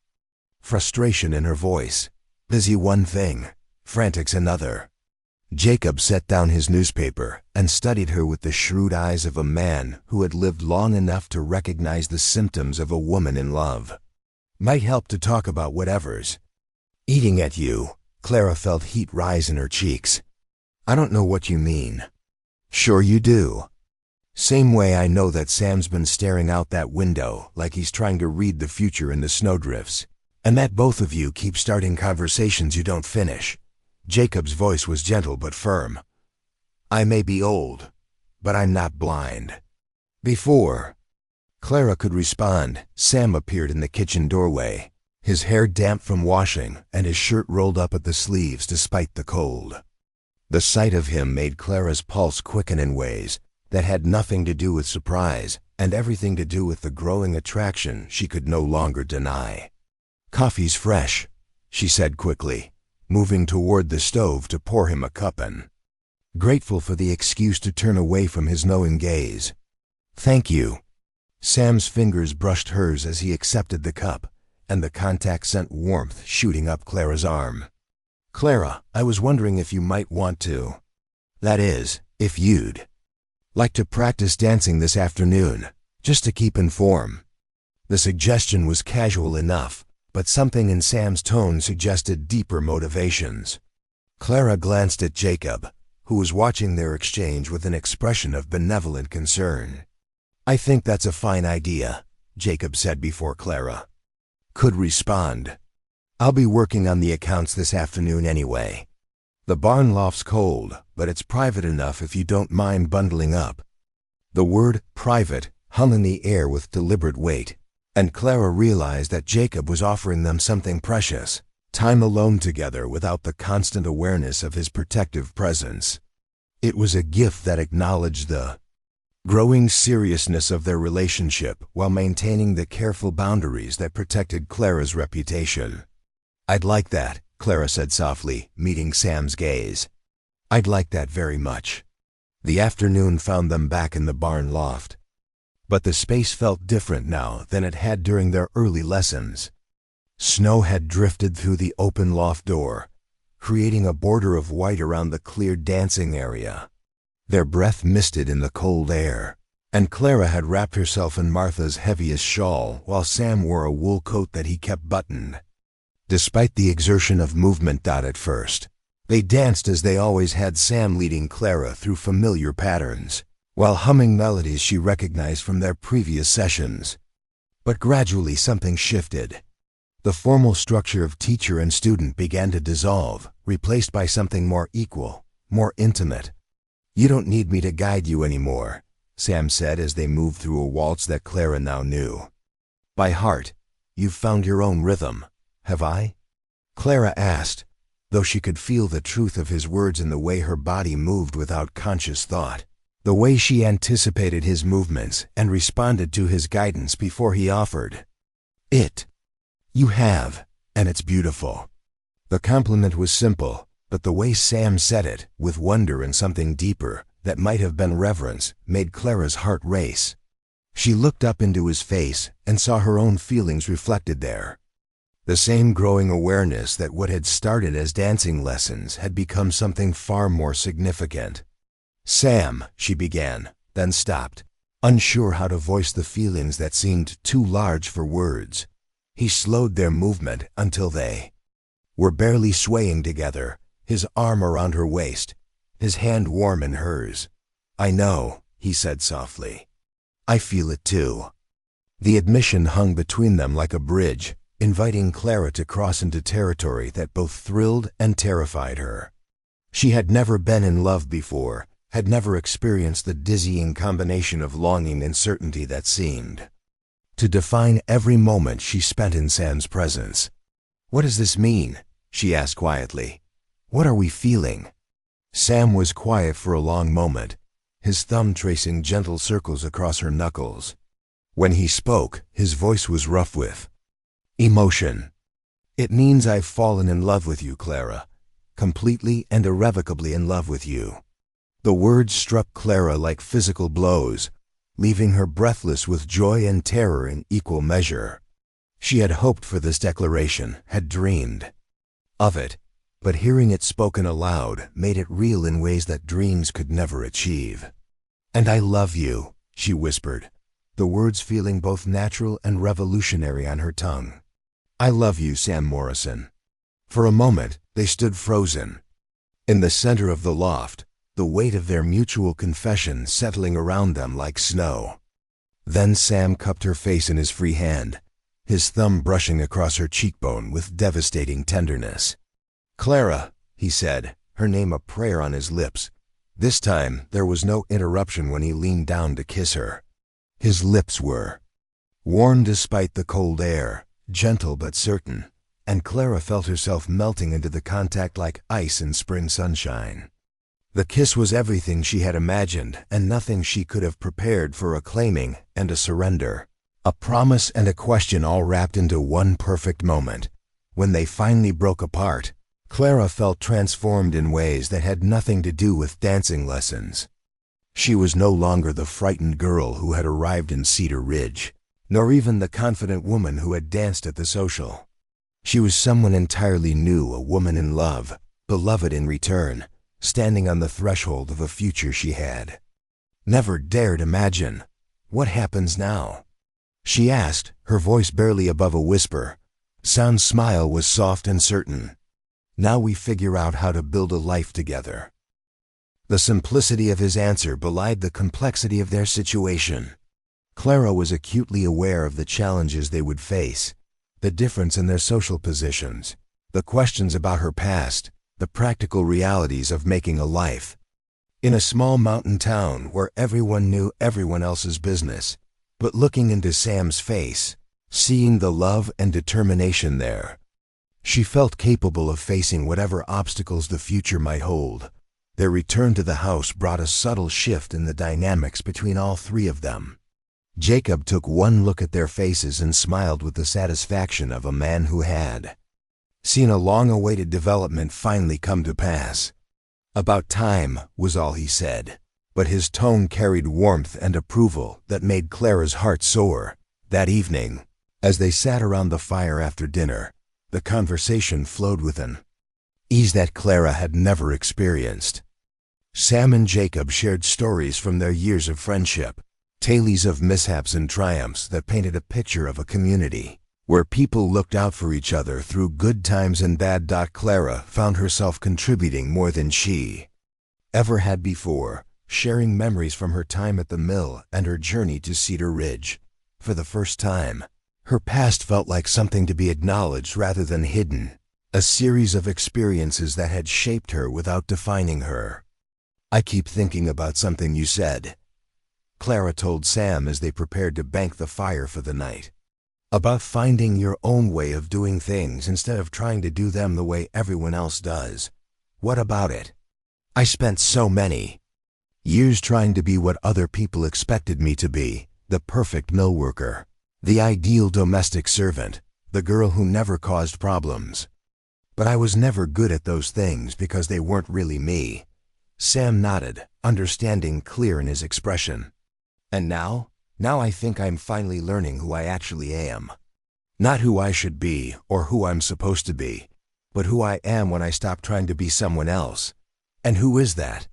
frustration in her voice. "Busy one thing, frantics another." Jacob set down his newspaper and studied her with the shrewd eyes of a man who had lived long enough to recognize the symptoms of a woman in love. "Might help to talk about whatever's eating at you." Clara felt heat rise in her cheeks. "I don't know what you mean." "Sure you do. Same way I know that Sam's been staring out that window like he's trying to read the future in the snowdrifts, and that both of you keep starting conversations you don't finish." Jacob's voice was gentle but firm. I may be old, but I'm not blind. Before Clara could respond, Sam appeared in the kitchen doorway, his hair damp from washing and his shirt rolled up at the sleeves despite the cold. The sight of him made Clara's pulse quicken in ways that had nothing to do with surprise and everything to do with the growing attraction she could no longer deny. "Coffee's fresh," she said quickly, moving toward the stove to pour him a cup in, grateful for the excuse to turn away from his knowing gaze. "Thank you." Sam's fingers brushed hers as he accepted the cup, and the contact sent warmth shooting up Clara's arm. "Clara, I was wondering if you might want to. That is, if you'd like to practice dancing this afternoon, just to keep in form." The suggestion was casual enough, but something in Sam's tone suggested deeper motivations. Clara glanced at Jacob, who was watching their exchange with an expression of benevolent concern. "I think that's a fine idea," Jacob said before Clara could respond. "I'll be working on the accounts this afternoon anyway. The barn loft's cold, but it's private enough if you don't mind bundling up." The word private hung in the air with deliberate weight, and Clara realized that Jacob was offering them something precious, time alone together without the constant awareness of his protective presence. It was a gift that acknowledged the growing seriousness of their relationship while maintaining the careful boundaries that protected Clara's reputation. "I'd like that," Clara said softly, meeting Sam's gaze. "I'd like that very much." The afternoon found them back in the barn loft. But the space felt different now than it had during their early lessons. Snow had drifted through the open loft door, creating a border of white around the cleared dancing area. Their breath misted in the cold air, and Clara had wrapped herself in Martha's heaviest shawl while Sam wore a wool coat that he kept buttoned. Despite the exertion of movement at first, they danced as they always had, Sam leading Clara through familiar patterns, while humming melodies she recognized from their previous sessions. But gradually something shifted. The formal structure of teacher and student began to dissolve, replaced by something more equal, more intimate. "You don't need me to guide you anymore," Sam said as they moved through a waltz that Clara now knew. "By heart, you've found your own rhythm, have I?" Clara asked, though she could feel the truth of his words in the way her body moved without conscious thought, the way she anticipated his movements and responded to his guidance before he offered it. "You have, and it's beautiful." The compliment was simple, but the way Sam said it, with wonder and something deeper that might have been reverence, made Clara's heart race. She looked up into his face and saw her own feelings reflected there. The same growing awareness that what had started as dancing lessons had become something far more significant. "Sam," she began, then stopped, unsure how to voice the feelings that seemed too large for words. He slowed their movement until they were barely swaying together, his arm around her waist, his hand warm in hers. "I know," he said softly. "I feel it too." The admission hung between them like a bridge, inviting Clara to cross into territory that both thrilled and terrified her. She had never been in love before, had never experienced the dizzying combination of longing and certainty that seemed to define every moment she spent in Sam's presence. "What does this mean?" she asked quietly. "What are we feeling?" Sam was quiet for a long moment, his thumb tracing gentle circles across her knuckles. When he spoke, his voice was rough with emotion. "It means I've fallen in love with you, Clara, completely and irrevocably in love with you." The words struck Clara like physical blows, leaving her breathless with joy and terror in equal measure. She had hoped for this declaration, had dreamed of it, but hearing it spoken aloud made it real in ways that dreams could never achieve. "And I love you," she whispered, the words feeling both natural and revolutionary on her tongue. "I love you, Sam Morrison." For a moment, they stood frozen. In the center of the loft, the weight of their mutual confession settling around them like snow. Then Sam cupped her face in his free hand, his thumb brushing across her cheekbone with devastating tenderness. "Clara," he said, her name a prayer on his lips, This time, there was no interruption when he leaned down to kiss her. His lips were warm despite the cold air, gentle but certain, and Clara felt herself melting into the contact like ice in spring sunshine. The kiss was everything she had imagined and nothing she could have prepared for a claiming and a surrender. A promise and a question all wrapped into one perfect moment. When they finally broke apart, Clara felt transformed in ways that had nothing to do with dancing lessons. She was no longer the frightened girl who had arrived in Cedar Ridge, nor even the confident woman who had danced at the social. She was someone entirely new, a woman in love, beloved in return, standing on the threshold of a future she had never dared imagine. "What happens now?" she asked, her voice barely above a whisper. Sam's smile was soft and certain. "Now we figure out how to build a life together." The simplicity of his answer belied the complexity of their situation. Clara was acutely aware of the challenges they would face, the difference in their social positions, the questions about her past, the practical realities of making a life. In a small mountain town where everyone knew everyone else's business, but looking into Sam's face, seeing the love and determination there, she felt capable of facing whatever obstacles the future might hold. Their return to the house brought a subtle shift in the dynamics between all three of them. Jacob took one look at their faces and smiled with the satisfaction of a man who had seen a long-awaited development finally come to pass. "About time," was all he said, but his tone carried warmth and approval that made Clara's heart soar. That evening, as they sat around the fire after dinner, the conversation flowed with an ease that Clara had never experienced. Sam and Jacob shared stories from their years of friendship, tales of mishaps and triumphs that painted a picture of a community where people looked out for each other through good times and bad. Clara found herself contributing more than she ever had before, sharing memories from her time at the mill and her journey to Cedar Ridge. For the first time, her past felt like something to be acknowledged rather than hidden, a series of experiences that had shaped her without defining her. "I keep thinking about something you said," Clara told Sam as they prepared to bank the fire for the night. "About finding your own way of doing things instead of trying to do them the way everyone else does. What about it? I spent so many years trying to be what other people expected me to be, the perfect mill worker, the ideal domestic servant, the girl who never caused problems. But I was never good at those things because they weren't really me." Sam nodded, understanding clear in his expression. "And now I think I'm finally learning who I actually am. Not who I should be or who I'm supposed to be, but who I am when I stop trying to be someone else. And who is that?"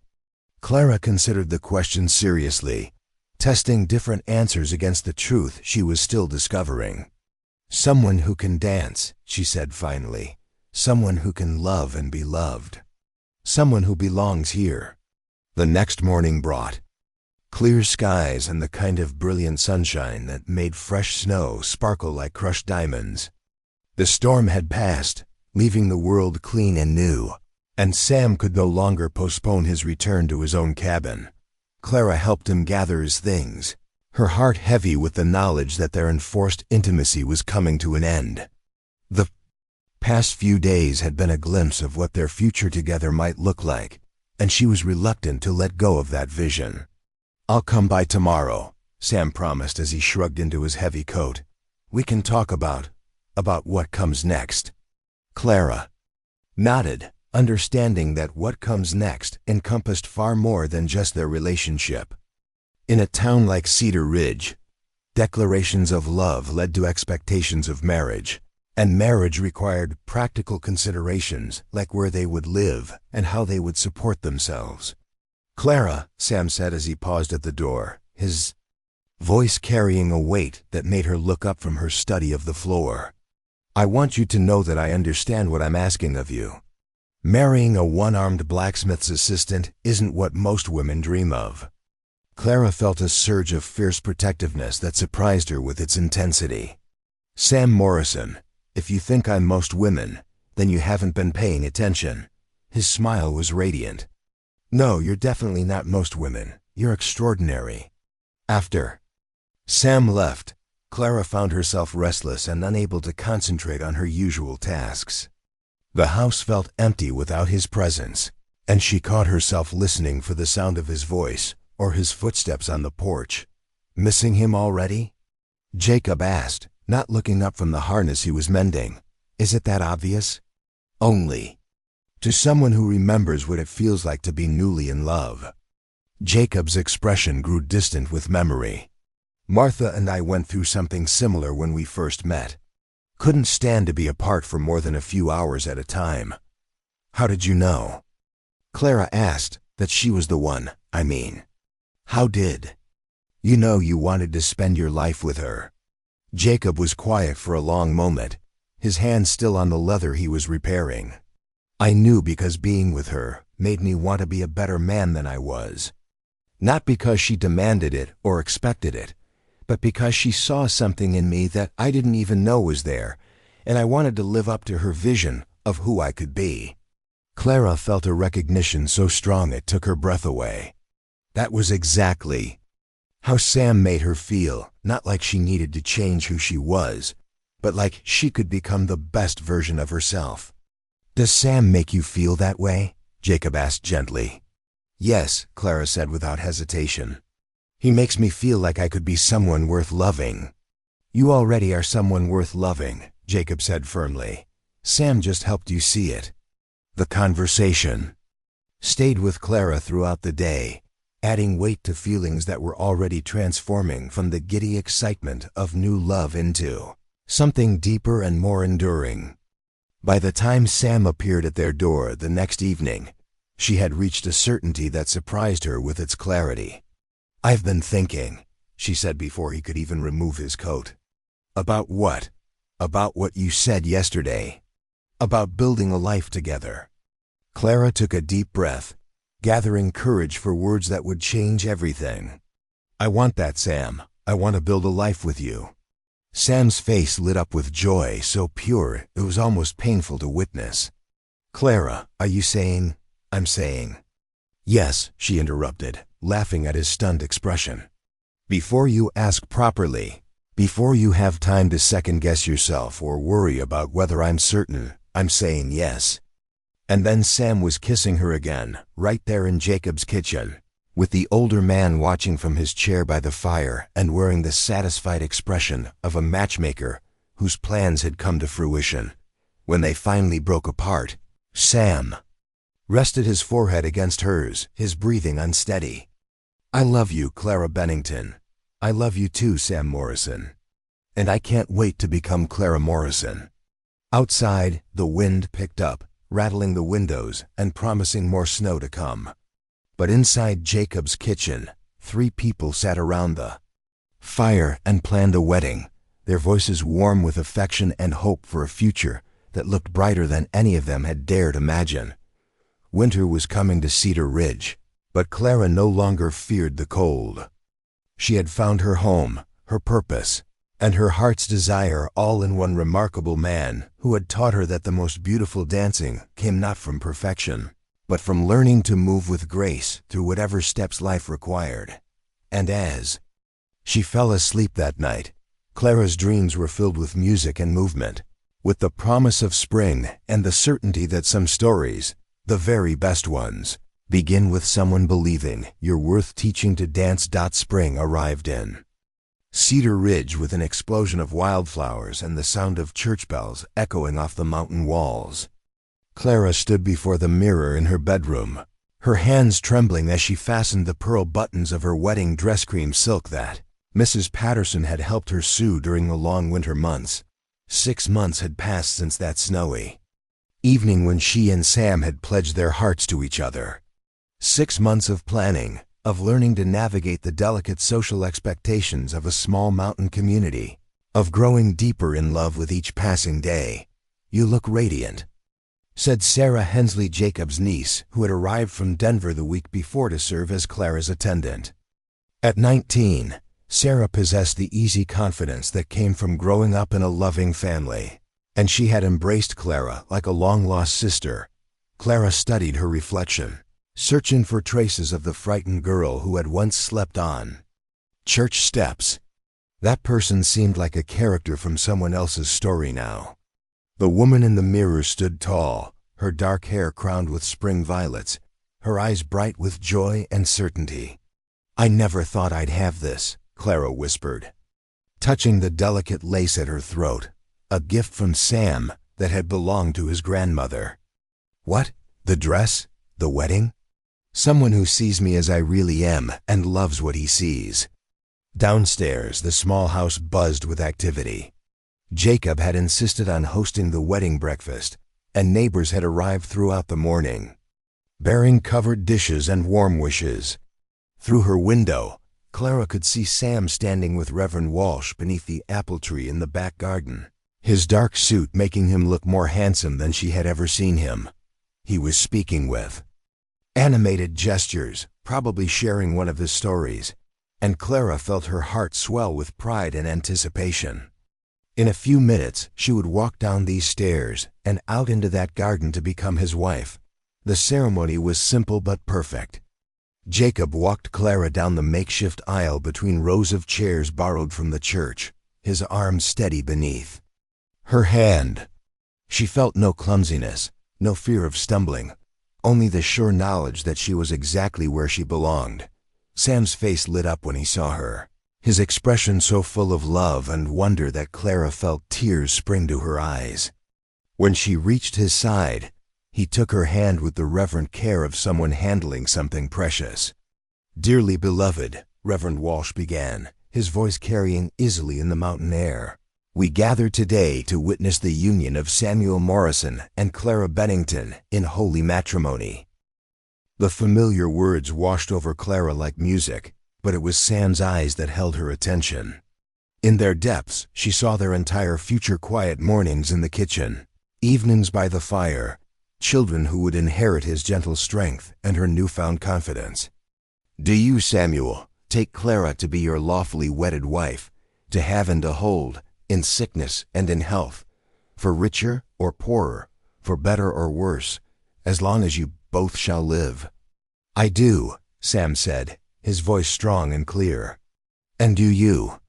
Clara considered the question seriously, testing different answers against the truth she was still discovering. "Someone who can dance," she said finally. "Someone who can love and be loved. Someone who belongs here." The next morning brought clear skies and the kind of brilliant sunshine that made fresh snow sparkle like crushed diamonds. The storm had passed, leaving the world clean and new, and Sam could no longer postpone his return to his own cabin. Clara helped him gather his things, her heart heavy with the knowledge that their enforced intimacy was coming to an end. The past few days had been a glimpse of what their future together might look like, and she was reluctant to let go of that vision. "I'll come by tomorrow," Sam promised as he shrugged into his heavy coat. "We can talk about what comes next." Clara nodded, understanding that what comes next encompassed far more than just their relationship. In a town like Cedar Ridge, declarations of love led to expectations of marriage, and marriage required practical considerations like where they would live and how they would support themselves. "Clara," Sam said as he paused at the door, his voice carrying a weight that made her look up from her study of the floor. "I want you to know that I understand what I'm asking of you. Marrying a one-armed blacksmith's assistant isn't what most women dream of." Clara felt a surge of fierce protectiveness that surprised her with its intensity. "Sam Morrison, if you think I'm most women, then you haven't been paying attention." His smile was radiant. No, you're definitely not most women. You're extraordinary. After Sam left, Clara found herself restless and unable to concentrate on her usual tasks. The house felt empty without his presence, and she caught herself listening for the sound of his voice or his footsteps on the porch. Missing him already? Jacob asked, not looking up from the harness he was mending. Is it that obvious? Only to someone who remembers what it feels like to be newly in love. Jacob's expression grew distant with memory. Martha and I went through something similar when we first met. Couldn't stand to be apart for more than a few hours at a time. How did you know? Clara asked. That she was the one, I mean. How did you know you wanted to spend your life with her? Jacob was quiet for a long moment, his hand still on the leather he was repairing. I knew because being with her made me want to be a better man than I was. Not because she demanded it or expected it, but because she saw something in me that I didn't even know was there, and I wanted to live up to her vision of who I could be. Clara felt a recognition so strong it took her breath away. That was exactly how Sam made her feel, not like she needed to change who she was, but like she could become the best version of herself. Does Sam make you feel that way? Jacob asked gently. Yes, Clara said without hesitation. He makes me feel like I could be someone worth loving. You already are someone worth loving, Jacob said firmly. Sam just helped you see it. The conversation stayed with Clara throughout the day, adding weight to feelings that were already transforming from the giddy excitement of new love into something deeper and more enduring. By the time Sam appeared at their door the next evening, she had reached a certainty that surprised her with its clarity. I've been thinking, she said before he could even remove his coat. About what? About what you said yesterday. About building a life together. Clara took a deep breath, gathering courage for words that would change everything. I want that, Sam. I want to build a life with you. Sam's face lit up with joy so pure it was almost painful to witness. Clara, are you saying? I'm saying. Yes, she interrupted, laughing at his stunned expression. Before you ask properly, before you have time to second-guess yourself or worry about whether I'm certain, I'm saying yes. And then Sam was kissing her again, right there in Jacob's kitchen, with the older man watching from his chair by the fire and wearing the satisfied expression of a matchmaker whose plans had come to fruition. When they finally broke apart, Sam rested his forehead against hers, his breathing unsteady. I love you, Clara Bennington. I love you too, Sam Morrison. And I can't wait to become Clara Morrison. Outside, the wind picked up, rattling the windows and promising more snow to come. But inside Jacob's kitchen, 3 people sat around the fire and planned a wedding, their voices warm with affection and hope for a future that looked brighter than any of them had dared imagine. Winter was coming to Cedar Ridge, but Clara no longer feared the cold. She had found her home, her purpose, and her heart's desire all in one remarkable man who had taught her that the most beautiful dancing came not from perfection, but from learning to move with grace through whatever steps life required. And as she fell asleep that night, Clara's dreams were filled with music and movement, with the promise of spring and the certainty that some stories, the very best ones, begin with someone believing you're worth teaching to dance. Spring arrived in Cedar Ridge with an explosion of wildflowers and the sound of church bells echoing off the mountain walls. Clara stood before the mirror in her bedroom, her hands trembling as she fastened the pearl buttons of her wedding dress cream silk that Mrs. Patterson had helped her sew during the long winter months. 6 months had passed since that snowy evening when she and Sam had pledged their hearts to each other. 6 months of planning, of learning to navigate the delicate social expectations of a small mountain community, of growing deeper in love with each passing day. You look radiant, said Sarah Hensley, Jacob's niece, who had arrived from Denver the week before to serve as Clara's attendant. At 19, Sarah possessed the easy confidence that came from growing up in a loving family, and she had embraced Clara like a long-lost sister. Clara studied her reflection, searching for traces of the frightened girl who had once slept on church steps. That person seemed like a character from someone else's story now. The woman in the mirror stood tall, her dark hair crowned with spring violets, her eyes bright with joy and certainty. "I never thought I'd have this," Clara whispered, touching the delicate lace at her throat, a gift from Sam that had belonged to his grandmother. "What? The dress? The wedding?" "Someone who sees me as I really am and loves what he sees." Downstairs, the small house buzzed with activity. Jacob had insisted on hosting the wedding breakfast, and neighbors had arrived throughout the morning, bearing covered dishes and warm wishes. Through her window, Clara could see Sam standing with Reverend Walsh beneath the apple tree in the back garden, his dark suit making him look more handsome than she had ever seen him. He was speaking with animated gestures, probably sharing one of his stories, and Clara felt her heart swell with pride and anticipation. In a few minutes, she would walk down these stairs and out into that garden to become his wife. The ceremony was simple but perfect. Jacob walked Clara down the makeshift aisle between rows of chairs borrowed from the church, his arms steady beneath her hand. She felt no clumsiness, no fear of stumbling, only the sure knowledge that she was exactly where she belonged. Sam's face lit up when he saw her, his expression so full of love and wonder that Clara felt tears spring to her eyes. When she reached his side, he took her hand with the reverent care of someone handling something precious. "Dearly beloved," Reverend Walsh began, his voice carrying easily in the mountain air, "we gather today to witness the union of Samuel Morrison and Clara Bennington in holy matrimony." The familiar words washed over Clara like music, but it was Sam's eyes that held her attention. In their depths, she saw their entire future: quiet mornings in the kitchen, evenings by the fire, children who would inherit his gentle strength and her newfound confidence. "Do you, Samuel, take Clara to be your lawfully wedded wife, to have and to hold, in sickness and in health, for richer or poorer, for better or worse, as long as you both shall live?" "I do," Sam said, his voice strong and clear. "And do you,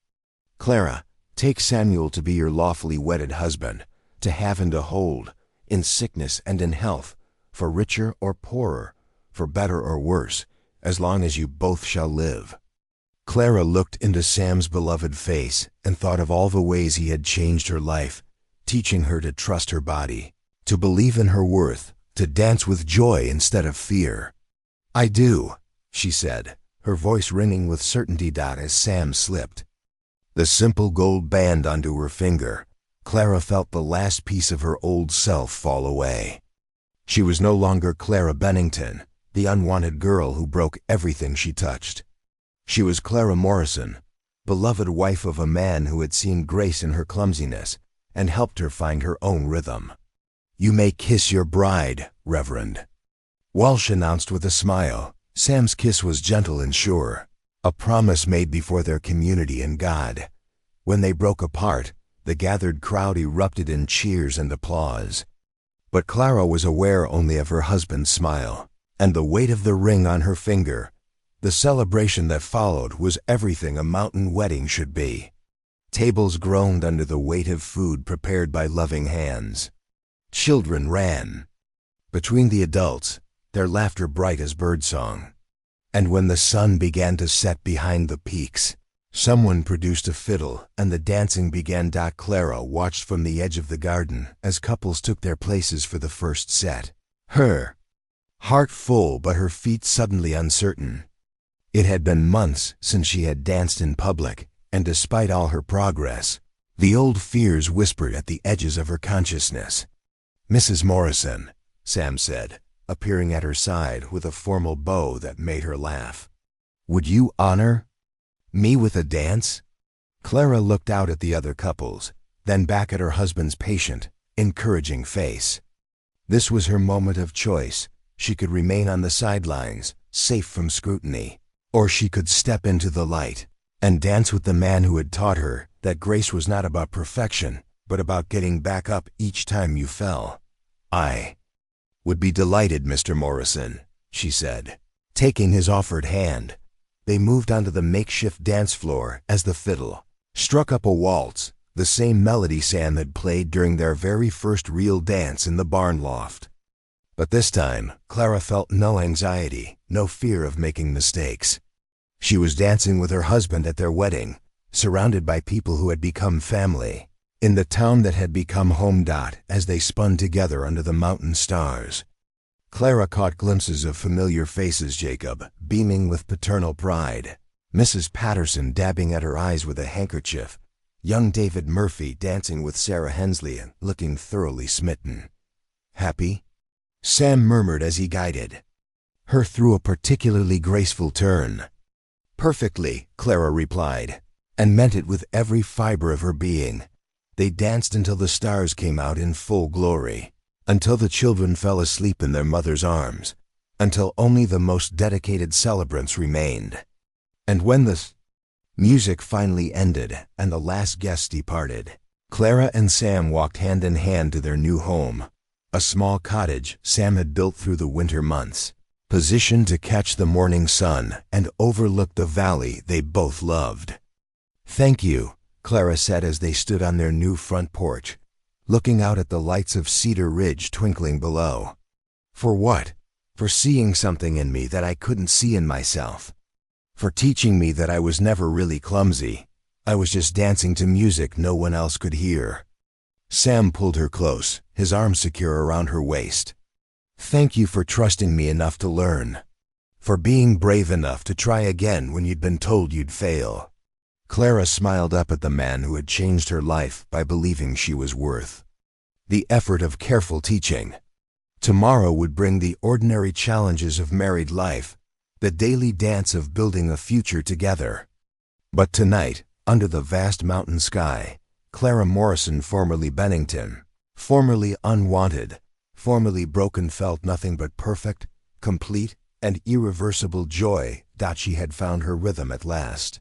Clara, take Samuel to be your lawfully wedded husband, to have and to hold, in sickness and in health, for richer or poorer, for better or worse, as long as you both shall live?" Clara looked into Sam's beloved face and thought of all the ways he had changed her life, teaching her to trust her body, to believe in her worth, to dance with joy instead of fear. "I do," she said, her voice ringing with certainty as Sam slipped the simple gold band onto her finger. Clara felt the last piece of her old self fall away. She was no longer Clara Bennington, the unwanted girl who broke everything she touched. She was Clara Morrison, beloved wife of a man who had seen grace in her clumsiness and helped her find her own rhythm. "You may kiss your bride, Reverend," Walsh announced with a smile. Sam's kiss was gentle and sure, a promise made before their community and God. When they broke apart, the gathered crowd erupted in cheers and applause. But Clara was aware only of her husband's smile, and the weight of the ring on her finger. The celebration that followed was everything a mountain wedding should be. Tables groaned under the weight of food prepared by loving hands. Children ran between the adults, their laughter bright as birdsong. And when the sun began to set behind the peaks, someone produced a fiddle and the dancing began. Clara watched from the edge of the garden as couples took their places for the first set, her heart full but her feet suddenly uncertain. It had been months since she had danced in public, and despite all her progress, the old fears whispered at the edges of her consciousness. "Mrs. Morrison," Sam said, appearing at her side with a formal bow that made her laugh, "would you honor me with a dance?" Clara looked out at the other couples, then back at her husband's patient, encouraging face. This was her moment of choice. She could remain on the sidelines, safe from scrutiny, or she could step into the light and dance with the man who had taught her that grace was not about perfection, but about getting back up each time you fell. "I would be delighted, Mr. Morrison," she said. Taking his offered hand, they moved onto the makeshift dance floor as the fiddle struck up a waltz, the same melody Sam had played during their very first real dance in the barn loft. But this time, Clara felt no anxiety, no fear of making mistakes. She was dancing with her husband at their wedding, surrounded by people who had become family, in the town that had become home. As they spun together under the mountain stars, Clara caught glimpses of familiar faces: Jacob, beaming with paternal pride, Mrs. Patterson dabbing at her eyes with a handkerchief, young David Murphy dancing with Sarah Hensley and looking thoroughly smitten. Happy? Sam murmured as he guided her through a particularly graceful turn. Perfectly, Clara replied, and meant it with every fiber of her being. They danced until the stars came out in full glory, until the children fell asleep in their mother's arms, until only the most dedicated celebrants remained. And when the music finally ended and the last guest departed, Clara and Sam walked hand in hand to their new home, a small cottage Sam had built through the winter months, positioned to catch the morning sun and overlook the valley they both loved. "Thank you," Clara said as they stood on their new front porch, looking out at the lights of Cedar Ridge twinkling below. "For what? For seeing something in me that I couldn't see in myself. For teaching me that I was never really clumsy. I was just dancing to music no one else could hear." Sam pulled her close, his arm secure around her waist. "Thank you for trusting me enough to learn. For being brave enough to try again when you'd been told you'd fail." Clara smiled up at the man who had changed her life by believing she was worth the effort of careful teaching. Tomorrow would bring the ordinary challenges of married life, the daily dance of building a future together. But tonight, under the vast mountain sky, Clara Morrison, formerly Bennington, formerly Unwanted, formerly broken, felt nothing but perfect, complete, and irreversible joy that she had found her rhythm at last.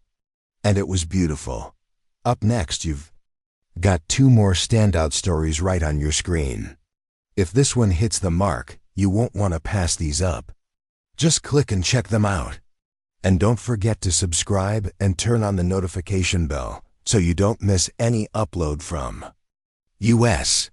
And it was beautiful. Up next, you've got 2 more standout stories right on your screen. If this one hits the mark, you won't want to pass these up. Just click and check them out. And don't forget to subscribe and turn on the notification bell so you don't miss any upload from US.